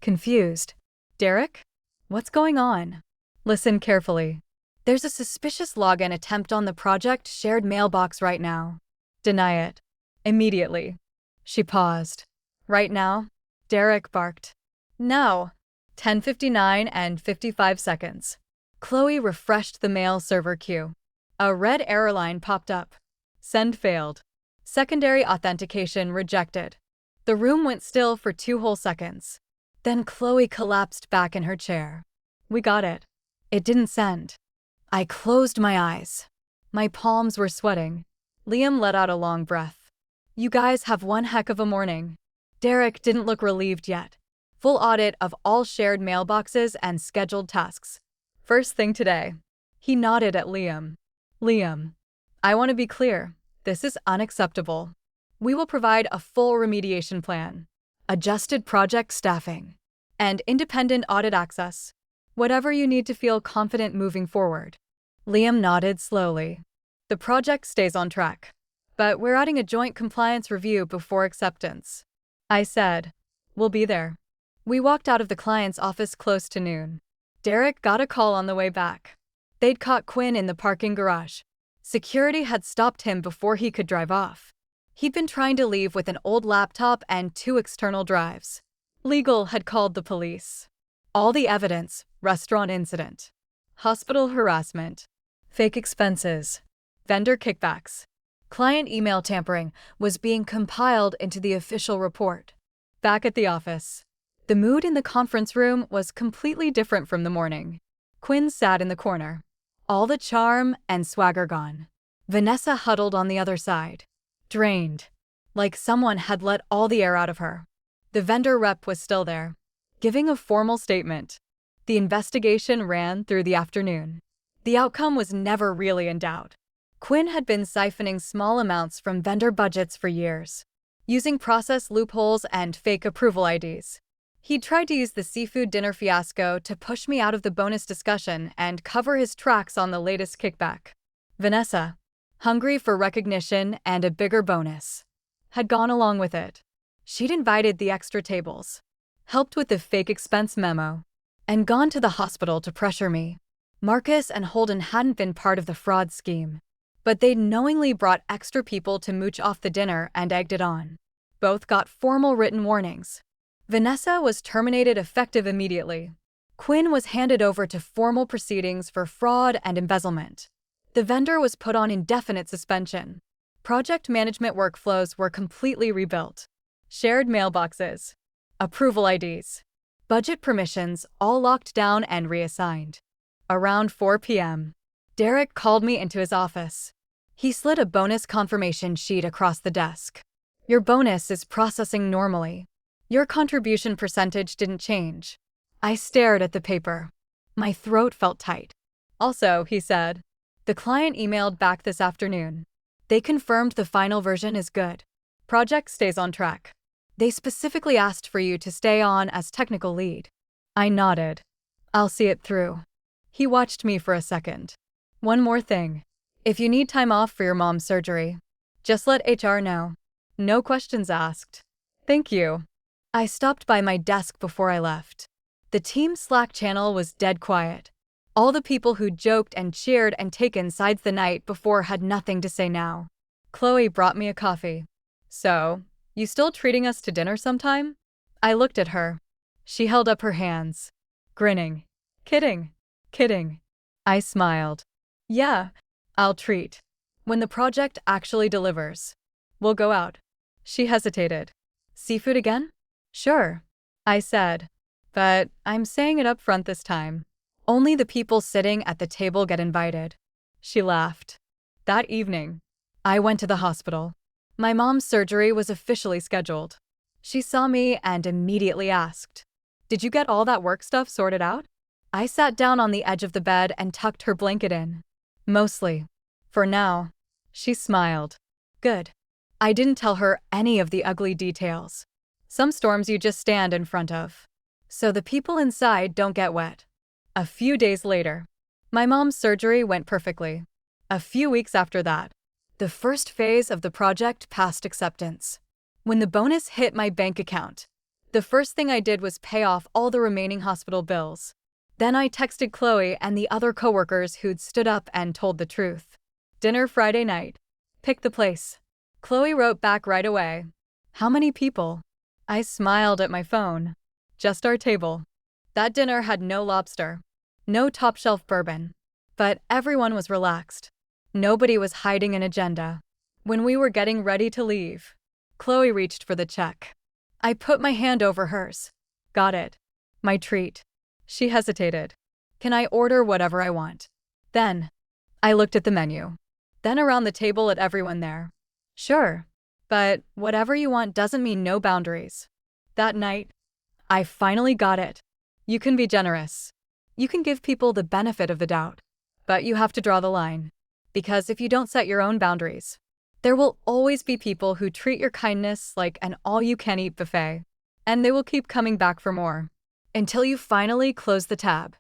Confused. Derek? What's going on? Listen carefully. There's a suspicious login attempt on the project shared mailbox right now. Deny it. Immediately. She paused. Right now? Derek barked. No. 10:59 and 55 seconds. Chloe refreshed the mail server queue. A red error line popped up. Send failed. Secondary authentication rejected. The room went still for 2 whole seconds. Then Chloe collapsed back in her chair. We got it. It didn't send. I closed my eyes. My palms were sweating. Liam let out a long breath. You guys have one heck of a morning. Derek didn't look relieved yet. Full audit of all shared mailboxes and scheduled tasks. First thing today. He nodded at Liam. Liam, I want to be clear. This is unacceptable. We will provide a full remediation plan, adjusted project staffing, and independent audit access. Whatever you need to feel confident moving forward. Liam nodded slowly. The project stays on track, but we're adding a joint compliance review before acceptance. I said, we'll be there. We walked out of the client's office close to noon. Derek got a call on the way back. They'd caught Quinn in the parking garage. Security had stopped him before he could drive off. He'd been trying to leave with an old laptop and 2 external drives. Legal had called the police. All the evidence, restaurant incident, hospital harassment, fake expenses, vendor kickbacks, client email tampering was being compiled into the official report. Back at the office, the mood in the conference room was completely different from the morning. Quinn sat in the corner. All the charm and swagger gone. Vanessa huddled on the other side. Drained. Like someone had let all the air out of her. The vendor rep was still there, giving a formal statement. The investigation ran through the afternoon. The outcome was never really in doubt. Quinn had been siphoning small amounts from vendor budgets for years, using process loopholes and fake approval IDs. He'd tried to use the seafood dinner fiasco to push me out of the bonus discussion and cover his tracks on the latest kickback. Vanessa, hungry for recognition and a bigger bonus, had gone along with it. She'd invited the extra tables, helped with the fake expense memo, and gone to the hospital to pressure me. Marcus and Holden hadn't been part of the fraud scheme, but they'd knowingly brought extra people to mooch off the dinner and egged it on. Both got formal written warnings. Vanessa was terminated effective immediately. Quinn was handed over to formal proceedings for fraud and embezzlement. The vendor was put on indefinite suspension. Project management workflows were completely rebuilt. Shared mailboxes, approval IDs, budget permissions all locked down and reassigned. Around 4 p.m., Derek called me into his office. He slid a bonus confirmation sheet across the desk. Your bonus is processing normally. Your contribution percentage didn't change. I stared at the paper. My throat felt tight. Also, he said, the client emailed back this afternoon. They confirmed the final version is good. Project stays on track. They specifically asked for you to stay on as technical lead. I nodded. I'll see it through. He watched me for a second. One more thing. If you need time off for your mom's surgery, just let HR know. No questions asked. Thank you. I stopped by my desk before I left. The team Slack channel was dead quiet. All the people who joked and cheered and taken sides the night before had nothing to say now. Chloe brought me a coffee. So, you still treating us to dinner sometime? I looked at her. She held up her hands, grinning. Kidding. Kidding. I smiled. Yeah, I'll treat. When the project actually delivers. We'll go out. She hesitated. Seafood again? Sure, I said. But I'm saying it up front this time. Only the people sitting at the table get invited. She laughed. That evening, I went to the hospital. My mom's surgery was officially scheduled. She saw me and immediately asked, "Did you get all that work stuff sorted out?" I sat down on the edge of the bed and tucked her blanket in. Mostly. For now. She smiled. Good. I didn't tell her any of the ugly details. Some storms you just stand in front of. So the people inside don't get wet. A few days later, my mom's surgery went perfectly. A few weeks after that, the first phase of the project passed acceptance. When the bonus hit my bank account, the first thing I did was pay off all the remaining hospital bills. Then I texted Chloe and the other coworkers who'd stood up and told the truth. Dinner Friday night. Pick the place. Chloe wrote back right away. How many people? I smiled at my phone. Just our table. That dinner had no lobster, no top-shelf bourbon, but everyone was relaxed. Nobody was hiding an agenda. When we were getting ready to leave, Chloe reached for the check. I put my hand over hers. Got it. My treat. She hesitated. Can I order whatever I want? Then, I looked at the menu. Then around the table at everyone there. Sure, but whatever you want doesn't mean no boundaries. That night, I finally got it. You can be generous. You can give people the benefit of the doubt. But you have to draw the line. Because if you don't set your own boundaries, there will always be people who treat your kindness like an all-you-can-eat buffet. And they will keep coming back for more. Until you finally close the tab.